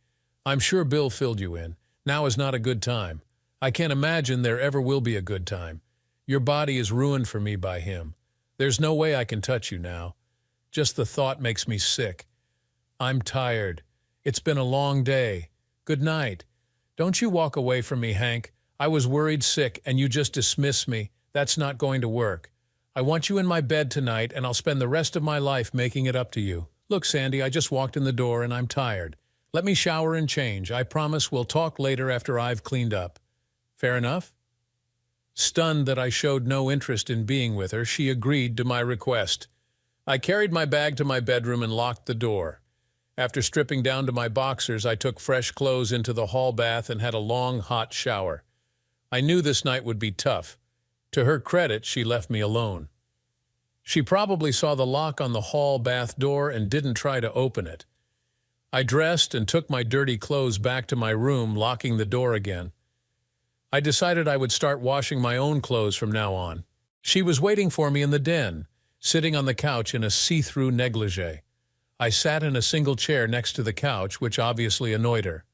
I'm sure Bill filled you in. Now is not a good time. I can't imagine there ever will be a good time. Your body is ruined for me by him. There's no way I can touch you now. Just the thought makes me sick. I'm tired. It's been a long day. Good night. Don't you walk away from me, Hank. I was worried sick and you just dismiss me. That's not going to work. I want you in my bed tonight, and I'll spend the rest of my life making it up to you. Look, Sandy, I just walked in the door and I'm tired. Let me shower and change. I promise we'll talk later after I've cleaned up. Fair enough?" Stunned that I showed no interest in being with her, she agreed to my request. I carried my bag to my bedroom and locked the door. After stripping down to my boxers, I took fresh clothes into the hall bath and had a long, hot shower. I knew this night would be tough. To her credit, she left me alone. She probably saw the lock on the hall bath door and didn't try to open it. I dressed and took my dirty clothes back to my room, locking the door again. I decided I would start washing my own clothes from now on. She was waiting for me in the den, sitting on the couch in a see-through negligee. I sat in a single chair next to the couch, which obviously annoyed her.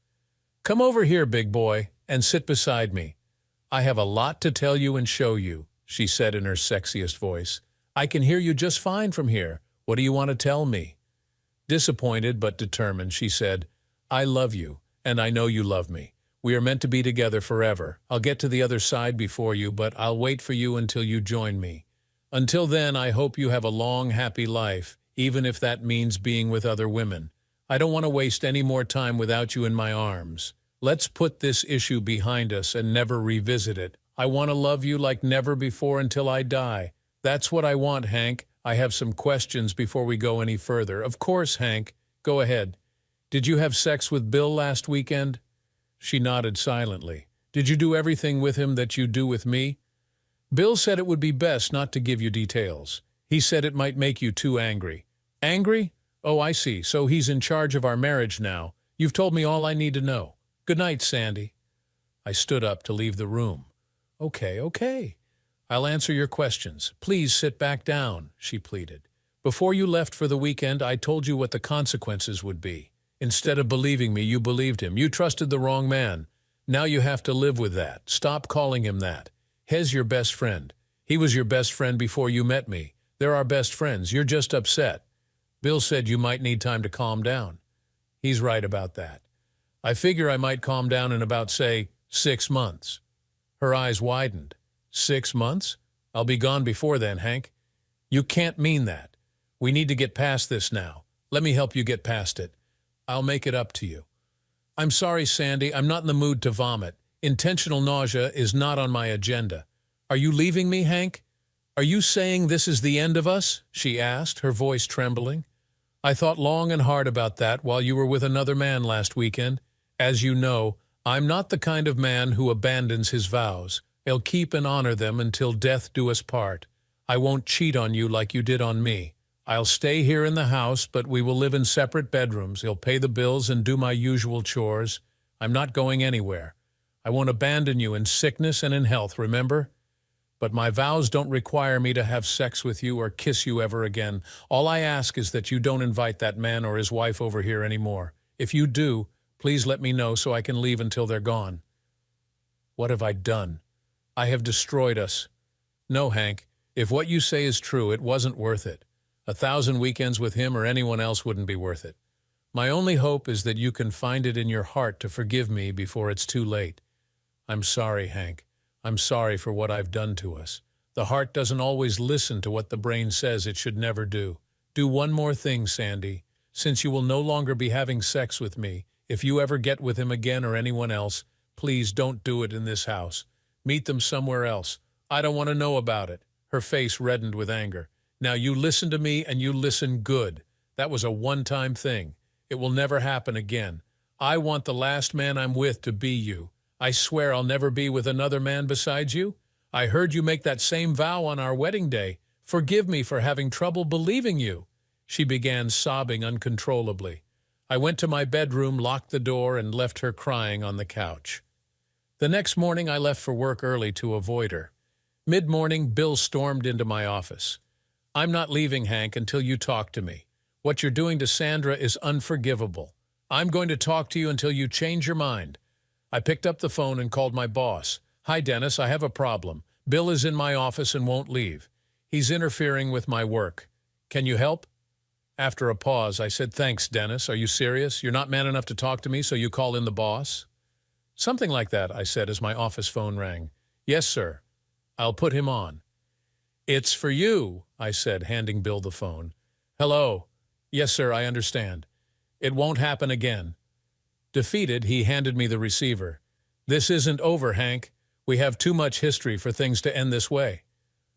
"Come over here, big boy, and sit beside me. I have a lot to tell you and show you," she said in her sexiest voice. "I can hear you just fine from here. What do you want to tell me?" Disappointed but determined, she said, "I love you, and I know you love me. We are meant to be together forever. I'll get to the other side before you, but I'll wait for you until you join me. Until then, I hope you have a long, happy life, even if that means being with other women. I don't want to waste any more time without you in my arms. Let's put this issue behind us and never revisit it. I want to love you like never before until I die. That's what I want, Hank. I have some questions before we go any further." "Of course, Hank. Go ahead. Did you have sex with Bill last weekend?" She nodded silently. "Did you do everything with him that you do with me?" "Bill said it would be best not to give you details. He said it might make you too angry." "Angry? Oh, I see. So he's in charge of our marriage now. You've told me all I need to know. Good night, Sandy." I stood up to leave the room. Okay. I'll answer your questions. Please sit back down," she pleaded. "Before you left for the weekend, I told you what the consequences would be. Instead of believing me, you believed him. You trusted the wrong man. Now you have to live with that. Stop calling him that. Hez your best friend. He was your best friend before you met me. They're our best friends. You're just upset. Bill said you might need time to calm down. He's right about that. I figure I might calm down in about, say, 6 months. Her eyes widened. 6 months? I'll be gone before then, Hank. You can't mean that. We need to get past this now. Let me help you get past it. I'll make it up to you. I'm sorry, Sandy. I'm not in the mood to vomit. Intentional nausea is not on my agenda. Are you leaving me, Hank? Are you saying this is the end of us? She asked, her voice trembling. I thought long and hard about that while you were with another man last weekend. As you know, I'm not the kind of man who abandons his vows. I'll keep and honor them until death do us part. I won't cheat on you like you did on me. I'll stay here in the house, but we will live in separate bedrooms. He'll pay the bills and do my usual chores. I'm not going anywhere. I won't abandon you in sickness and in health, remember? But my vows don't require me to have sex with you or kiss you ever again. All I ask is that you don't invite that man or his wife over here anymore. If you do, please let me know so I can leave until they're gone. What have I done? I have destroyed us. No, Hank, if what you say is true, it wasn't worth it. 1,000 weekends with him or anyone else wouldn't be worth it. My only hope is that you can find it in your heart to forgive me before it's too late. I'm sorry, Hank. I'm sorry for what I've done to us. The heart doesn't always listen to what the brain says it should never do. Do one more thing, Sandy. Since you will no longer be having sex with me, if you ever get with him again or anyone else, please don't do it in this house. Meet them somewhere else. I don't want to know about it. Her face reddened with anger. Now you listen to me and you listen good. That was a one-time thing. It will never happen again. I want the last man I'm with to be you. I swear I'll never be with another man besides you. I heard you make that same vow on our wedding day. Forgive me for having trouble believing you. She began sobbing uncontrollably. I went to my bedroom, locked the door, and left her crying on the couch. The next morning I left for work early to avoid her. Mid-morning, Bill stormed into my office. I'm not leaving, Hank, until you talk to me. What you're doing to Sandra is unforgivable. I'm going to talk to you until you change your mind. I picked up the phone and called my boss. Hi, Dennis, I have a problem. Bill is in my office and won't leave. He's interfering with my work. Can you help? After a pause, I said, thanks, Dennis. Are you serious? You're not man enough to talk to me, so you call in the boss? Something like that, I said as my office phone rang. Yes, sir. I'll put him on. It's for you, I said, handing Bill the phone. Hello. Yes, sir, I understand. It won't happen again. Defeated, he handed me the receiver. This isn't over, Hank. We have too much history for things to end this way.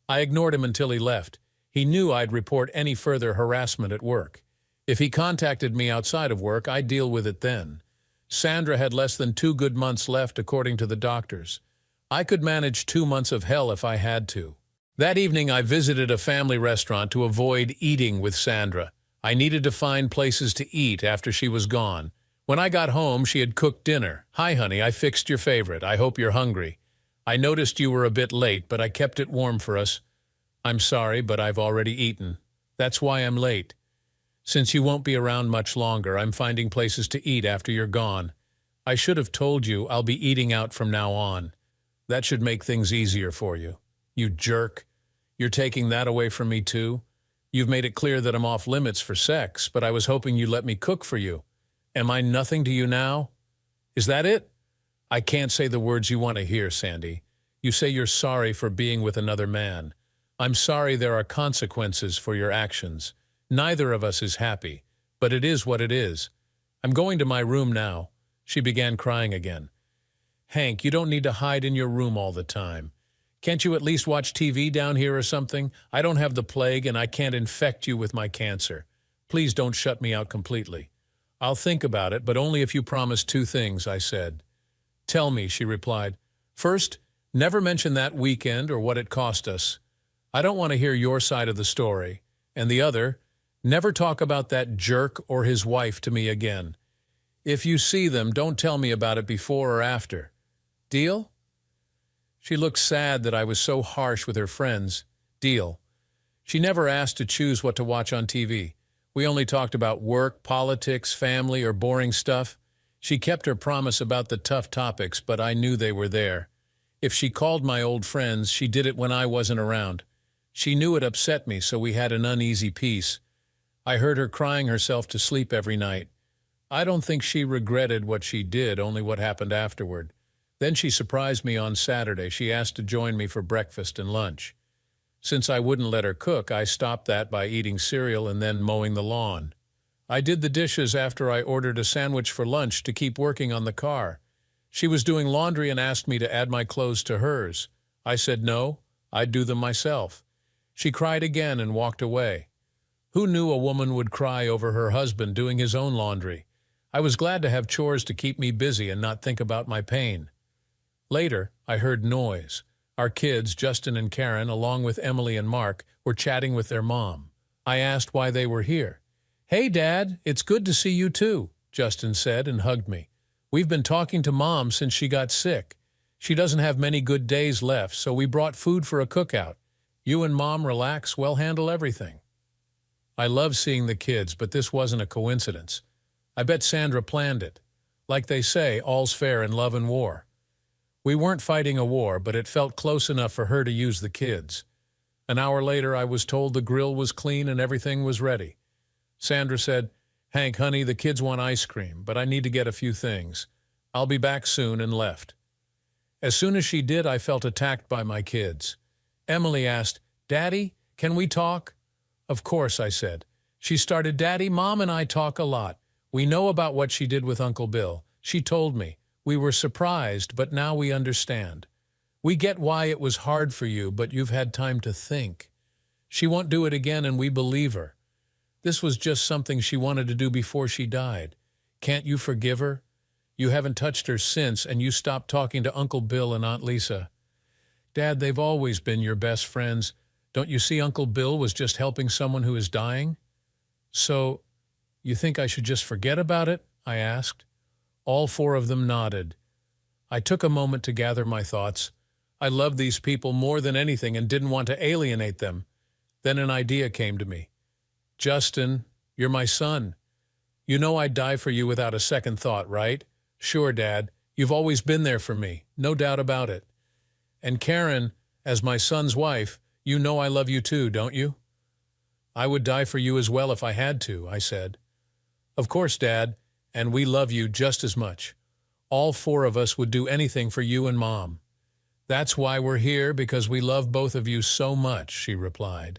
I ignored him until he left. He knew I'd report any further harassment at work. If he contacted me outside of work, I'd deal with it then. Sandra had less than 2 good months left, according to the doctors. I could manage 2 months of hell if I had to. That evening, I visited a family restaurant to avoid eating with Sandra. I needed to find places to eat after she was gone. When I got home, she had cooked dinner. Hi, honey, I fixed your favorite. I hope you're hungry. I noticed you were a bit late, but I kept it warm for us. I'm sorry, but I've already eaten. That's why I'm late. Since you won't be around much longer, I'm finding places to eat after you're gone. I should have told you I'll be eating out from now on. That should make things easier for you. You jerk. You're taking that away from me, too? You've made it clear that I'm off limits for sex, but I was hoping you'd let me cook for you. Am I nothing to you now? Is that it? I can't say the words you want to hear, Sandy. You say you're sorry for being with another man. I'm sorry there are consequences for your actions. Neither of us is happy, but it is what it is. I'm going to my room now. She began crying again. Hank, you don't need to hide in your room all the time. Can't you at least watch TV down here or something? I don't have the plague and I can't infect you with my cancer. Please don't shut me out completely. I'll think about it, but only if you promise 2 things, I said. Tell me, she replied. First, never mention that weekend or what it cost us. I don't want to hear your side of the story. And the other, never talk about that jerk or his wife to me again. If you see them, don't tell me about it before or after. Deal? She looked sad that I was so harsh with her friends. Deal. She never asked to choose what to watch on TV. We only talked about work, politics, family, or boring stuff. She kept her promise about the tough topics, but I knew they were there. If she called my old friends, she did it when I wasn't around. She knew it upset me, so we had an uneasy peace. I heard her crying herself to sleep every night. I don't think she regretted what she did, only what happened afterward. Then she surprised me on Saturday. She asked to join me for breakfast and lunch. Since I wouldn't let her cook, I stopped that by eating cereal and then mowing the lawn. I did the dishes after I ordered a sandwich for lunch to keep working on the car. She was doing laundry and asked me to add my clothes to hers. I said no, I'd do them myself. She cried again and walked away. Who knew a woman would cry over her husband doing his own laundry? I was glad to have chores to keep me busy and not think about my pain. Later, I heard noise. Our kids, Justin and Karen, along with Emily and Mark, were chatting with their mom. I asked why they were here. "Hey, Dad, it's good to see you too," Justin said and hugged me. "We've been talking to Mom since she got sick. She doesn't have many good days left, so we brought food for a cookout. You and Mom relax, we'll handle everything." I love seeing the kids, but this wasn't a coincidence. I bet Sandra planned it. Like they say, all's fair in love and war. We weren't fighting a war, but it felt close enough for her to use the kids. An hour later, I was told the grill was clean and everything was ready. Sandra said, "Hank, honey, the kids want ice cream, but I need to get a few things. I'll be back soon," and left. As soon as she did, I felt attacked by my kids. Emily asked, "Daddy, can we talk?" "Of course," I said. She started, "Daddy, Mom and I talk a lot. We know about what she did with Uncle Bill. She told me. We were surprised, but now we understand. We get why it was hard for you, but you've had time to think. She won't do it again, and we believe her. This was just something she wanted to do before she died. Can't you forgive her? You haven't touched her since, and you stopped talking to Uncle Bill and Aunt Lisa. Dad, they've always been your best friends. Don't you see Uncle Bill was just helping someone who is dying? So, you think I should just forget about it?" I asked. All four of them nodded. I took a moment to gather my thoughts. I loved these people more than anything and didn't want to alienate them. Then an idea came to me. "Justin, you're my son. You know I'd die for you without a second thought, right?" "Sure, Dad. You've always been there for me. No doubt about it." "And Karen, as my son's wife, you know I love you too, don't you?" "I would die for you as well if I had to," I said. "Of course, Dad, and we love you just as much. All four of us would do anything for you and Mom." "That's why we're here, because we love both of you so much," she replied.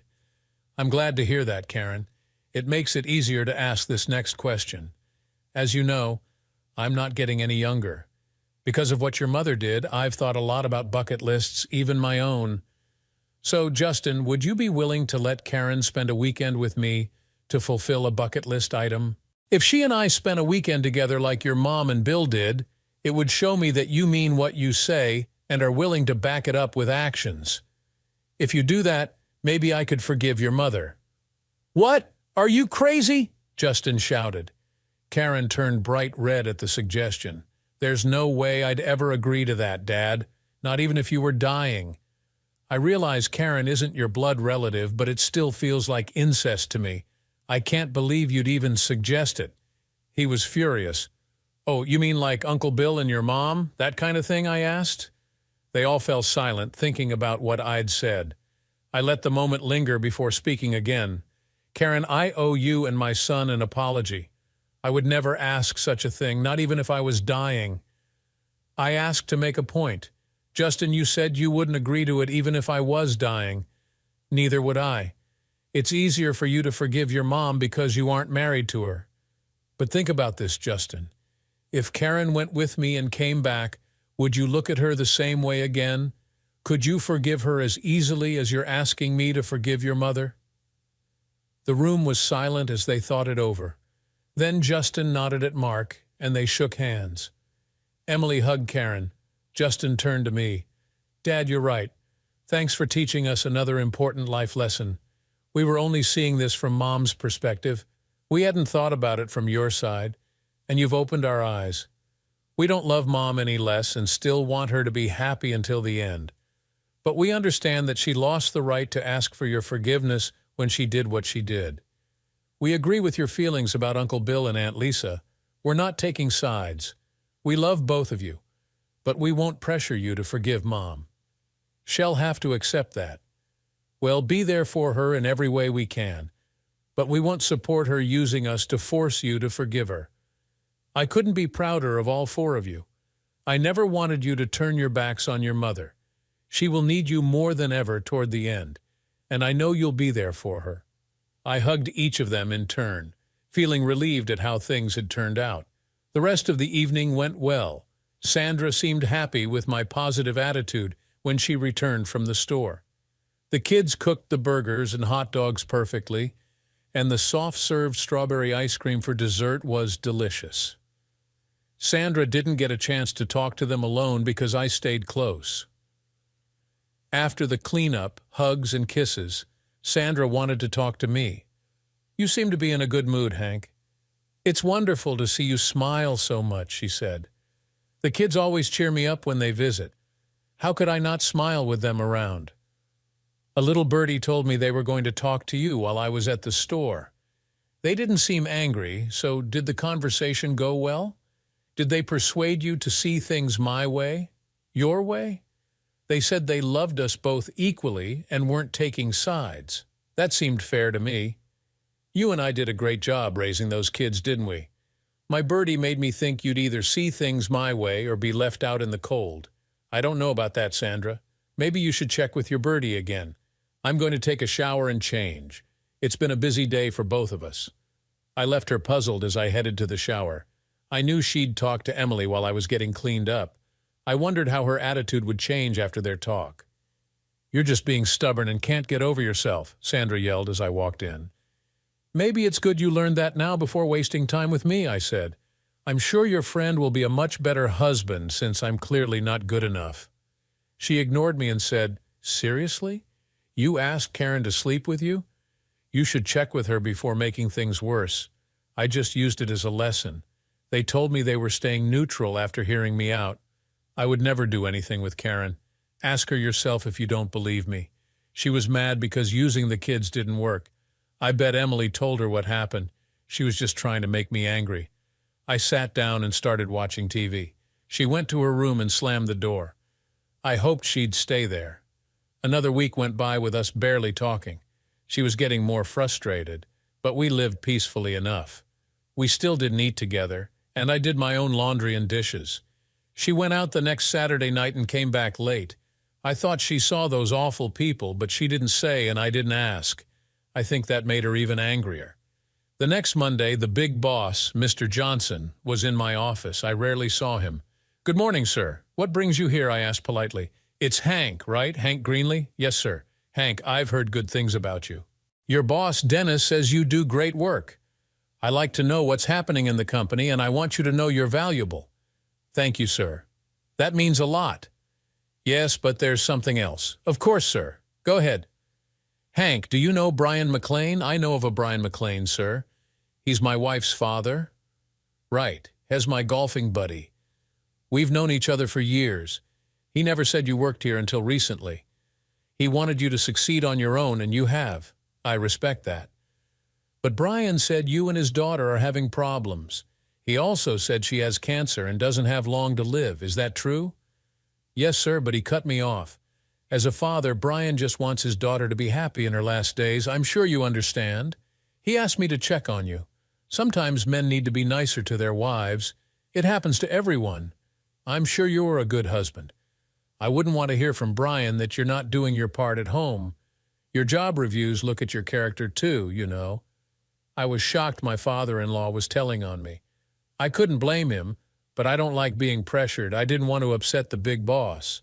"I'm glad to hear that, Karen. It makes it easier to ask this next question. As you know, I'm not getting any younger. Because of what your mother did, I've thought a lot about bucket lists, even my own. So, Justin, would you be willing to let Karen spend a weekend with me to fulfill a bucket list item? If she and I spent a weekend together like your mom and Bill did, it would show me that you mean what you say and are willing to back it up with actions. If you do that, maybe I could forgive your mother." "What? Are you crazy?" Justin shouted. Karen turned bright red at the suggestion. "There's no way I'd ever agree to that, Dad, not even if you were dying. I realize Karen isn't your blood relative, but it still feels like incest to me. I can't believe you'd even suggest it." He was furious. "Oh, you mean like Uncle Bill and your mom? That kind of thing?" I asked. They all fell silent, thinking about what I'd said. I let the moment linger before speaking again. "Karen, I owe you and my son an apology. I would never ask such a thing, not even if I was dying. I asked to make a point. Justin, you said you wouldn't agree to it even if I was dying. Neither would I. It's easier for you to forgive your mom because you aren't married to her. But think about this, Justin. If Karen went with me and came back, would you look at her the same way again? Could you forgive her as easily as you're asking me to forgive your mother?" The room was silent as they thought it over. Then Justin nodded at Mark, and they shook hands. Emily hugged Karen. Justin turned to me. "Dad, you're right. Thanks for teaching us another important life lesson. We were only seeing this from Mom's perspective. We hadn't thought about it from your side, and you've opened our eyes. We don't love Mom any less and still want her to be happy until the end. But we understand that she lost the right to ask for your forgiveness when she did what she did. We agree with your feelings about Uncle Bill and Aunt Lisa, We're not taking sides. We love both of you, but we won't pressure you to forgive Mom. She'll have to accept that. We'll be there for her in every way we can, but we won't support her using us to force you to forgive her. I couldn't be prouder of all four of you. I never wanted you to turn your backs on your mother. She will need you more than ever toward the end, and I know you'll be there for her." I hugged each of them in turn, feeling relieved at how things had turned out. The rest of the evening went well. Sandra seemed happy with my positive attitude when she returned from the store. The kids cooked the burgers and hot dogs perfectly, and the soft-served strawberry ice cream for dessert was delicious. Sandra didn't get a chance to talk to them alone because I stayed close. After the cleanup, hugs, and kisses, Sandra wanted to talk to me. "You seem to be in a good mood, Hank. It's wonderful to see you smile so much," she said. "The kids always cheer me up when they visit. How could I not smile with them around? A little birdie told me they were going to talk to you while I was at the store. They didn't seem angry, so did the conversation go well? Did they persuade you to see things my way? Your way? They said they loved us both equally and weren't taking sides. That seemed fair to me. You and I did a great job raising those kids, didn't we? My birdie made me think you'd either see things my way or be left out in the cold. I don't know about that, Sandra. Maybe you should check with your birdie again. I'm going to take a shower and change. It's been a busy day for both of us." I left her puzzled as I headed to the shower. I knew she'd talk to Emily while I was getting cleaned up. I wondered how her attitude would change after their talk. "You're just being stubborn and can't get over yourself," Sandra yelled as I walked in. "Maybe it's good you learned that now before wasting time with me," I said. "I'm sure your friend will be a much better husband since I'm clearly not good enough." She ignored me and said, "Seriously? You asked Karen to sleep with you? You should check with her before making things worse. I just used it as a lesson. They told me they were staying neutral after hearing me out. I would never do anything with Karen. Ask her yourself if you don't believe me. She was mad because using the kids didn't work. I bet Emily told her what happened. She was just trying to make me angry." I sat down and started watching TV. She went to her room and slammed the door. I hoped she'd stay there. Another week went by with us barely talking. She was getting more frustrated, but we lived peacefully enough. We still didn't eat together, and I did my own laundry and dishes. She went out the next Saturday night and came back late. I thought she saw those awful people, but she didn't say and I didn't ask. I think that made her even angrier. The next Monday, the big boss, Mr. Johnson, was in my office. I rarely saw him. "Good morning, sir. What brings you here?" I asked politely. "It's Hank, right? Hank Greenlee?" "Yes, sir." "Hank, I've heard good things about you. Your boss, Dennis, says you do great work. I like to know what's happening in the company, and I want you to know you're valuable." "Thank you, sir. That means a lot." "Yes, but there's something else." "Of course, sir. Go ahead." "Hank, do you know Brian McLean?" "I know of a Brian McLean, sir. He's my wife's father." "Right. Has my golfing buddy. We've known each other for years. He never said you worked here until recently. He wanted you to succeed on your own, and you have. I respect that. But Brian said you and his daughter are having problems. He also said she has cancer and doesn't have long to live. Is that true?" "Yes, sir, but he cut me off. As a father, Brian just wants his daughter to be happy in her last days. I'm sure you understand. He asked me to check on you. Sometimes men need to be nicer to their wives. It happens to everyone. I'm sure you're a good husband. I wouldn't want to hear from Brian that you're not doing your part at home. Your job reviews look at your character too, you know." I was shocked my father-in-law was telling on me. I couldn't blame him, but I don't like being pressured. I didn't want to upset the big boss.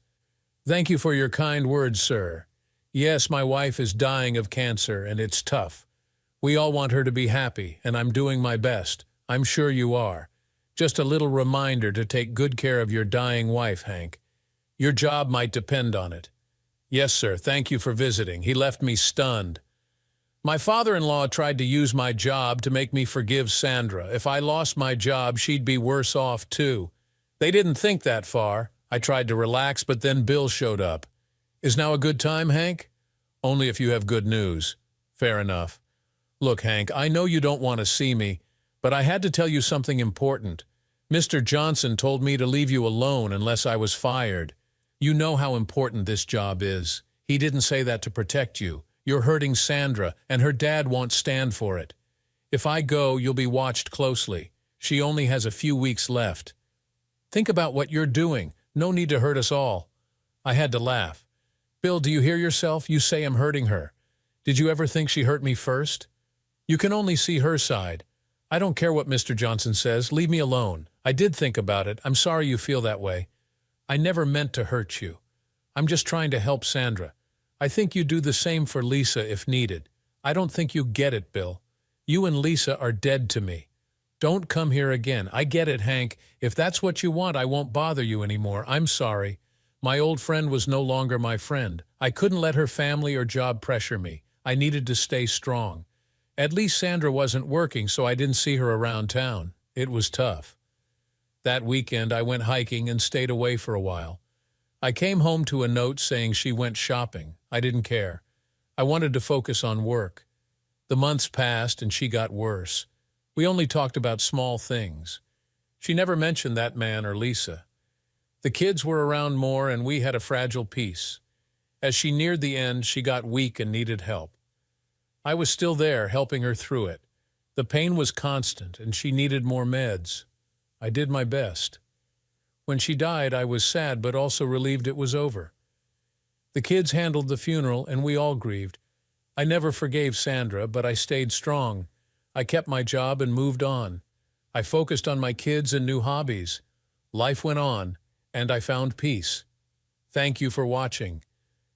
"Thank you for your kind words, sir. Yes, my wife is dying of cancer, and it's tough. We all want her to be happy, and I'm doing my best. I'm sure you are. Just a little reminder to take good care of your dying wife, Hank. Your job might depend on it." "Yes, sir. Thank you for visiting." He left me stunned. My father-in-law tried to use my job to make me forgive Sandra. If I lost my job, she'd be worse off too. They didn't think that far. I tried to relax, but then Bill showed up. "Is now a good time, Hank?" "Only if you have good news." "Fair enough. Look, Hank, I know you don't want to see me, But I had to tell you something important. Mr. Johnson told me to leave you alone unless I was fired. You know how important this job is. He didn't say that to protect you. You're hurting Sandra, and her dad won't stand for it. If I go, you'll be watched closely. She only has a few weeks left. Think about what you're doing. No need to hurt us all. I had to laugh. Bill, do you hear yourself? You say I'm hurting her. Did you ever think she hurt me first? You can only see her side. I don't care what Mr. Johnson says. Leave me alone. I did think about it. I'm sorry you feel that way. I never meant to hurt you. I'm just trying to help Sandra. I think you do the same for Lisa if needed. I don't think you get it, Bill. You and Lisa are dead to me. Don't come here again. I get it, Hank. If that's what you want, I won't bother you anymore. I'm sorry. My old friend was no longer my friend. I couldn't let her family or job pressure me. I needed to stay strong. At least Sandra wasn't working, so I didn't see her around town. It was tough. That weekend, I went hiking and stayed away for a while. I came home to a note saying she went shopping. I didn't care. I wanted to focus on work. The months passed and she got worse. We only talked about small things. She never mentioned that man or Lisa. The kids were around more and we had a fragile peace. As she neared the end, she got weak and needed help. I was still there, helping her through it. The pain was constant and she needed more meds. I did my best. When she died, I was sad but also relieved it was over. The kids handled the funeral and we all grieved. I never forgave Sandra, but I stayed strong. I kept my job and moved on. I focused on my kids and new hobbies. Life went on, and I found peace. Thank you for watching.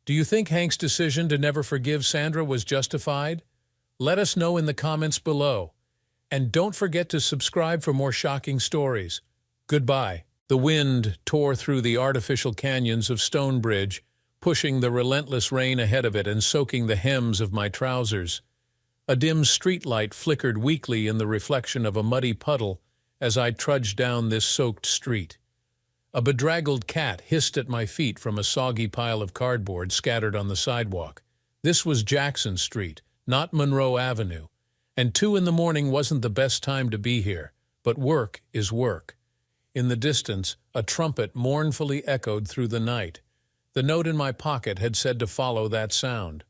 Do you think Hank's decision to never forgive Sandra was justified? Let us know in the comments below. And don't forget to subscribe for more shocking stories. Goodbye. The wind tore through the artificial canyons of Stonebridge, pushing the relentless rain ahead of it and soaking the hems of my trousers. A dim streetlight flickered weakly in the reflection of a muddy puddle as I trudged down this soaked street. A bedraggled cat hissed at my feet from a soggy pile of cardboard scattered on the sidewalk. This was Jackson Street, not Monroe Avenue, and 2 in the morning wasn't the best time to be here, but work is work. In the distance, a trumpet mournfully echoed through the night. The note in my pocket had said to follow that sound.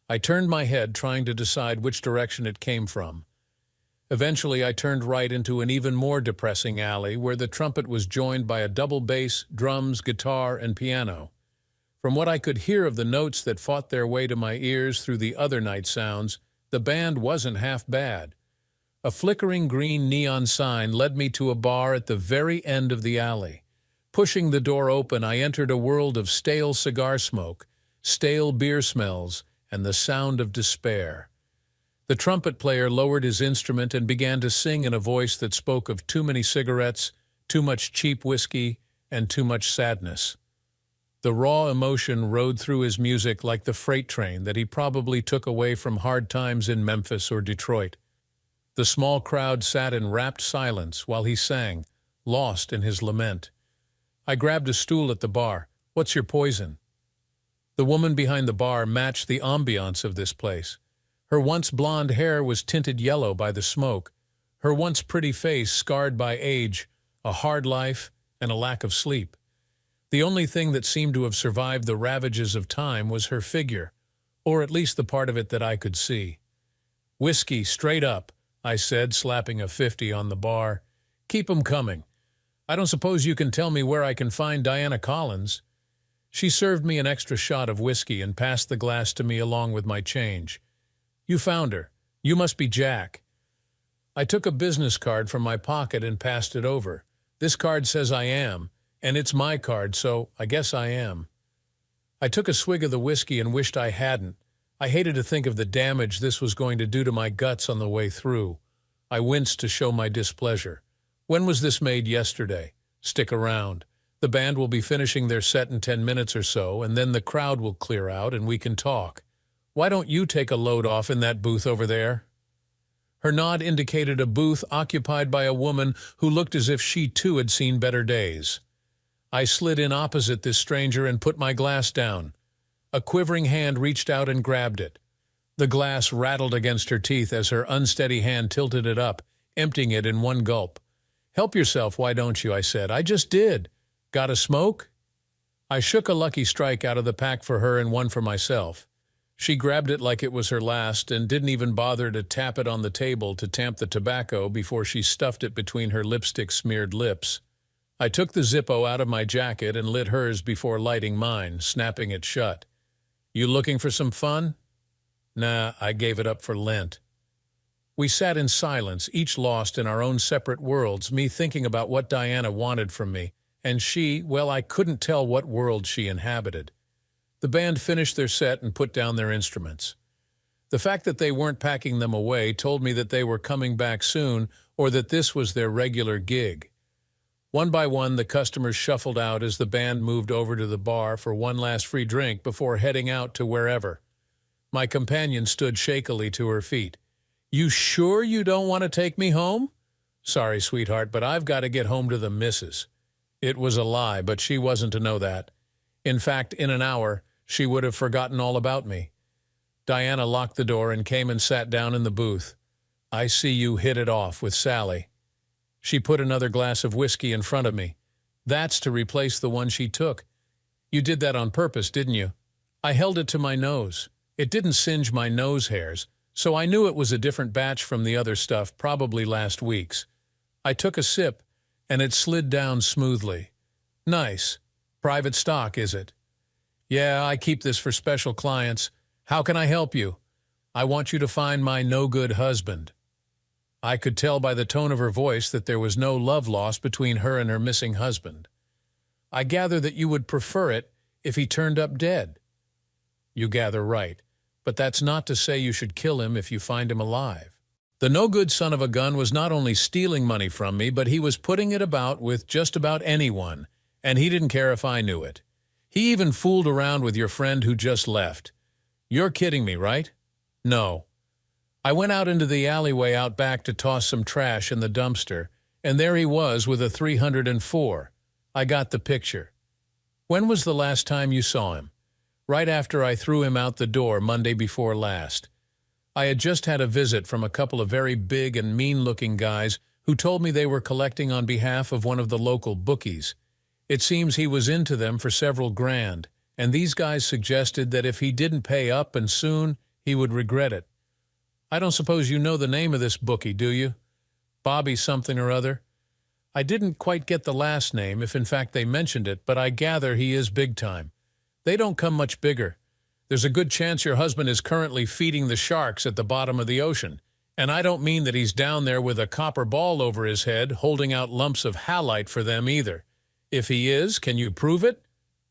I turned my head, trying to decide which direction it came from. Eventually, I turned right into an even more depressing alley where the trumpet was joined by a double bass, drums, guitar, and piano. From what I could hear of the notes that fought their way to my ears through the other night sounds, the band wasn't half bad. A flickering green neon sign led me to a bar at the very end of the alley. Pushing the door open, I entered a world of stale cigar smoke, stale beer smells, and the sound of despair. The trumpet player lowered his instrument and began to sing in a voice that spoke of too many cigarettes, too much cheap whiskey, and too much sadness. The raw emotion rode through his music like the freight train that he probably took away from hard times in Memphis or Detroit. The small crowd sat in rapt silence while he sang, lost in his lament. I grabbed a stool at the bar. "What's your poison?" The woman behind the bar matched the ambiance of this place. Her once blonde hair was tinted yellow by the smoke, her once pretty face scarred by age, a hard life, and a lack of sleep. The only thing that seemed to have survived the ravages of time was her figure, or at least the part of it that I could see. "Whiskey, straight up," I said, slapping a 50 on the bar. "Keep 'em coming. I don't suppose you can tell me where I can find Diana Collins." She served me an extra shot of whiskey and passed the glass to me along with my change. "You found her. You must be Jack." I took a business card from my pocket and passed it over. "This card says I am, and it's my card, so I guess I am." I took a swig of the whiskey and wished I hadn't. I hated to think of the damage this was going to do to my guts on the way through. I winced to show my displeasure. "When was this made? Yesterday?" "Stick around. The band will be finishing their set in 10 minutes or so, and then the crowd will clear out and we can talk. Why don't you take a load off in that booth over there?" Her nod indicated a booth occupied by a woman who looked as if she too had seen better days. I slid in opposite this stranger and put my glass down. A quivering hand reached out and grabbed it. The glass rattled against her teeth as her unsteady hand tilted it up, emptying it in one gulp. "Help yourself, why don't you?" I said. "I just did. Got a smoke?" I shook a Lucky Strike out of the pack for her and one for myself. She grabbed it like it was her last and didn't even bother to tap it on the table to tamp the tobacco before she stuffed it between her lipstick-smeared lips. I took the Zippo out of my jacket and lit hers before lighting mine, snapping it shut. "You looking for some fun?" "Nah, I gave it up for Lent." We sat in silence, each lost in our own separate worlds, me thinking about what Diana wanted from me, and she, well, I couldn't tell what world she inhabited. The band finished their set and put down their instruments. The fact that they weren't packing them away told me that they were coming back soon or that this was their regular gig. One by one, the customers shuffled out as the band moved over to the bar for one last free drink before heading out to wherever. My companion stood shakily to her feet. "You sure you don't want to take me home?" "Sorry, sweetheart, but I've got to get home to the missus." It was a lie, but she wasn't to know that. In fact, in an hour, she would have forgotten all about me. Diana locked the door and came and sat down in the booth. "I see you hit it off with Sally." She put another glass of whiskey in front of me. "That's to replace the one she took. You did that on purpose, didn't you?" I held it to my nose. It didn't singe my nose hairs, so I knew it was a different batch from the other stuff, probably last week's. I took a sip, and it slid down smoothly. "Nice. Private stock, is it?" "Yeah, I keep this for special clients. How can I help you?" "I want you to find my no-good husband." I could tell by the tone of her voice that there was no love lost between her and her missing husband. "I gather that you would prefer it if he turned up dead." "You gather right, but that's not to say you should kill him if you find him alive." The no-good son of a gun was not only stealing money from me, but he was putting it about with just about anyone, and he didn't care if I knew it. He even fooled around with your friend who just left. You're kidding me, right? No. I went out into the alleyway out back to toss some trash in the dumpster, and there he was with a 304. I got the picture. When was the last time you saw him? Right after I threw him out the door Monday before last. I had just had a visit from a couple of very big and mean-looking guys who told me they were collecting on behalf of one of the local bookies. It seems he was into them for several grand, and these guys suggested that if he didn't pay up and soon, he would regret it. I don't suppose you know the name of this bookie, do you? Bobby something or other? I didn't quite get the last name, if in fact they mentioned it, but I gather he is big time. They don't come much bigger. There's a good chance your husband is currently feeding the sharks at the bottom of the ocean. And I don't mean that he's down there with a copper ball over his head, holding out lumps of halite for them either. If he is, can you prove it?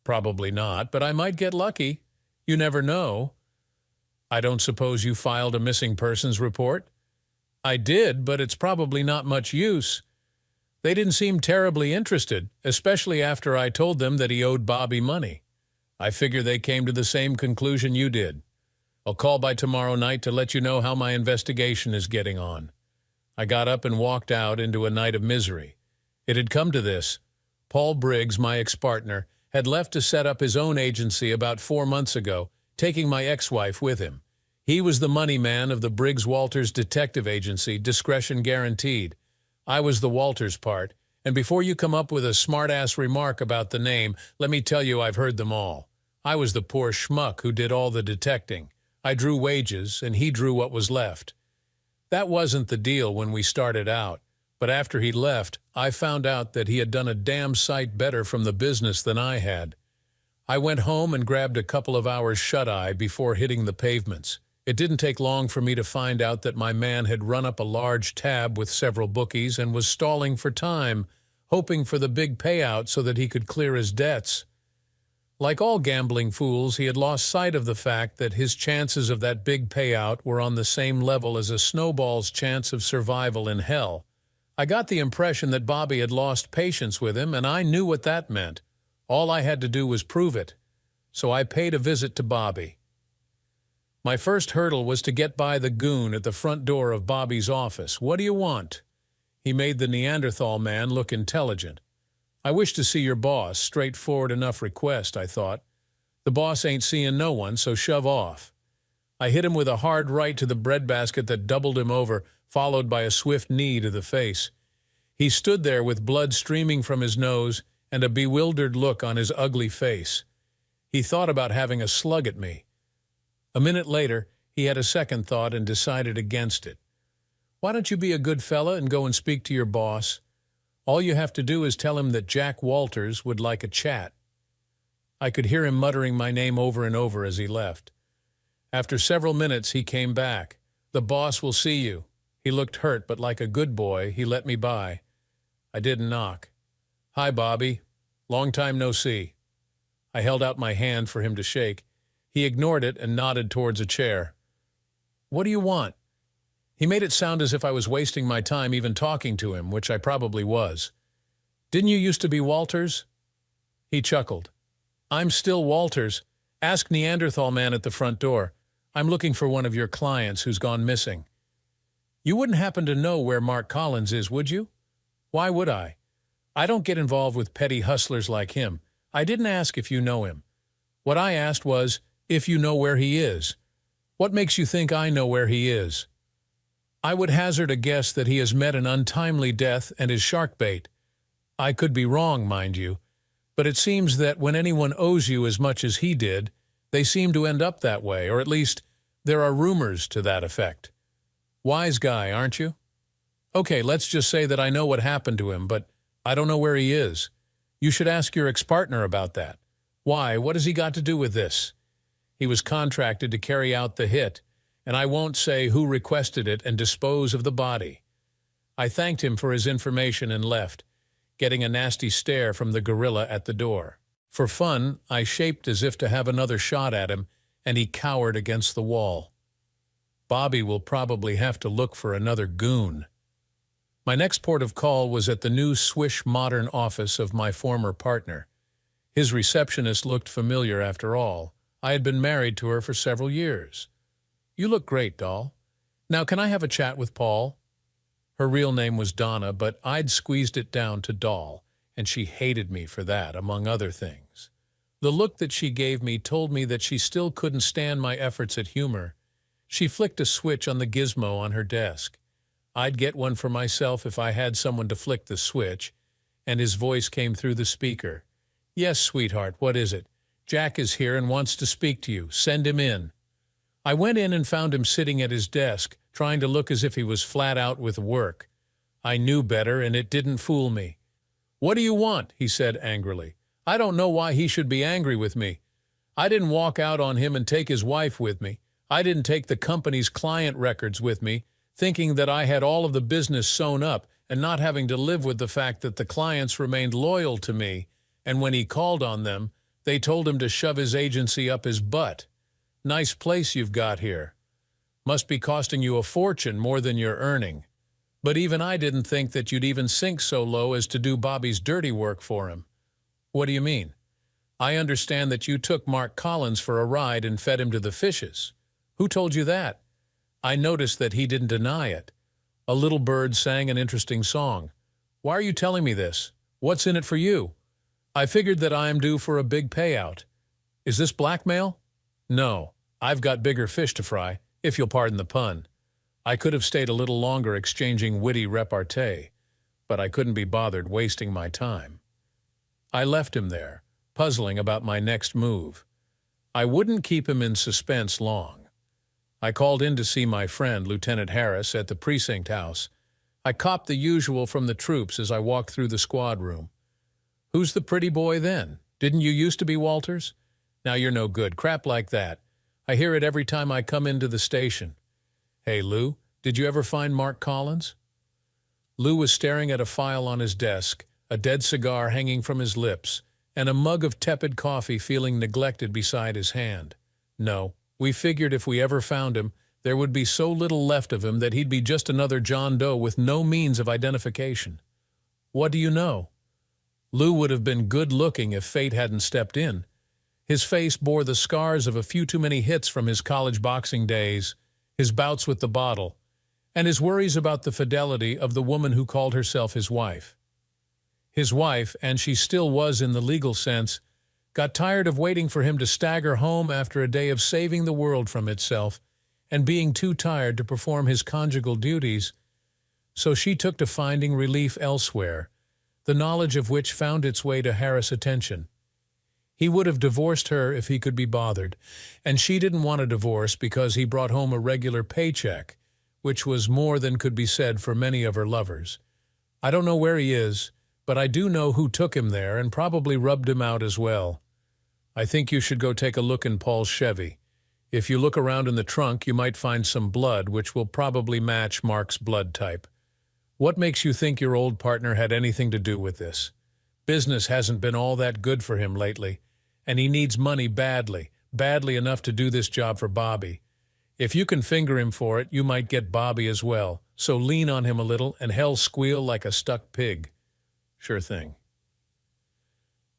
Probably not, but I might get lucky. You never know. I don't suppose you filed a missing persons report? I did, but it's probably not much use. They didn't seem terribly interested, especially after I told them that he owed Bobby money. I figure they came to the same conclusion you did. I'll call by tomorrow night to let you know how my investigation is getting on. I got up and walked out into a night of misery. It had come to this. Paul Briggs, my ex-partner, had left to set up his own agency about 4 months ago, taking my ex-wife with him. He was the money man of the Briggs-Walters detective agency, discretion guaranteed. I was the Walters part, and before you come up with a smart-ass remark about the name, let me tell you I've heard them all. I was the poor schmuck who did all the detecting. I drew wages, and he drew what was left. That wasn't the deal when we started out, but after he left, I found out that he had done a damn sight better from the business than I had. I went home and grabbed a couple of hours shut-eye before hitting the pavements. It didn't take long for me to find out that my man had run up a large tab with several bookies and was stalling for time, hoping for the big payout so that he could clear his debts. Like all gambling fools, he had lost sight of the fact that his chances of that big payout were on the same level as a snowball's chance of survival in hell. I got the impression that Bobby had lost patience with him, and I knew what that meant. All I had to do was prove it. So I paid a visit to Bobby. My first hurdle was to get by the goon at the front door of Bobby's office. "What do you want?" He made the Neanderthal man look intelligent. "I wish to see your boss. Straightforward enough request," I thought. "The boss ain't seeing no one, so shove off." I hit him with a hard right to the breadbasket that doubled him over, followed by a swift knee to the face. He stood there with blood streaming from his nose and a bewildered look on his ugly face. He thought about having a slug at me. A minute later, he had a second thought and decided against it. "Why don't you be a good fella and go and speak to your boss? All you have to do is tell him that Jack Walters would like a chat." I could hear him muttering my name over and over as he left. After several minutes, he came back. "The boss will see you." He looked hurt, but like a good boy, he let me by. I didn't knock. "Hi, Bobby. Long time no see." I held out my hand for him to shake. He ignored it and nodded towards a chair. "What do you want?" He made it sound as if I was wasting my time even talking to him, which I probably was. "Didn't you used to be Walters?" He chuckled. "I'm still Walters. Ask Neanderthal man at the front door. I'm looking for one of your clients who's gone missing." "You wouldn't happen to know where Mark Collins is, would you?" "Why would I? I don't get involved with petty hustlers like him. I didn't ask if you know him. What I asked was if you know where he is. What makes you think I know where he is?" "I would hazard a guess that he has met an untimely death and is shark bait. I could be wrong, mind you, but it seems that when anyone owes you as much as he did, they seem to end up that way, or at least there are rumors to that effect. Wise guy, aren't you? Okay, let's just say that I know what happened to him, but I don't know where he is. You should ask your ex-partner about that. Why, what has he got to do with this? He was contracted to carry out the hit, and I won't say who requested it and dispose of the body. I thanked him for his information and left, getting a nasty stare from the gorilla at the door. For fun, I shaped as if to have another shot at him, and he cowered against the wall. Bobby will probably have to look for another goon. My next port of call was at the new swish modern office of my former partner. His receptionist looked familiar after all. I had been married to her for several years. "You look great, doll. Now can I have a chat with Paul?" Her real name was Donna, but I'd squeezed it down to doll, and she hated me for that, among other things. The look that she gave me told me that she still couldn't stand my efforts at humor. She flicked a switch on the gizmo on her desk. I'd get one for myself if I had someone to flick the switch, and his voice came through the speaker. "Yes, sweetheart, what is it? Jack is here and wants to speak to you. Send him in." I went in and found him sitting at his desk, trying to look as if he was flat out with work. I knew better, and it didn't fool me. "What do you want?" he said angrily. "I don't know why he should be angry with me. I didn't walk out on him and take his wife with me. I didn't take the company's client records with me, thinking that I had all of the business sewn up and not having to live with the fact that the clients remained loyal to me, and when he called on them, they told him to shove his agency up his butt. Nice place you've got here. Must be costing you a fortune more than you're earning. But even I didn't think that you'd even sink so low as to do Bobby's dirty work for him." "What do you mean?" "I understand that you took Mark Collins for a ride and fed him to the fishes." "Who told you that?" I noticed that he didn't deny it. A little bird sang an interesting song. "Why are you telling me this? What's in it for you?" "I figured that I am due for a big payout." "Is this blackmail?" "No, I've got bigger fish to fry, if you'll pardon the pun." I could have stayed a little longer exchanging witty repartee, but I couldn't be bothered wasting my time. I left him there, puzzling about my next move. I wouldn't keep him in suspense long. I called in to see my friend, Lieutenant Harris, at the precinct house. I copped the usual from the troops as I walked through the squad room. "Who's the pretty boy then? Didn't you used to be Walters? Now you're no good. Crap like that. I hear it every time I come into the station. Hey, Lou, did you ever find Mark Collins?" Lou was staring at a file on his desk, a dead cigar hanging from his lips, and a mug of tepid coffee feeling neglected beside his hand. "No. We figured if we ever found him, there would be so little left of him that he'd be just another John Doe with no means of identification." "What do you know?" Lou would have been good-looking if fate hadn't stepped in. His face bore the scars of a few too many hits from his college boxing days, his bouts with the bottle, and his worries about the fidelity of the woman who called herself his wife. His wife, and she still was in the legal sense, got tired of waiting for him to stagger home after a day of saving the world from itself and being too tired to perform his conjugal duties, so she took to finding relief elsewhere, the knowledge of which found its way to Harris' attention. He would have divorced her if he could be bothered, and she didn't want a divorce because he brought home a regular paycheck, which was more than could be said for many of her lovers. I don't know where he is, but I do know who took him there and probably rubbed him out as well. I think you should go take a look in Paul's Chevy. If you look around in the trunk, you might find some blood, which will probably match Mark's blood type. What makes you think your old partner had anything to do with this? Business hasn't been all that good for him lately, and he needs money badly, badly enough to do this job for Bobby. If you can finger him for it, you might get Bobby as well, so lean on him a little and hell squeal like a stuck pig. Sure thing.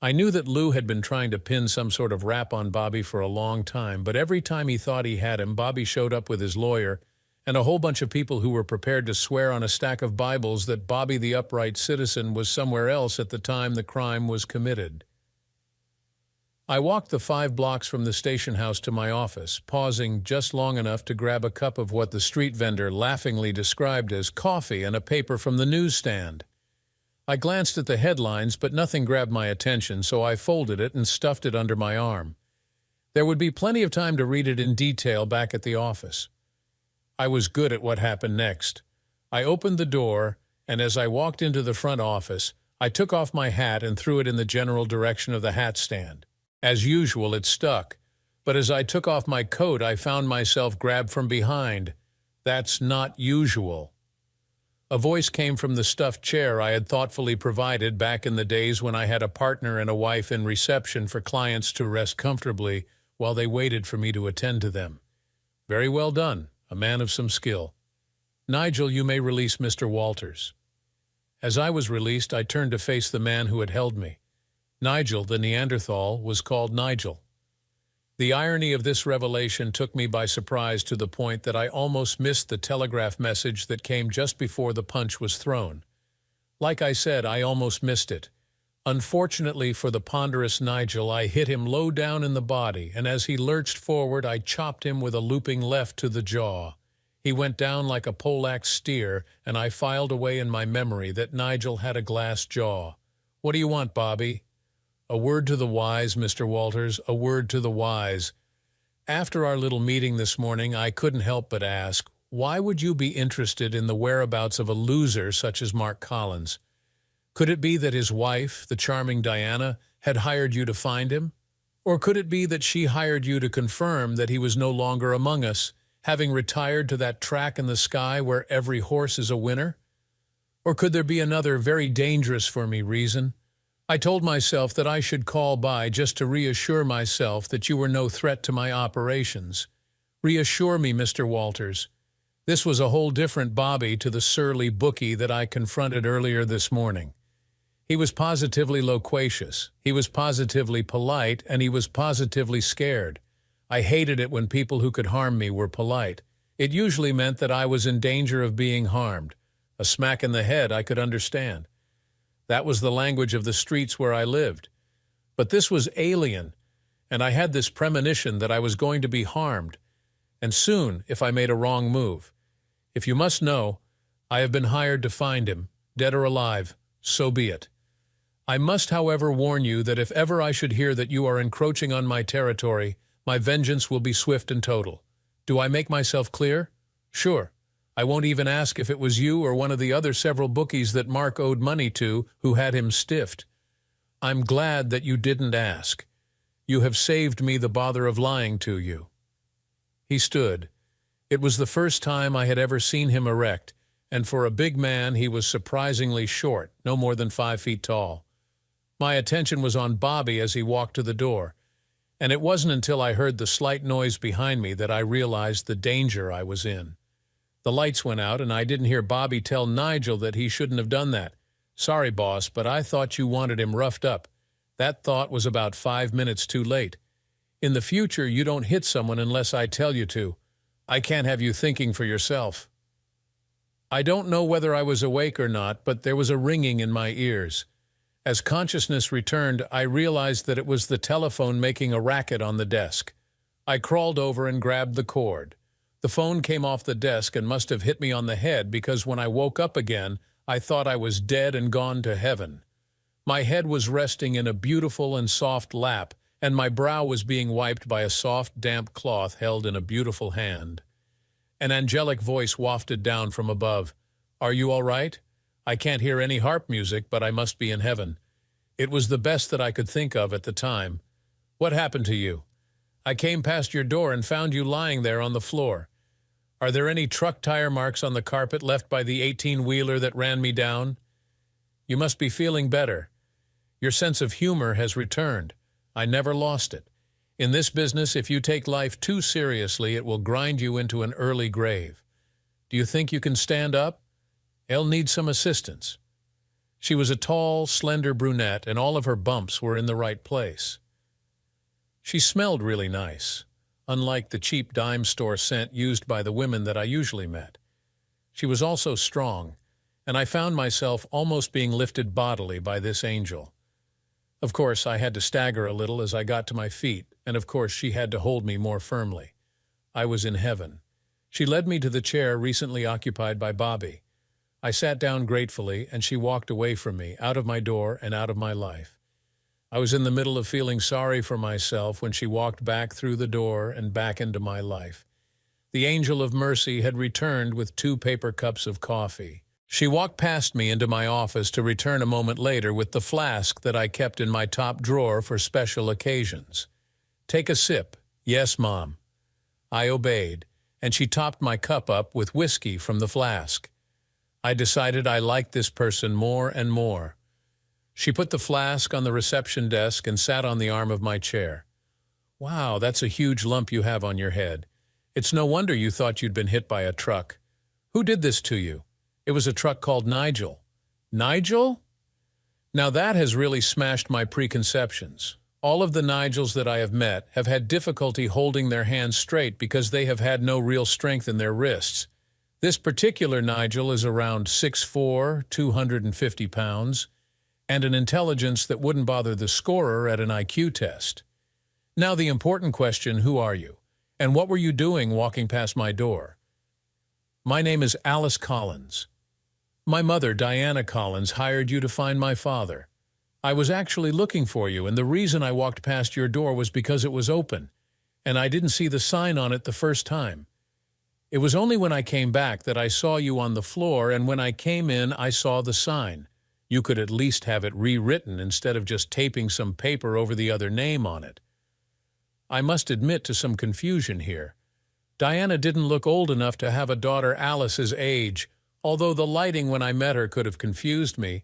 I knew that Lou had been trying to pin some sort of rap on Bobby for a long time, but every time he thought he had him, Bobby showed up with his lawyer and a whole bunch of people who were prepared to swear on a stack of Bibles that Bobby the upright citizen was somewhere else at the time the crime was committed. I walked the 5 blocks from the station house to my office, pausing just long enough to grab a cup of what the street vendor laughingly described as coffee and a paper from the newsstand. I glanced at the headlines, but nothing grabbed my attention, so I folded it and stuffed it under my arm. There would be plenty of time to read it in detail back at the office. I was good at what happened next. I opened the door, and as I walked into the front office, I took off my hat and threw it in the general direction of the hat stand. As usual, it stuck, but as I took off my coat, I found myself grabbed from behind. That's not usual. A voice came from the stuffed chair I had thoughtfully provided back in the days when I had a partner and a wife in reception for clients to rest comfortably while they waited for me to attend to them. Very well done, a man of some skill. Nigel, you may release Mr. Walters. As I was released, I turned to face the man who had held me. Nigel, the Neanderthal, was called Nigel. The irony of this revelation took me by surprise to the point that I almost missed the telegraph message that came just before the punch was thrown. Like I said, I almost missed it. Unfortunately for the ponderous Nigel, I hit him low down in the body, and as he lurched forward, I chopped him with a looping left to the jaw. He went down like a poleaxe steer, and I filed away in my memory that Nigel had a glass jaw. What do you want, Bobby? A word to the wise, Mr. Walters, a word to the wise. After our little meeting this morning, I couldn't help but ask, why would you be interested in the whereabouts of a loser such as Mark Collins? Could it be that his wife, the charming Diana, had hired you to find him? Or could it be that she hired you to confirm that he was no longer among us, having retired to that track in the sky where every horse is a winner? Or could there be another very dangerous for me reason? I told myself that I should call by just to reassure myself that you were no threat to my operations. Reassure me, Mr. Walters. This was a whole different Bobby to the surly bookie that I confronted earlier this morning. He was positively loquacious, he was positively polite, and he was positively scared. I hated it when people who could harm me were polite. It usually meant that I was in danger of being harmed. A smack in the head I could understand. That was the language of the streets where I lived. But this was alien, and I had this premonition that I was going to be harmed, and soon if I made a wrong move. If you must know, I have been hired to find him, dead or alive, so be it. I must, however, warn you that if ever I should hear that you are encroaching on my territory, my vengeance will be swift and total. Do I make myself clear? Sure. I won't even ask if it was you or one of the other several bookies that Mark owed money to who had him stiffed. I'm glad that you didn't ask. You have saved me the bother of lying to you. He stood. It was the first time I had ever seen him erect, and for a big man he was surprisingly short, no more than 5 feet tall. My attention was on Bobby as he walked to the door, and it wasn't until I heard the slight noise behind me that I realized the danger I was in. The lights went out, and I didn't hear Bobby tell Nigel that he shouldn't have done that. Sorry, boss, but I thought you wanted him roughed up. That thought was about 5 minutes too late. In the future, you don't hit someone unless I tell you to. I can't have you thinking for yourself. I don't know whether I was awake or not, but there was a ringing in my ears. As consciousness returned, I realized that it was the telephone making a racket on the desk. I crawled over and grabbed the cord. The phone came off the desk and must have hit me on the head because when I woke up again, I thought I was dead and gone to heaven. My head was resting in a beautiful and soft lap, and my brow was being wiped by a soft, damp cloth held in a beautiful hand. An angelic voice wafted down from above. "Are you all right? I can't hear any harp music, but I must be in heaven." It was the best that I could think of at the time. "What happened to you? I came past your door and found you lying there on the floor. Are there any truck tire marks on the carpet left by the 18-wheeler that ran me down? You must be feeling better. Your sense of humor has returned. I never lost it. In this business, if you take life too seriously, it will grind you into an early grave. Do you think you can stand up? I'll need some assistance." She was a tall, slender brunette, and all of her bumps were in the right place. She smelled really nice, unlike the cheap dime store scent used by the women that I usually met. She was also strong, and I found myself almost being lifted bodily by this angel. Of course, I had to stagger a little as I got to my feet, and of course she had to hold me more firmly. I was in heaven. She led me to the chair recently occupied by Bobby. I sat down gratefully, and she walked away from me, out of my door and out of my life. I was in the middle of feeling sorry for myself when she walked back through the door and back into my life. The angel of mercy had returned with 2 paper cups of coffee. She walked past me into my office to return a moment later with the flask that I kept in my top drawer for special occasions. "Take a sip." "Yes, Mom." I obeyed, and she topped my cup up with whiskey from the flask. I decided I liked this person more and more. She put the flask on the reception desk and sat on the arm of my chair. "Wow, that's a huge lump you have on your head. It's no wonder you thought you'd been hit by a truck. Who did this to you?" "It was a truck called Nigel." "Nigel?" Now that has really smashed my preconceptions. All of the Nigels that I have met have had difficulty holding their hands straight because they have had no real strength in their wrists. This particular Nigel is around 6'4", 250 pounds, and an intelligence that wouldn't bother the scorer at an IQ test. Now the important question, who are you? And what were you doing walking past my door? "My name is Alice Collins. My mother, Diana Collins, hired you to find my father. I was actually looking for you, and the reason I walked past your door was because it was open, and I didn't see the sign on it the first time. It was only when I came back that I saw you on the floor, and when I came in, I saw the sign. You could at least have it rewritten instead of just taping some paper over the other name on it." I must admit to some confusion here. Diana didn't look old enough to have a daughter Alice's age, although the lighting when I met her could have confused me,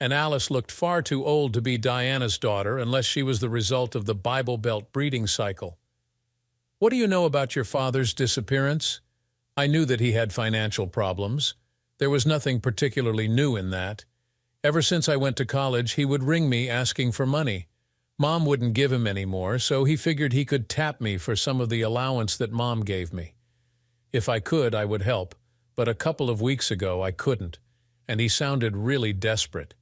and Alice looked far too old to be Diana's daughter unless she was the result of the Bible Belt breeding cycle. "What do you know about your father's disappearance?" I knew that he had financial problems. There was nothing particularly new in that. Ever since I went to college, he would ring me asking for money. Mom wouldn't give him any more, so he figured he could tap me for some of the allowance that Mom gave me. If I could, I would help, but a couple of weeks ago I couldn't, and he sounded really desperate.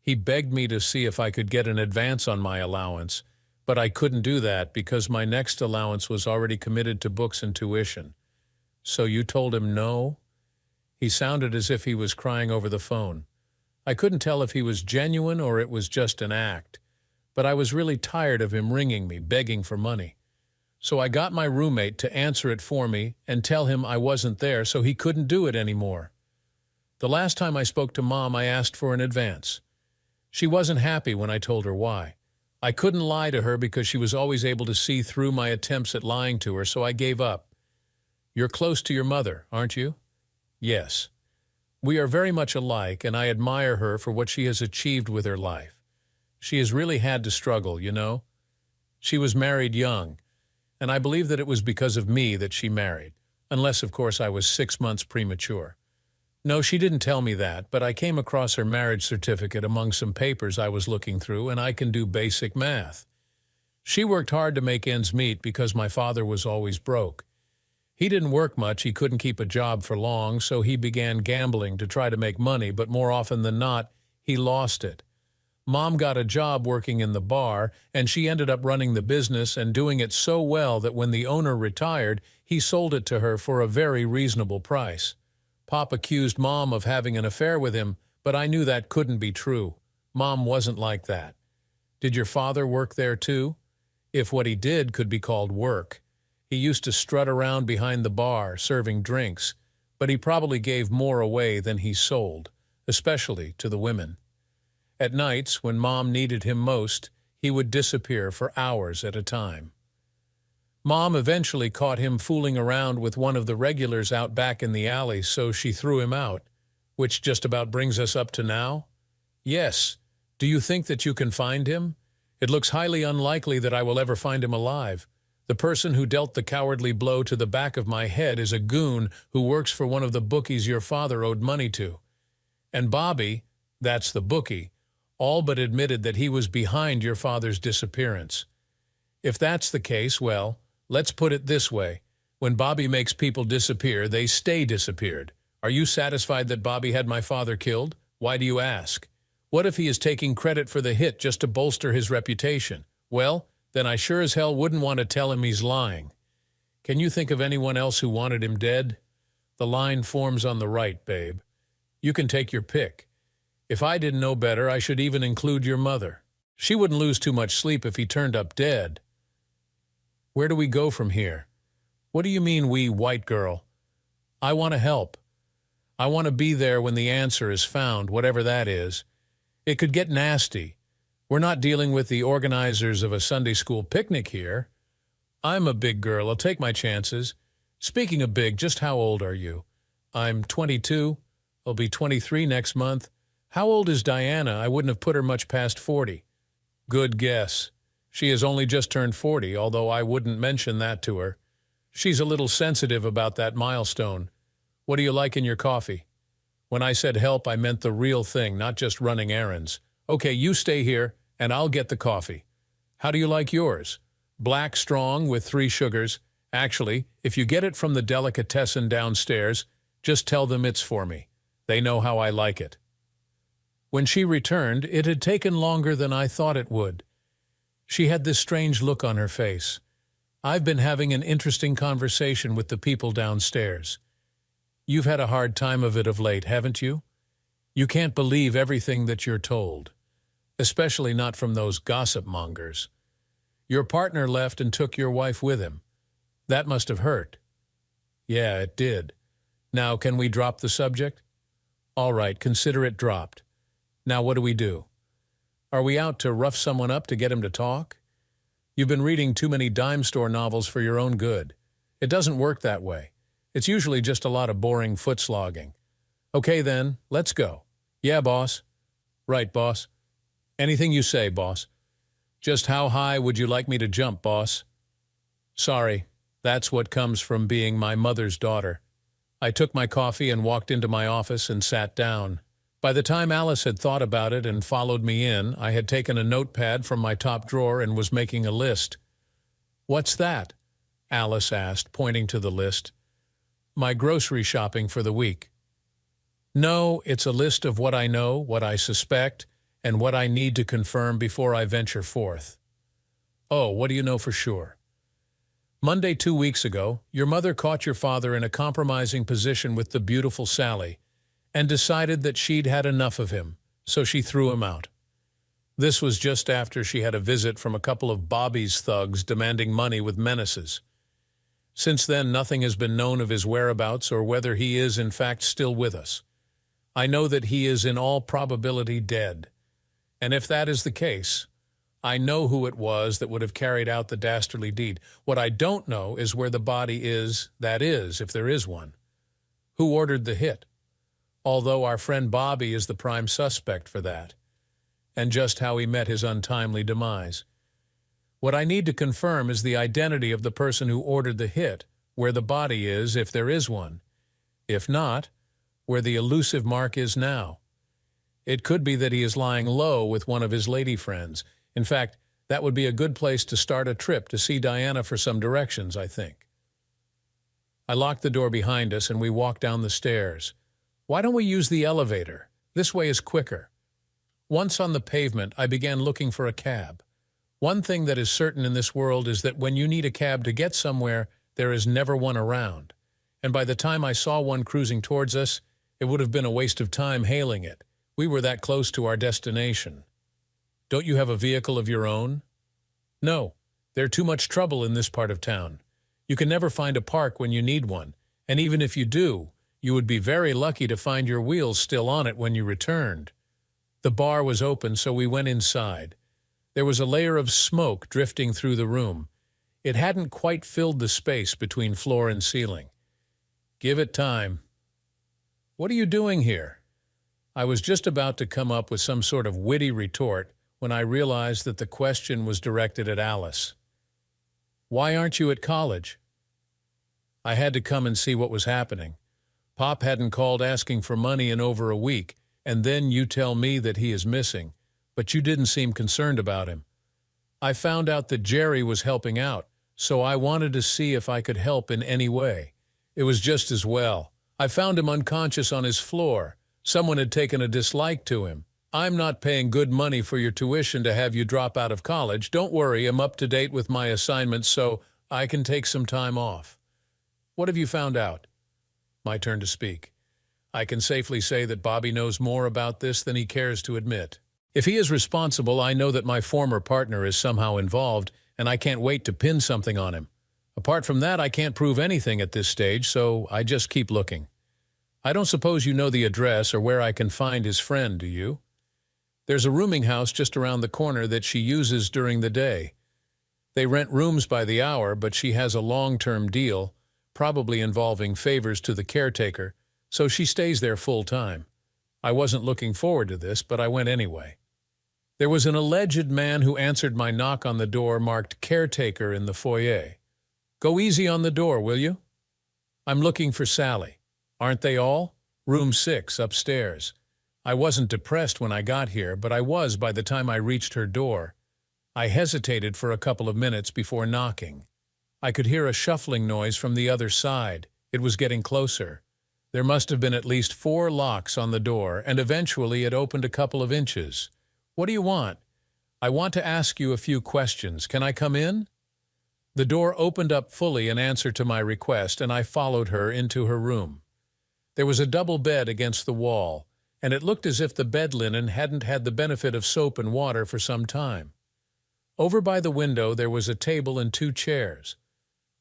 He begged me to see if I could get an advance on my allowance, but I couldn't do that because my next allowance was already committed to books and tuition. "So you told him no?" He sounded as if he was crying over the phone. I couldn't tell if he was genuine or it was just an act, but I was really tired of him ringing me, begging for money. So I got my roommate to answer it for me and tell him I wasn't there so he couldn't do it anymore. The last time I spoke to Mom, I asked for an advance. She wasn't happy when I told her why. I couldn't lie to her because she was always able to see through my attempts at lying to her, so I gave up. "You're close to your mother, aren't you?" "Yes. We are very much alike, and I admire her for what she has achieved with her life. She has really had to struggle, you know. She was married young, and I believe that it was because of me that she married, unless, of course, I was 6 months premature. No, she didn't tell me that, but I came across her marriage certificate among some papers I was looking through, and I can do basic math. She worked hard to make ends meet because my father was always broke. He didn't work much, he couldn't keep a job for long, so he began gambling to try to make money, but more often than not, he lost it. Mom got a job working in the bar, and she ended up running the business and doing it so well that when the owner retired, he sold it to her for a very reasonable price. Pop accused Mom of having an affair with him, but I knew that couldn't be true. Mom wasn't like that. Did your father work there too? If what he did could be called work. He used to strut around behind the bar, serving drinks, but he probably gave more away than he sold, especially to the women. At nights, when Mom needed him most, he would disappear for hours at a time. Mom eventually caught him fooling around with one of the regulars out back in the alley, so she threw him out, which just about brings us up to now. Yes. Do you think that you can find him? It looks highly unlikely that I will ever find him alive. The person who dealt the cowardly blow to the back of my head is a goon who works for one of the bookies your father owed money to. And Bobby, that's the bookie, all but admitted that he was behind your father's disappearance. If that's the case, well, let's put it this way. When Bobby makes people disappear, they stay disappeared. Are you satisfied that Bobby had my father killed? Why do you ask? What if he is taking credit for the hit just to bolster his reputation? Well, then I sure as hell wouldn't want to tell him he's lying. Can you think of anyone else who wanted him dead? The line forms on the right, babe. You can take your pick. If I didn't know better, I should even include your mother. She wouldn't lose too much sleep if he turned up dead. Where do we go from here? What do you mean, we, white girl? I want to help. I want to be there when the answer is found, whatever that is. It could get nasty. We're not dealing with the organizers of a Sunday school picnic here. I'm a big girl. I'll take my chances. Speaking of big, just how old are you? I'm 22. I'll be 23 next month. How old is Diana? I wouldn't have put her much past 40. Good guess. She has only just turned 40, although I wouldn't mention that to her. She's a little sensitive about that milestone. What do you like in your coffee? When I said help, I meant the real thing, not just running errands. Okay, you stay here, and I'll get the coffee. How do you like yours? Black strong with 3 sugars. Actually, if you get it from the delicatessen downstairs, just tell them it's for me. They know how I like it. When she returned, it had taken longer than I thought it would. She had this strange look on her face. I've been having an interesting conversation with the people downstairs. You've had a hard time of it of late, haven't you? You can't believe everything that you're told, especially not from those gossip mongers. Your partner left and took your wife with him. That must have hurt. Yeah, it did. Now, can we drop the subject? All right, consider it dropped. Now what do we do? Are we out to rough someone up to get him to talk? You've been reading too many dime store novels for your own good. It doesn't work that way. It's usually just a lot of boring foot slogging. Okay then, let's go. Yeah, boss. Right, boss. Anything you say, boss. Just how high would you like me to jump, boss? Sorry, that's what comes from being my mother's daughter. I took my coffee and walked into my office and sat down. By the time Alice had thought about it and followed me in, I had taken a notepad from my top drawer and was making a list. What's that? Alice asked, pointing to the list. My grocery shopping for the week. No, it's a list of what I know, what I suspect, and what I need to confirm before I venture forth. Oh, what do you know for sure? Monday 2 weeks ago, your mother caught your father in a compromising position with the beautiful Sally and decided that she'd had enough of him, so she threw him out. This was just after she had a visit from a couple of Bobby's thugs demanding money with menaces. Since then, nothing has been known of his whereabouts or whether he is, in fact, still with us. I know that he is in all probability dead. And if that is the case, I know who it was that would have carried out the dastardly deed. What I don't know is where the body is, that is, if there is one. Who ordered the hit? Although our friend Bobby is the prime suspect for that. And just how he met his untimely demise. What I need to confirm is the identity of the person who ordered the hit, where the body is, if there is one. If not, where the elusive Mark is now. It could be that he is lying low with one of his lady friends. In fact, that would be a good place to start a trip to see Diana for some directions, I think. I locked the door behind us and we walked down the stairs. Why don't we use the elevator? This way is quicker. Once on the pavement, I began looking for a cab. One thing that is certain in this world is that when you need a cab to get somewhere, there is never one around. And by the time I saw one cruising towards us, it would have been a waste of time hailing it. We were that close to our destination. Don't you have a vehicle of your own? No, there's too much trouble in this part of town. You can never find a park when you need one, and even if you do, you would be very lucky to find your wheels still on it when you returned. The bar was open, so we went inside. There was a layer of smoke drifting through the room. It hadn't quite filled the space between floor and ceiling. Give it time. What are you doing here? I was just about to come up with some sort of witty retort when I realized that the question was directed at Alice. Why aren't you at college? I had to come and see what was happening. Pop hadn't called asking for money in over a week, and then you tell me that he is missing, but you didn't seem concerned about him. I found out that Jerry was helping out, so I wanted to see if I could help in any way. It was just as well. I found him unconscious on his floor. Someone had taken a dislike to him. I'm not paying good money for your tuition to have you drop out of college. Don't worry, I'm up to date with my assignments, so I can take some time off. What have you found out? My turn to speak. I can safely say that Bobby knows more about this than he cares to admit. If he is responsible, I know that my former partner is somehow involved, and I can't wait to pin something on him. Apart from that, I can't prove anything at this stage, so I just keep looking. I don't suppose you know the address or where I can find his friend, do you? There's a rooming house just around the corner that she uses during the day. They rent rooms by the hour, but she has a long-term deal, probably involving favors to the caretaker, so she stays there full-time. I wasn't looking forward to this, but I went anyway. There was an alleged man who answered my knock on the door marked caretaker in the foyer. Go easy on the door, will you? I'm looking for Sally. Aren't they all? Room 6, upstairs. I wasn't depressed when I got here, but I was by the time I reached her door. I hesitated for a couple of minutes before knocking. I could hear a shuffling noise from the other side. It was getting closer. There must have been at least 4 locks on the door, and eventually it opened a couple of inches. What do you want? I want to ask you a few questions. Can I come in? The door opened up fully in answer to my request, and I followed her into her room. There was a double bed against the wall, and it looked as if the bed linen hadn't had the benefit of soap and water for some time. Over by the window there was a table and 2 chairs.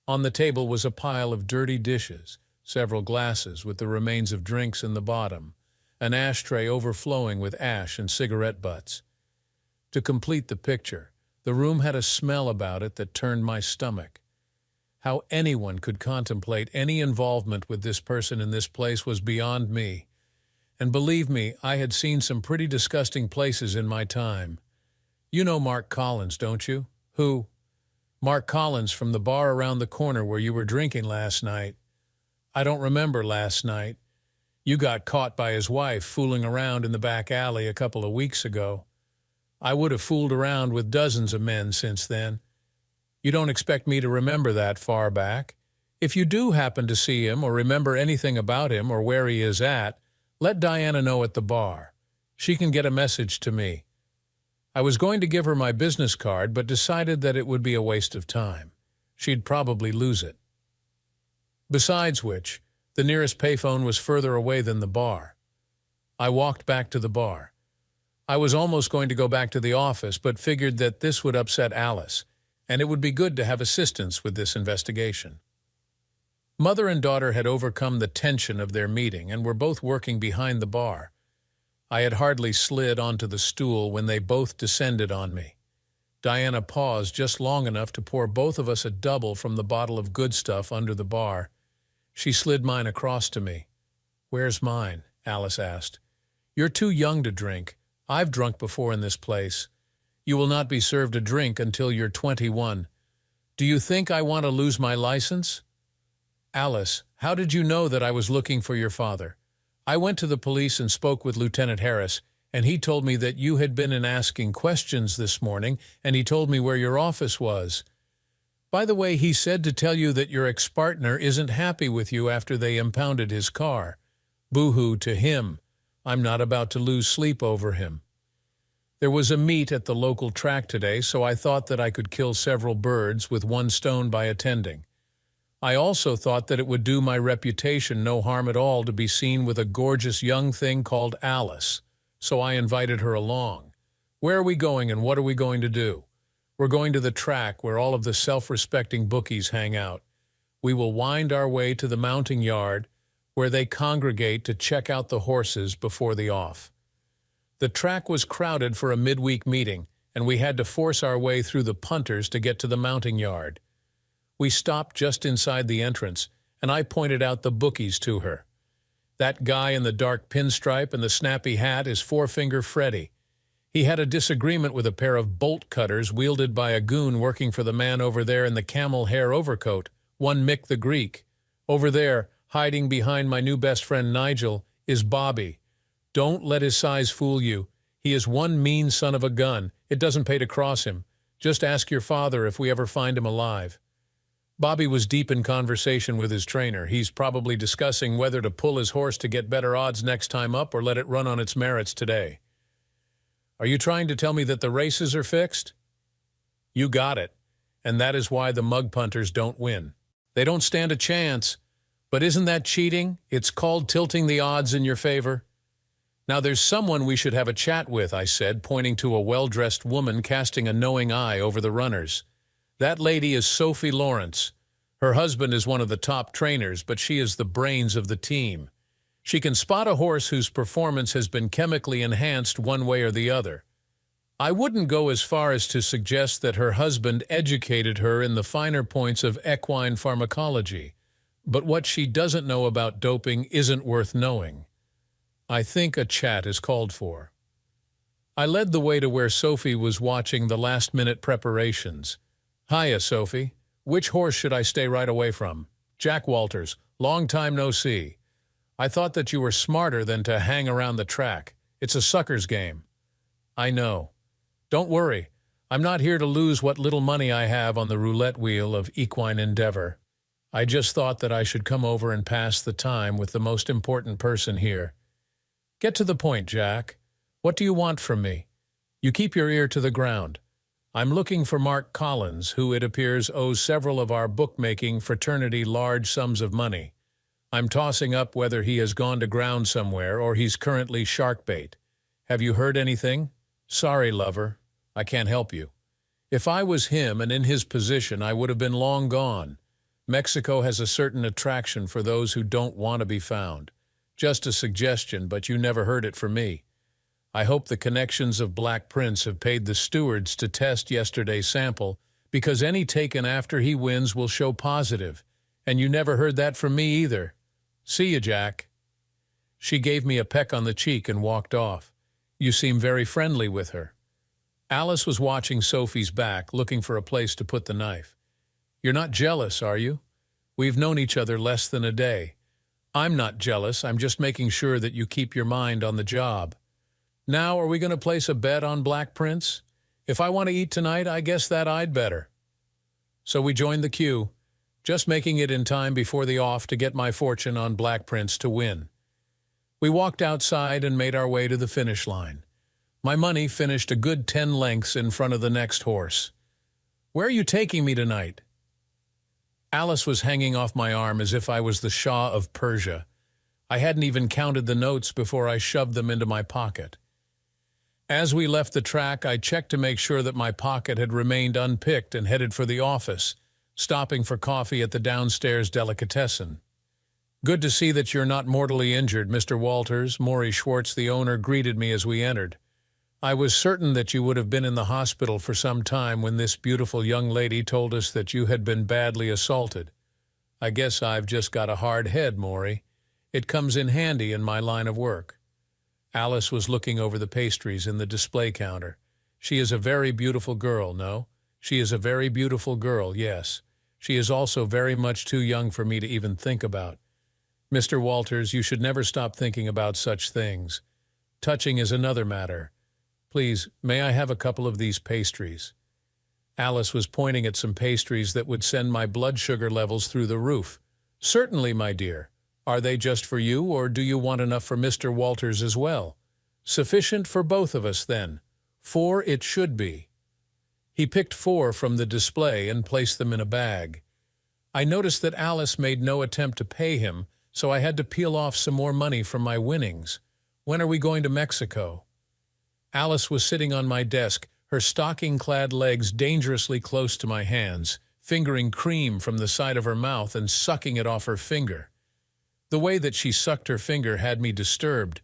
On the table was a pile of dirty dishes, several glasses with the remains of drinks in the bottom, an ashtray overflowing with ash and cigarette butts. To complete the picture, the room had a smell about it that turned my stomach. How anyone could contemplate any involvement with this person in this place was beyond me. And believe me, I had seen some pretty disgusting places in my time. You know Mark Collins, don't you? Who? Mark Collins from the bar around the corner where you were drinking last night. I don't remember last night. You got caught by his wife fooling around in the back alley a couple of weeks ago. I would have fooled around with dozens of men since then. You don't expect me to remember that far back. If you do happen to see him or remember anything about him or where he is at, let Diana know at the bar. She can get a message to me. I was going to give her my business card, but decided that it would be a waste of time. She'd probably lose it. Besides which, the nearest payphone was further away than the bar. I walked back to the bar. I was almost going to go back to the office, but figured that this would upset Alice, and it would be good to have assistance with this investigation. Mother and daughter had overcome the tension of their meeting and were both working behind the bar. I had hardly slid onto the stool when they both descended on me. Diana paused just long enough to pour both of us a double from the bottle of good stuff under the bar. She slid mine across to me. "Where's mine?" Alice asked. "You're too young to drink. I've drunk before in this place. You will not be served a drink until you're 21. Do you think I want to lose my license?" "Alice, how did you know that I was looking for your father?" "I went to the police and spoke with Lieutenant Harris, and he told me that you had been in asking questions this morning, and he told me where your office was. By the way, he said to tell you that your ex-partner isn't happy with you after they impounded his car. Boo-hoo to him. I'm not about to lose sleep over him." There was a meet at the local track today, so I thought that I could kill several birds with one stone by attending. I also thought that it would do my reputation no harm at all to be seen with a gorgeous young thing called Alice, so I invited her along. Where are we going and what are we going to do? We're going to the track where all of the self-respecting bookies hang out. We will wind our way to the mounting yard where they congregate to check out the horses before the off. The track was crowded for a midweek meeting, and we had to force our way through the punters to get to the mounting yard. We stopped just inside the entrance, and I pointed out the bookies to her. That guy in the dark pinstripe and the snappy hat is Four-Finger Freddy. He had a disagreement with a pair of bolt cutters wielded by a goon working for the man over there in the camel hair overcoat, one Mick the Greek. Over there, hiding behind my new best friend Nigel, is Bobby. Don't let his size fool you. He is one mean son of a gun. It doesn't pay to cross him. Just ask your father if we ever find him alive. Bobby was deep in conversation with his trainer. He's probably discussing whether to pull his horse to get better odds next time up or let it run on its merits today. Are you trying to tell me that the races are fixed? You got it. And that is why the mug punters don't win. They don't stand a chance. But isn't that cheating? It's called tilting the odds in your favor. Now there's someone we should have a chat with, I said, pointing to a well-dressed woman casting a knowing eye over the runners. That lady is Sophie Lawrence. Her husband is one of the top trainers, but she is the brains of the team. She can spot a horse whose performance has been chemically enhanced one way or the other. I wouldn't go as far as to suggest that her husband educated her in the finer points of equine pharmacology, but what she doesn't know about doping isn't worth knowing. I think a chat is called for. I led the way to where Sophie was watching the last-minute preparations. Hiya, Sophie. Which horse should I stay right away from? Jack Walters. Long time no see. I thought that you were smarter than to hang around the track. It's a sucker's game. I know. Don't worry. I'm not here to lose what little money I have on the roulette wheel of equine endeavor. I just thought that I should come over and pass the time with the most important person here. Get to the point, Jack. What do you want from me? You keep your ear to the ground. I'm looking for Mark Collins, who it appears owes several of our bookmaking fraternity large sums of money. I'm tossing up whether he has gone to ground somewhere or he's currently shark bait. Have you heard anything? Sorry, lover. I can't help you. If I was him and in his position, I would have been long gone. Mexico has a certain attraction for those who don't want to be found. Just a suggestion, but you never heard it from me. I hope the connections of Black Prince have paid the stewards to test yesterday's sample, because any taken after he wins will show positive, and you never heard that from me either. See you, Jack. She gave me a peck on the cheek and walked off. You seem very friendly with her. Alice was watching Sophie's back, looking for a place to put the knife. You're not jealous, are you? We've known each other less than a day. I'm not jealous. I'm just making sure that you keep your mind on the job. Now, are we going to place a bet on Black Prince? If I want to eat tonight, I guess that I'd better. So we joined the queue, just making it in time before the off to get my fortune on Black Prince to win. We walked outside and made our way to the finish line. My money finished a good 10 lengths in front of the next horse. Where are you taking me tonight? Alice was hanging off my arm as if I was the Shah of Persia. I hadn't even counted the notes before I shoved them into my pocket. As we left the track, I checked to make sure that my pocket had remained unpicked and headed for the office, stopping for coffee at the downstairs delicatessen. Good to see that you're not mortally injured, Mr. Walters. Maury Schwartz, the owner, greeted me as we entered. I was certain that you would have been in the hospital for some time when this beautiful young lady told us that you had been badly assaulted. I guess I've just got a hard head, Maury. It comes in handy in my line of work. Alice was looking over the pastries in the display counter. She is a very beautiful girl, no? She is a very beautiful girl, yes. She is also very much too young for me to even think about. Mr. Walters, you should never stop thinking about such things. Touching is another matter. Please, may I have a couple of these pastries? Alice was pointing at some pastries that would send my blood sugar levels through the roof. Certainly, my dear. Are they just for you, or do you want enough for Mr. Walters as well? Sufficient for both of us, then. 4 it should be. He picked 4 from the display and placed them in a bag. I noticed that Alice made no attempt to pay him, so I had to peel off some more money from my winnings. When are we going to Mexico? Alice was sitting on my desk, her stocking-clad legs dangerously close to my hands, fingering cream from the side of her mouth and sucking it off her finger. The way that she sucked her finger had me disturbed.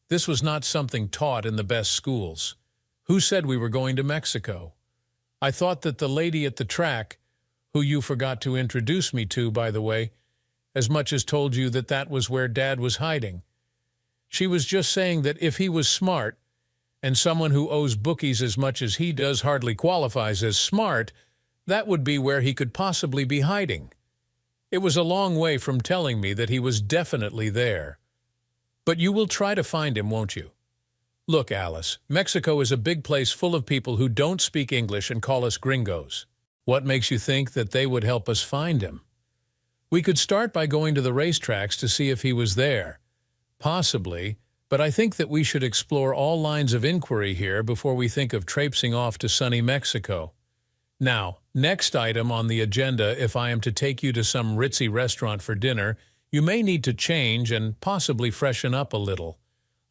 This was not something taught in the best schools. Who said we were going to Mexico? I thought that the lady at the track, who you forgot to introduce me to, by the way, as much as told you that that was where Dad was hiding. She was just saying that if he was smart, and someone who owes bookies as much as he does hardly qualifies as smart, that would be where he could possibly be hiding. It was a long way from telling me that he was definitely there. But you will try to find him, won't you? Look, Alice, Mexico is a big place full of people who don't speak English and call us gringos. What makes you think that they would help us find him? We could start by going to the racetracks to see if he was there. Possibly, but I think that we should explore all lines of inquiry here before we think of traipsing off to sunny Mexico. Now, next item on the agenda, if I am to take you to some ritzy restaurant for dinner, you may need to change and possibly freshen up a little.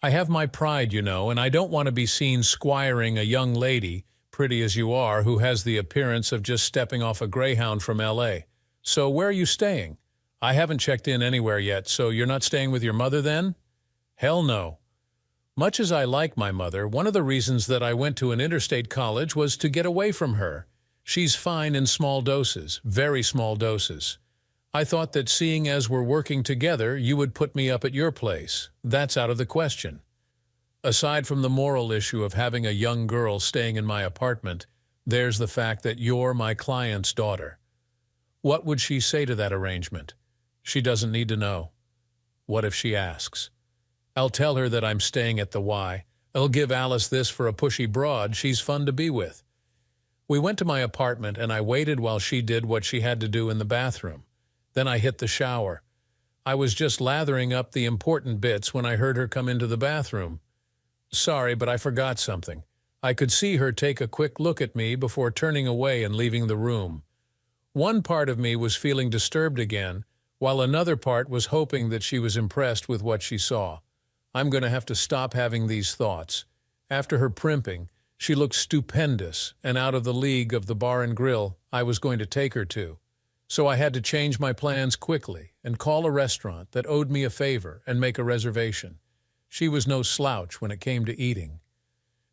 I have my pride, you know, and I don't want to be seen squiring a young lady, pretty as you are, who has the appearance of just stepping off a Greyhound from L.A. So where are you staying? I haven't checked in anywhere yet, so you're not staying with your mother then? Hell no. Much as I like my mother, one of the reasons that I went to an interstate college was to get away from her. She's fine in small doses, very small doses. I thought that seeing as we're working together, you would put me up at your place. That's out of the question. Aside from the moral issue of having a young girl staying in my apartment, there's the fact that you're my client's daughter. What would she say to that arrangement? She doesn't need to know. What if she asks? I'll tell her that I'm staying at the Y. I'll give Alice this for a pushy broad. She's fun to be with. We went to my apartment and I waited while she did what she had to do in the bathroom. Then I hit the shower. I was just lathering up the important bits when I heard her come into the bathroom. Sorry, but I forgot something. I could see her take a quick look at me before turning away and leaving the room. One part of me was feeling disturbed again, while another part was hoping that she was impressed with what she saw. I'm going to have to stop having these thoughts. After her primping, she looked stupendous and out of the league of the bar and grill I was going to take her to. So I had to change my plans quickly and call a restaurant that owed me a favor and make a reservation. She was no slouch when it came to eating.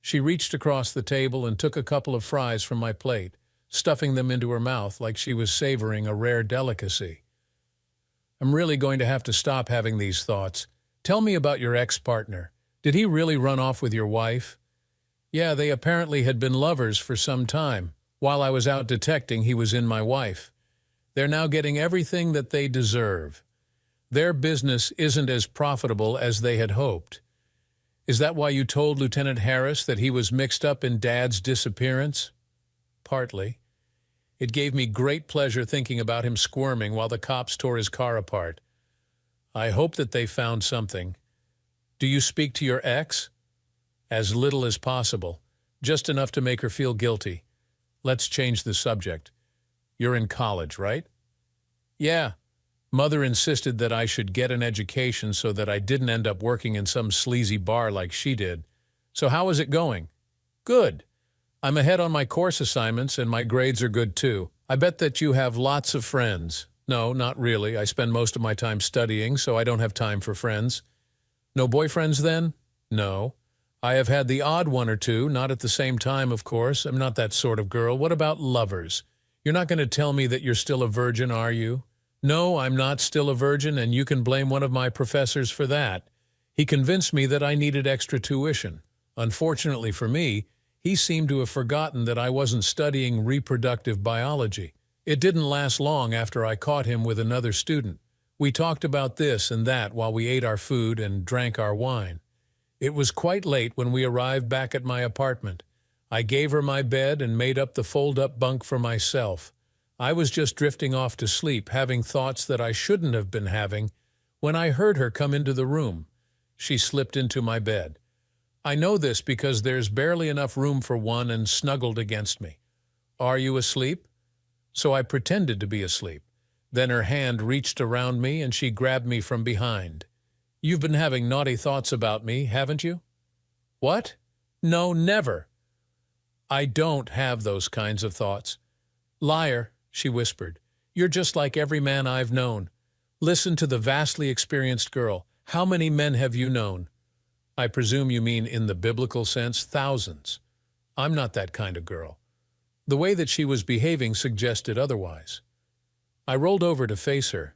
She reached across the table and took a couple of fries from my plate, stuffing them into her mouth like she was savoring a rare delicacy. I'm really going to have to stop having these thoughts. Tell me about your ex-partner. Did he really run off with your wife? Yeah, they apparently had been lovers for some time. While I was out detecting, he was in my wife. They're now getting everything that they deserve. Their business isn't as profitable as they had hoped. Is that why you told Lieutenant Harris that he was mixed up in Dad's disappearance? Partly. It gave me great pleasure thinking about him squirming while the cops tore his car apart. I hope that they found something. Do you speak to your ex? As little as possible, just enough to make her feel guilty. Let's change the subject. You're in college, right? Yeah. Mother insisted that I should get an education so that I didn't end up working in some sleazy bar like she did. So how is it going? Good. I'm ahead on my course assignments and my grades are good too. I bet that you have lots of friends. No, not really. I spend most of my time studying, so I don't have time for friends. No boyfriends then? No. I have had the odd one or two, not at the same time, of course. I'm not that sort of girl. What about lovers? You're not going to tell me that you're still a virgin, are you? No, I'm not still a virgin, and you can blame one of my professors for that. He convinced me that I needed extra tuition. Unfortunately for me, he seemed to have forgotten that I wasn't studying reproductive biology. It didn't last long after I caught him with another student. We talked about this and that while we ate our food and drank our wine. It was quite late when we arrived back at my apartment. I gave her my bed and made up the fold-up bunk for myself. I was just drifting off to sleep, having thoughts that I shouldn't have been having, when I heard her come into the room. She slipped into my bed. I know this because there's barely enough room for one and snuggled against me. Are you asleep? So I pretended to be asleep. Then her hand reached around me and she grabbed me from behind. You've been having naughty thoughts about me, haven't you? What? No, never. I don't have those kinds of thoughts. Liar, she whispered. You're just like every man I've known. Listen to the vastly experienced girl. How many men have you known? I presume you mean in the biblical sense, thousands. I'm not that kind of girl. The way that she was behaving suggested otherwise. I rolled over to face her.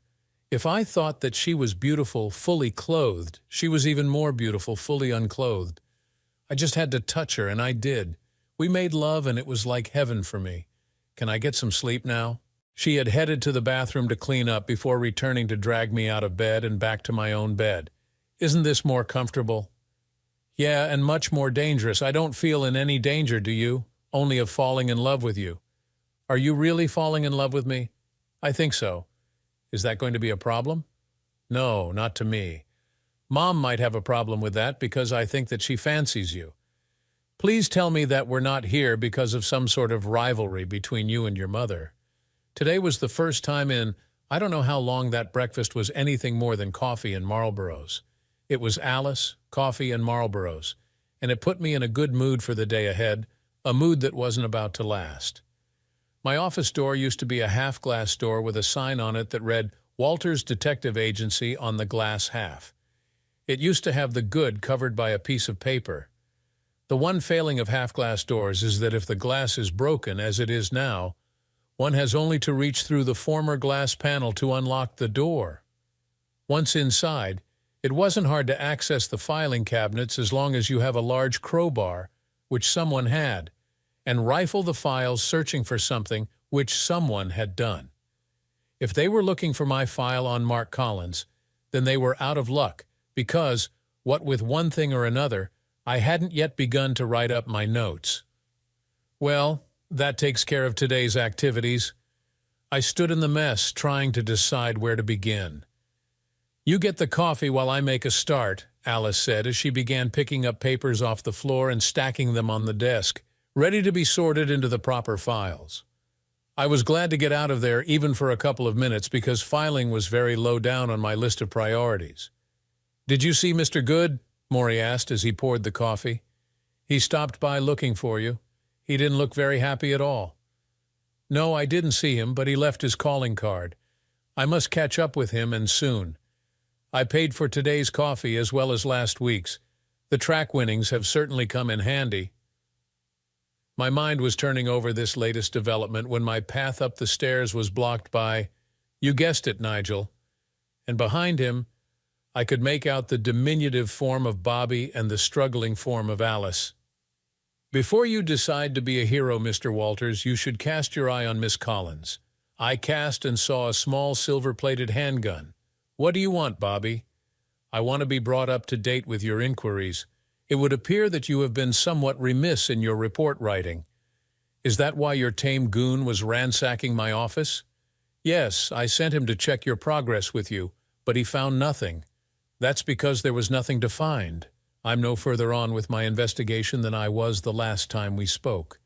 If I thought that she was beautiful, fully clothed, she was even more beautiful, fully unclothed. I just had to touch her, and I did. We made love, and it was like heaven for me. Can I get some sleep now? She had headed to the bathroom to clean up before returning to drag me out of bed and back to my own bed. Isn't this more comfortable? Yeah, and much more dangerous. I don't feel in any danger, do you? Only of falling in love with you. Are you really falling in love with me? I think so. Is that going to be a problem? No, not to me. Mom might have a problem with that because I think that she fancies you. Please tell me that we're not here because of some sort of rivalry between you and your mother. Today was the first time in, I don't know how long, that breakfast was anything more than coffee and Marlboros. It was Alice, coffee, and Marlboros, and it put me in a good mood for the day ahead, a mood that wasn't about to last. My office door used to be a half-glass door with a sign on it that read, Walters Detective Agency on the glass half. It used to have the good covered by a piece of paper. The one failing of half-glass doors is that if the glass is broken, as it is now, one has only to reach through the former glass panel to unlock the door. Once inside, it wasn't hard to access the filing cabinets as long as you have a large crowbar, which someone had, and rifle the files searching for something which someone had done. If they were looking for my file on Mark Collins, then they were out of luck because, what with one thing or another, I hadn't yet begun to write up my notes. Well, that takes care of today's activities. I stood in the mess trying to decide where to begin. You get the coffee while I make a start, Alice said as she began picking up papers off the floor and stacking them on the desk, ready to be sorted into the proper files. I was glad to get out of there even for a couple of minutes because filing was very low down on my list of priorities. Did you see Mr. Good? Maury asked as he poured the coffee. He stopped by looking for you. He didn't look very happy at all. No, I didn't see him, but he left his calling card. I must catch up with him, and soon. I paid for today's coffee as well as last week's. The track winnings have certainly come in handy. My mind was turning over this latest development when my path up the stairs was blocked by, you guessed it, Nigel. And behind him, I could make out the diminutive form of Bobby and the struggling form of Alice. Before you decide to be a hero, Mr. Walters, you should cast your eye on Miss Collins. I cast and saw a small silver-plated handgun. What do you want, Bobby? I want to be brought up to date with your inquiries. It would appear that you have been somewhat remiss in your report writing. Is that why your tame goon was ransacking my office? Yes, I sent him to check your progress with you, but he found nothing. That's because there was nothing to find. I'm no further on with my investigation than I was the last time we spoke.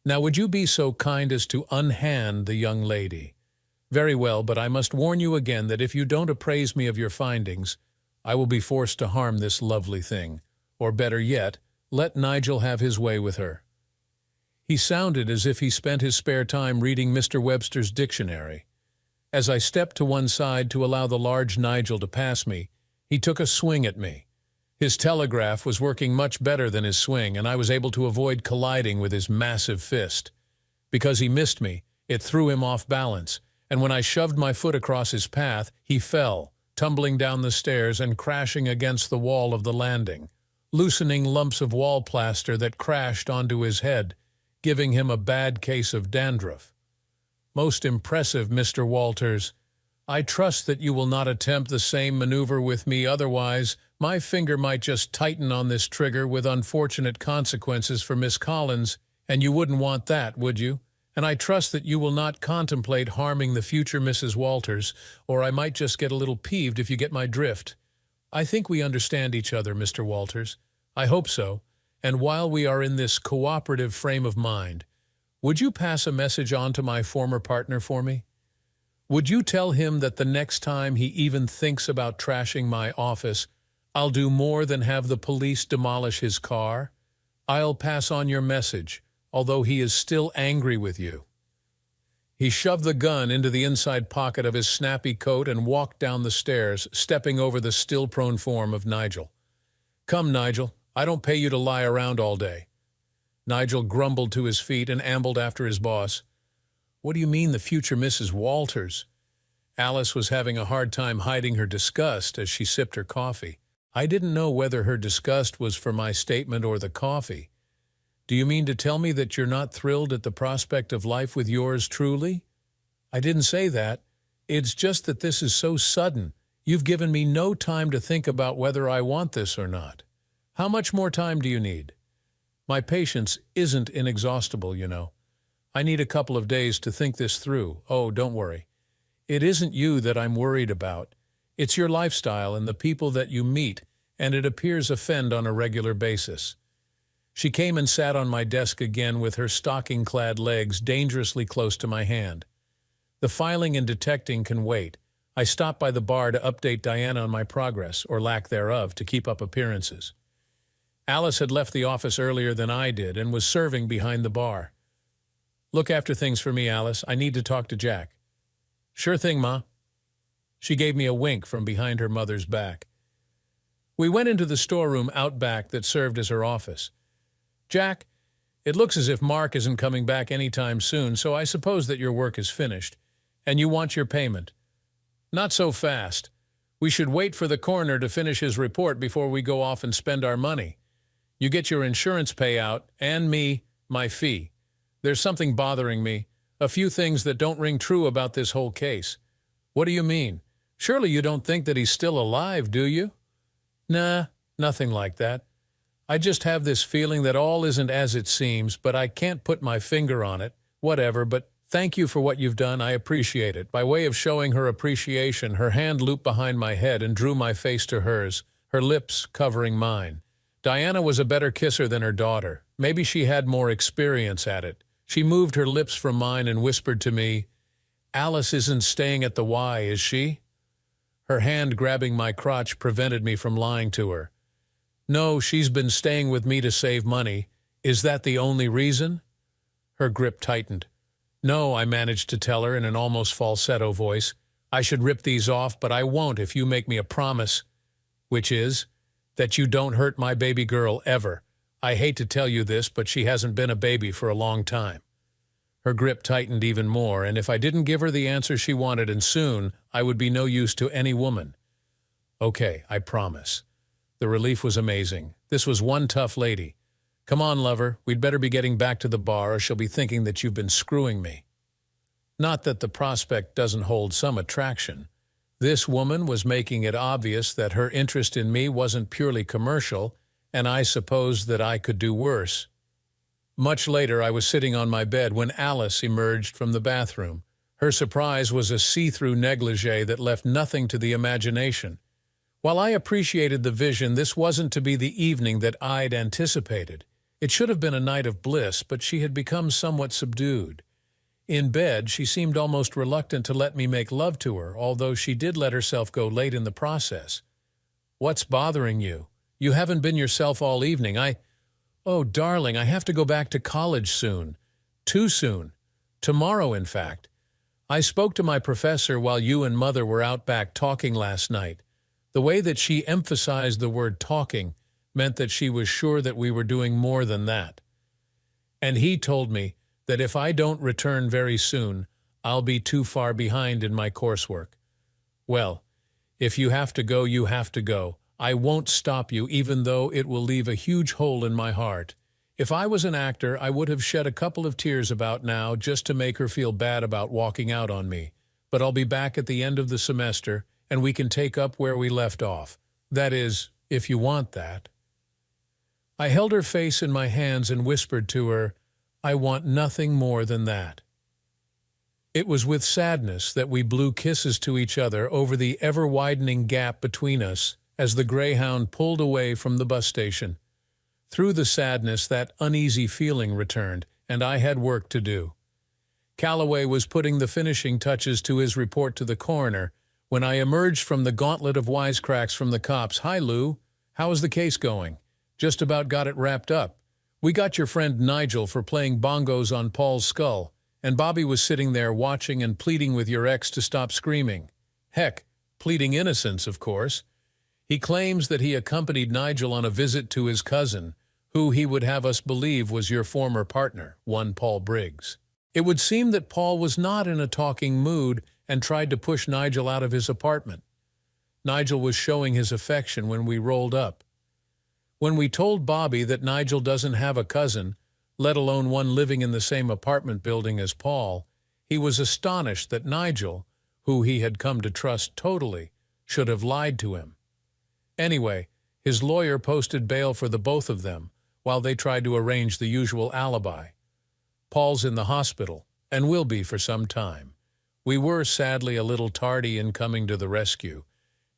Now, would you be so kind as to unhand the young lady? Very well, but I must warn you again that if you don't appraise me of your findings, I will be forced to harm this lovely thing. Or better yet, let Nigel have his way with her. He sounded as if he spent his spare time reading Mr. Webster's dictionary. As I stepped to one side to allow the large Nigel to pass me, he took a swing at me. His telegraph was working much better than his swing, and I was able to avoid colliding with his massive fist. Because he missed me, it threw him off balance, and when I shoved my foot across his path, he fell, tumbling down the stairs and crashing against the wall of the landing, loosening lumps of wall plaster that crashed onto his head, giving him a bad case of dandruff. Most impressive, Mr. Walters. I trust that you will not attempt the same maneuver with me, otherwise my finger might just tighten on this trigger with unfortunate consequences for Miss Collins, and you wouldn't want that, would you? And I trust that you will not contemplate harming the future Mrs. Walters, or I might just get a little peeved if you get my drift. I think we understand each other, Mr. Walters. I hope so. And while we are in this cooperative frame of mind, would you pass a message on to my former partner for me? Would you tell him that the next time he even thinks about trashing my office, I'll do more than have the police demolish his car? I'll pass on your message, although he is still angry with you. He shoved the gun into the inside pocket of his snappy coat and walked down the stairs, stepping over the still-prone form of Nigel. "Come, Nigel, I don't pay you to lie around all day." Nigel grumbled to his feet and ambled after his boss. "What do you mean, the future Mrs. Walters?" Alice was having a hard time hiding her disgust as she sipped her coffee. I didn't know whether her disgust was for my statement or the coffee. "Do you mean to tell me that you're not thrilled at the prospect of life with yours truly?" "I didn't say that. It's just that this is so sudden. You've given me no time to think about whether I want this or not." "How much more time do you need?" "My patience isn't inexhaustible, you know. I need a couple of days to think this through." "Oh, don't worry. It isn't you that I'm worried about. It's your lifestyle and the people that you meet, and it appears offend on a regular basis." She came and sat on my desk again with her stocking-clad legs dangerously close to my hand. "The filing and detecting can wait. I stopped by the bar to update Diana on my progress, or lack thereof, to keep up appearances." Alice had left the office earlier than I did and was serving behind the bar. "Look after things for me, Alice. I need to talk to Jack." "Sure thing, Ma." She gave me a wink from behind her mother's back. We went into the storeroom out back that served as her office. "Jack, it looks as if Mark isn't coming back anytime soon, so I suppose that your work is finished, and you want your payment." "Not so fast. We should wait for the coroner to finish his report before we go off and spend our money. You get your insurance payout, and me, my fee. There's something bothering me, a few things that don't ring true about this whole case." "What do you mean? Surely you don't think that he's still alive, do you?" "Nah, nothing like that. I just have this feeling that all isn't as it seems, but I can't put my finger on it. Whatever, but thank you for what you've done. I appreciate it." By way of showing her appreciation, her hand looped behind my head and drew my face to hers, her lips covering mine. Diana was a better kisser than her daughter. Maybe she had more experience at it. She moved her lips from mine and whispered to me, "Alice isn't staying at the Y, is she?" Her hand grabbing my crotch prevented me from lying to her. "No, she's been staying with me to save money. Is that the only reason?" Her grip tightened. "No," I managed to tell her in an almost falsetto voice. "I should rip these off, but I won't if you make me a promise." "Which is?" "That you don't hurt my baby girl ever. I hate to tell you this, but she hasn't been a baby for a long time." Her grip tightened even more, and if I didn't give her the answer she wanted and soon, I would be no use to any woman. "Okay, I promise." The relief was amazing. This was one tough lady. "Come on, lover, we'd better be getting back to the bar or she'll be thinking that you've been screwing me." Not that the prospect doesn't hold some attraction. This woman was making it obvious that her interest in me wasn't purely commercial, and I supposed that I could do worse. Much later, I was sitting on my bed when Alice emerged from the bathroom. Her surprise was a see-through negligee that left nothing to the imagination. While I appreciated the vision, this wasn't to be the evening that I'd anticipated. It should have been a night of bliss, but she had become somewhat subdued. In bed, she seemed almost reluctant to let me make love to her, although she did let herself go late in the process. "What's bothering you? You haven't been yourself all evening. Oh, darling, I have to go back to college soon. Too soon. Tomorrow, in fact. I spoke to my professor while you and Mother were out back talking last night. The way that she emphasized the word talking meant that she was sure that we were doing more than that. And he told me that if I don't return very soon, I'll be too far behind in my coursework. Well, if you have to go, you have to go. I won't stop you, even though it will leave a huge hole in my heart. If I was an actor, I would have shed a couple of tears about now just to make her feel bad about walking out on me. But I'll be back at the end of the semester, and we can take up where we left off. That is, if you want that." I held her face in my hands and whispered to her, "I want nothing more than that." It was with sadness that we blew kisses to each other over the ever-widening gap between us as the Greyhound pulled away from the bus station. Through the sadness, that uneasy feeling returned, and I had work to do. Calloway was putting the finishing touches to his report to the coroner when I emerged from the gauntlet of wisecracks from the cops. "Hi, Lou. How is the case going?" "Just about got it wrapped up. We got your friend Nigel for playing bongos on Paul's skull, and Bobby was sitting there watching and pleading with your ex to stop screaming. Heck, pleading innocence, of course. He claims that he accompanied Nigel on a visit to his cousin, who he would have us believe was your former partner, one Paul Briggs. It would seem that Paul was not in a talking mood and tried to push Nigel out of his apartment. Nigel was showing his affection when we rolled up. When we told Bobby that Nigel doesn't have a cousin, let alone one living in the same apartment building as Paul, he was astonished that Nigel, who he had come to trust totally, should have lied to him. Anyway, his lawyer posted bail for the both of them while they tried to arrange the usual alibi. Paul's in the hospital, and will be for some time. We were sadly a little tardy in coming to the rescue,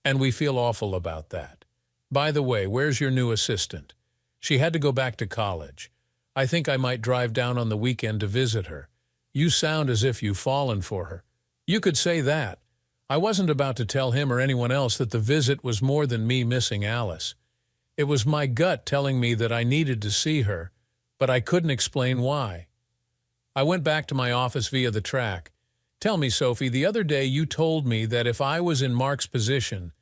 and we feel awful about that. By the way, where's your new assistant? She had to go back to college. I think I might drive down on the weekend to visit her. You sound as if you've fallen for her. You could say that. I wasn't about to tell him or anyone else that the visit was more than me missing Alice. It was my gut telling me that I needed to see her, but I couldn't explain why. I went back to my office via the track. Tell me, Sophie, the other day you told me that if I was in Mark's position,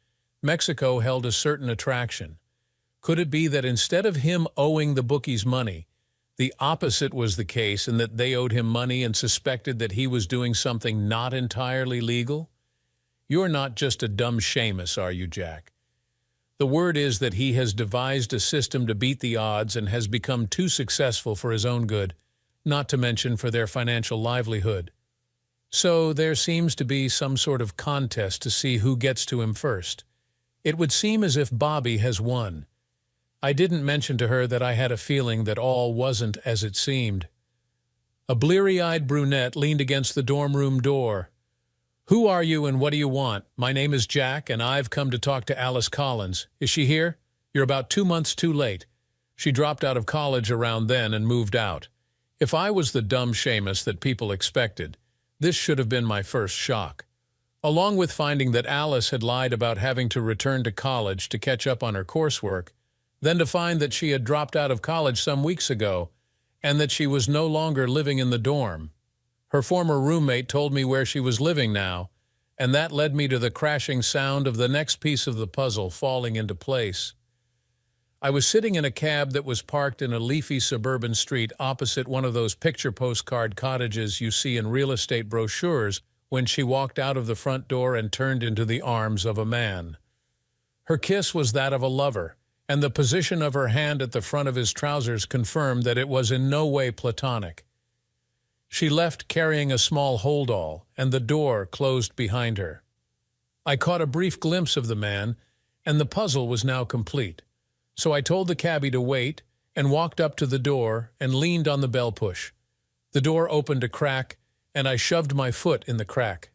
Mexico held a certain attraction. Could it be that instead of him owing the bookies money, the opposite was the case and that they owed him money and suspected that he was doing something not entirely legal? You're not just a dumb Seamus, are you, Jack? The word is that he has devised a system to beat the odds and has become too successful for his own good, not to mention for their financial livelihood. So there seems to be some sort of contest to see who gets to him first. It would seem as if Bobby has won. I didn't mention to her that I had a feeling that all wasn't as it seemed. A bleary-eyed brunette leaned against the dorm room door. "Who are you and what do you want? My name is Jack, and I've come to talk to Alice Collins. Is she here? You're about 2 months too late. She dropped out of college around then and moved out. If I was the dumb Seamus that people expected, this should have been my first shock. Along with finding that Alice had lied about having to return to college to catch up on her coursework, then to find that she had dropped out of college some weeks ago and that she was no longer living in the dorm. Her former roommate told me where she was living now, and that led me to the crashing sound of the next piece of the puzzle falling into place. I was sitting in a cab that was parked in a leafy suburban street opposite one of those picture postcard cottages you see in real estate brochures when she walked out of the front door and turned into the arms of a man. Her kiss was that of a lover, and the position of her hand at the front of his trousers confirmed that it was in no way platonic. She left carrying a small hold-all, and the door closed behind her. I caught a brief glimpse of the man, and the puzzle was now complete. So I told the cabbie to wait, and walked up to the door and leaned on the bell push. The door opened a crack, and I shoved my foot in the crack.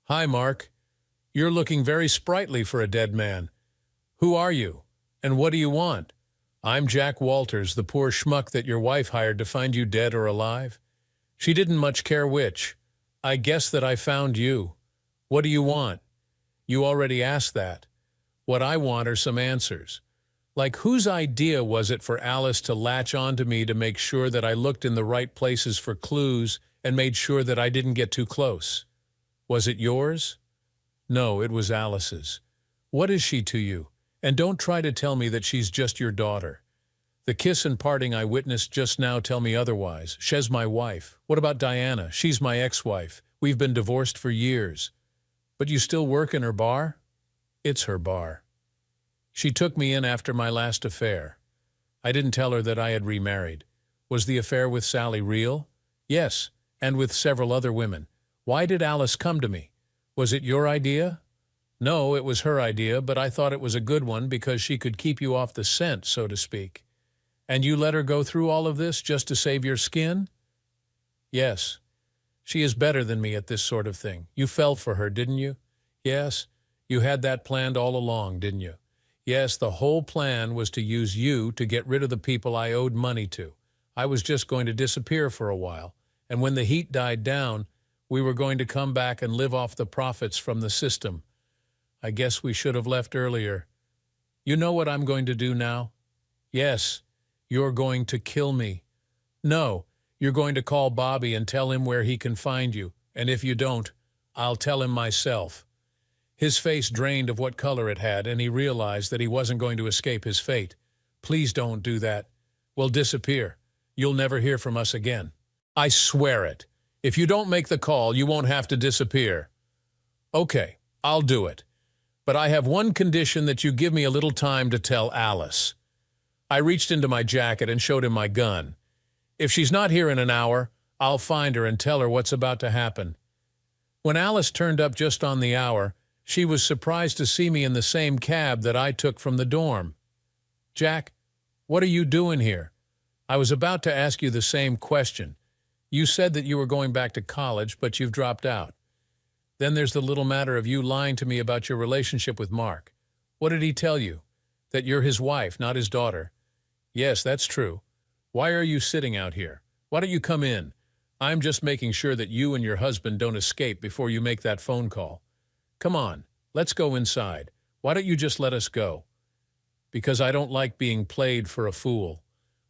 "Hi, Mark. You're looking very sprightly for a dead man. Who are you, and what do you want?" "I'm Jack Walters, the poor schmuck that your wife hired to find you dead or alive. She didn't much care which. I guess that I found you. What do you want?" "You already asked that. What I want are some answers. Like, whose idea was it for Alice to latch onto me to make sure that I looked in the right places for clues and made sure that I didn't get too close? Was it yours?" "No, it was Alice's." "What is she to you? And don't try to tell me that she's just your daughter. The kiss and parting I witnessed just now tell me otherwise. She's my wife. What about Diana? She's my ex-wife. We've been divorced for years. But you still work in her bar?" "It's her bar. She took me in after my last affair. I didn't tell her that I had remarried. Was the affair with Sally real?" "Yes, and with several other women." "Why did Alice come to me? Was it your idea?" "No, it was her idea, but I thought it was a good one because she could keep you off the scent, so to speak." "And you let her go through all of this just to save your skin?" "Yes. She is better than me at this sort of thing. You fell for her, didn't you?" "Yes. You had that planned all along, didn't you?" Yes, the whole plan was to use you to get rid of the people I owed money to. I was just going to disappear for a while, and when the heat died down, we were going to come back and live off the profits from the system. I guess we should have left earlier. You know what I'm going to do now? Yes, you're going to kill me. No, you're going to call Bobby and tell him where he can find you, and if you don't, I'll tell him myself. His face drained of what color it had, and he realized that he wasn't going to escape his fate. Please don't do that. We'll disappear. You'll never hear from us again. I swear it. If you don't make the call, you won't have to disappear. Okay, I'll do it. But I have one condition: that you give me a little time to tell Alice. I reached into my jacket and showed him my gun. If she's not here in an hour, I'll find her and tell her what's about to happen. When Alice turned up just on the hour, she was surprised to see me in the same cab that I took from the dorm. Jack, what are you doing here? I was about to ask you the same question. You said that you were going back to college, but you've dropped out. Then there's the little matter of you lying to me about your relationship with Mark. What did he tell you? That you're his wife, not his daughter. Yes, that's true. Why are you sitting out here? Why don't you come in? I'm just making sure that you and your husband don't escape before you make that phone call. Come on, let's go inside. Why don't you just let us go? Because I don't like being played for a fool.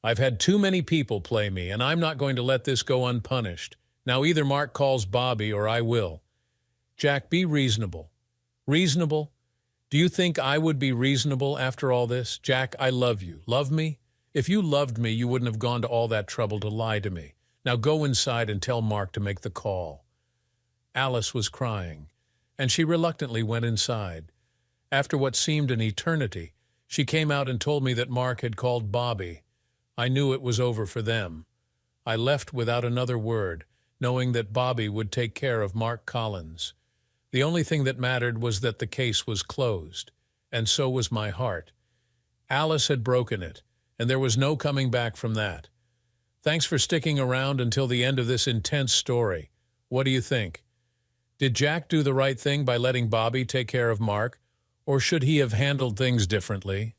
I've had too many people play me, and I'm not going to let this go unpunished. Now either Mark calls Bobby or I will. Jack, be reasonable. Reasonable? Do you think I would be reasonable after all this? Jack, I love you. Love me? If you loved me, you wouldn't have gone to all that trouble to lie to me. Now go inside and tell Mark to make the call. Alice was crying, and she reluctantly went inside. After what seemed an eternity, she came out and told me that Mark had called Bobby. I knew it was over for them. I left without another word, knowing that Bobby would take care of Mark Collins. The only thing that mattered was that the case was closed, and so was my heart. Alice had broken it, and there was no coming back from that. Thanks for sticking around until the end of this intense story. What do you think? Did Jack do the right thing by letting Bobby take care of Mark, or should he have handled things differently?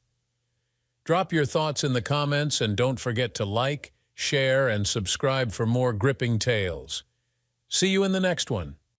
Drop your thoughts in the comments, and don't forget to like, share, and subscribe for more gripping tales. See you in the next one.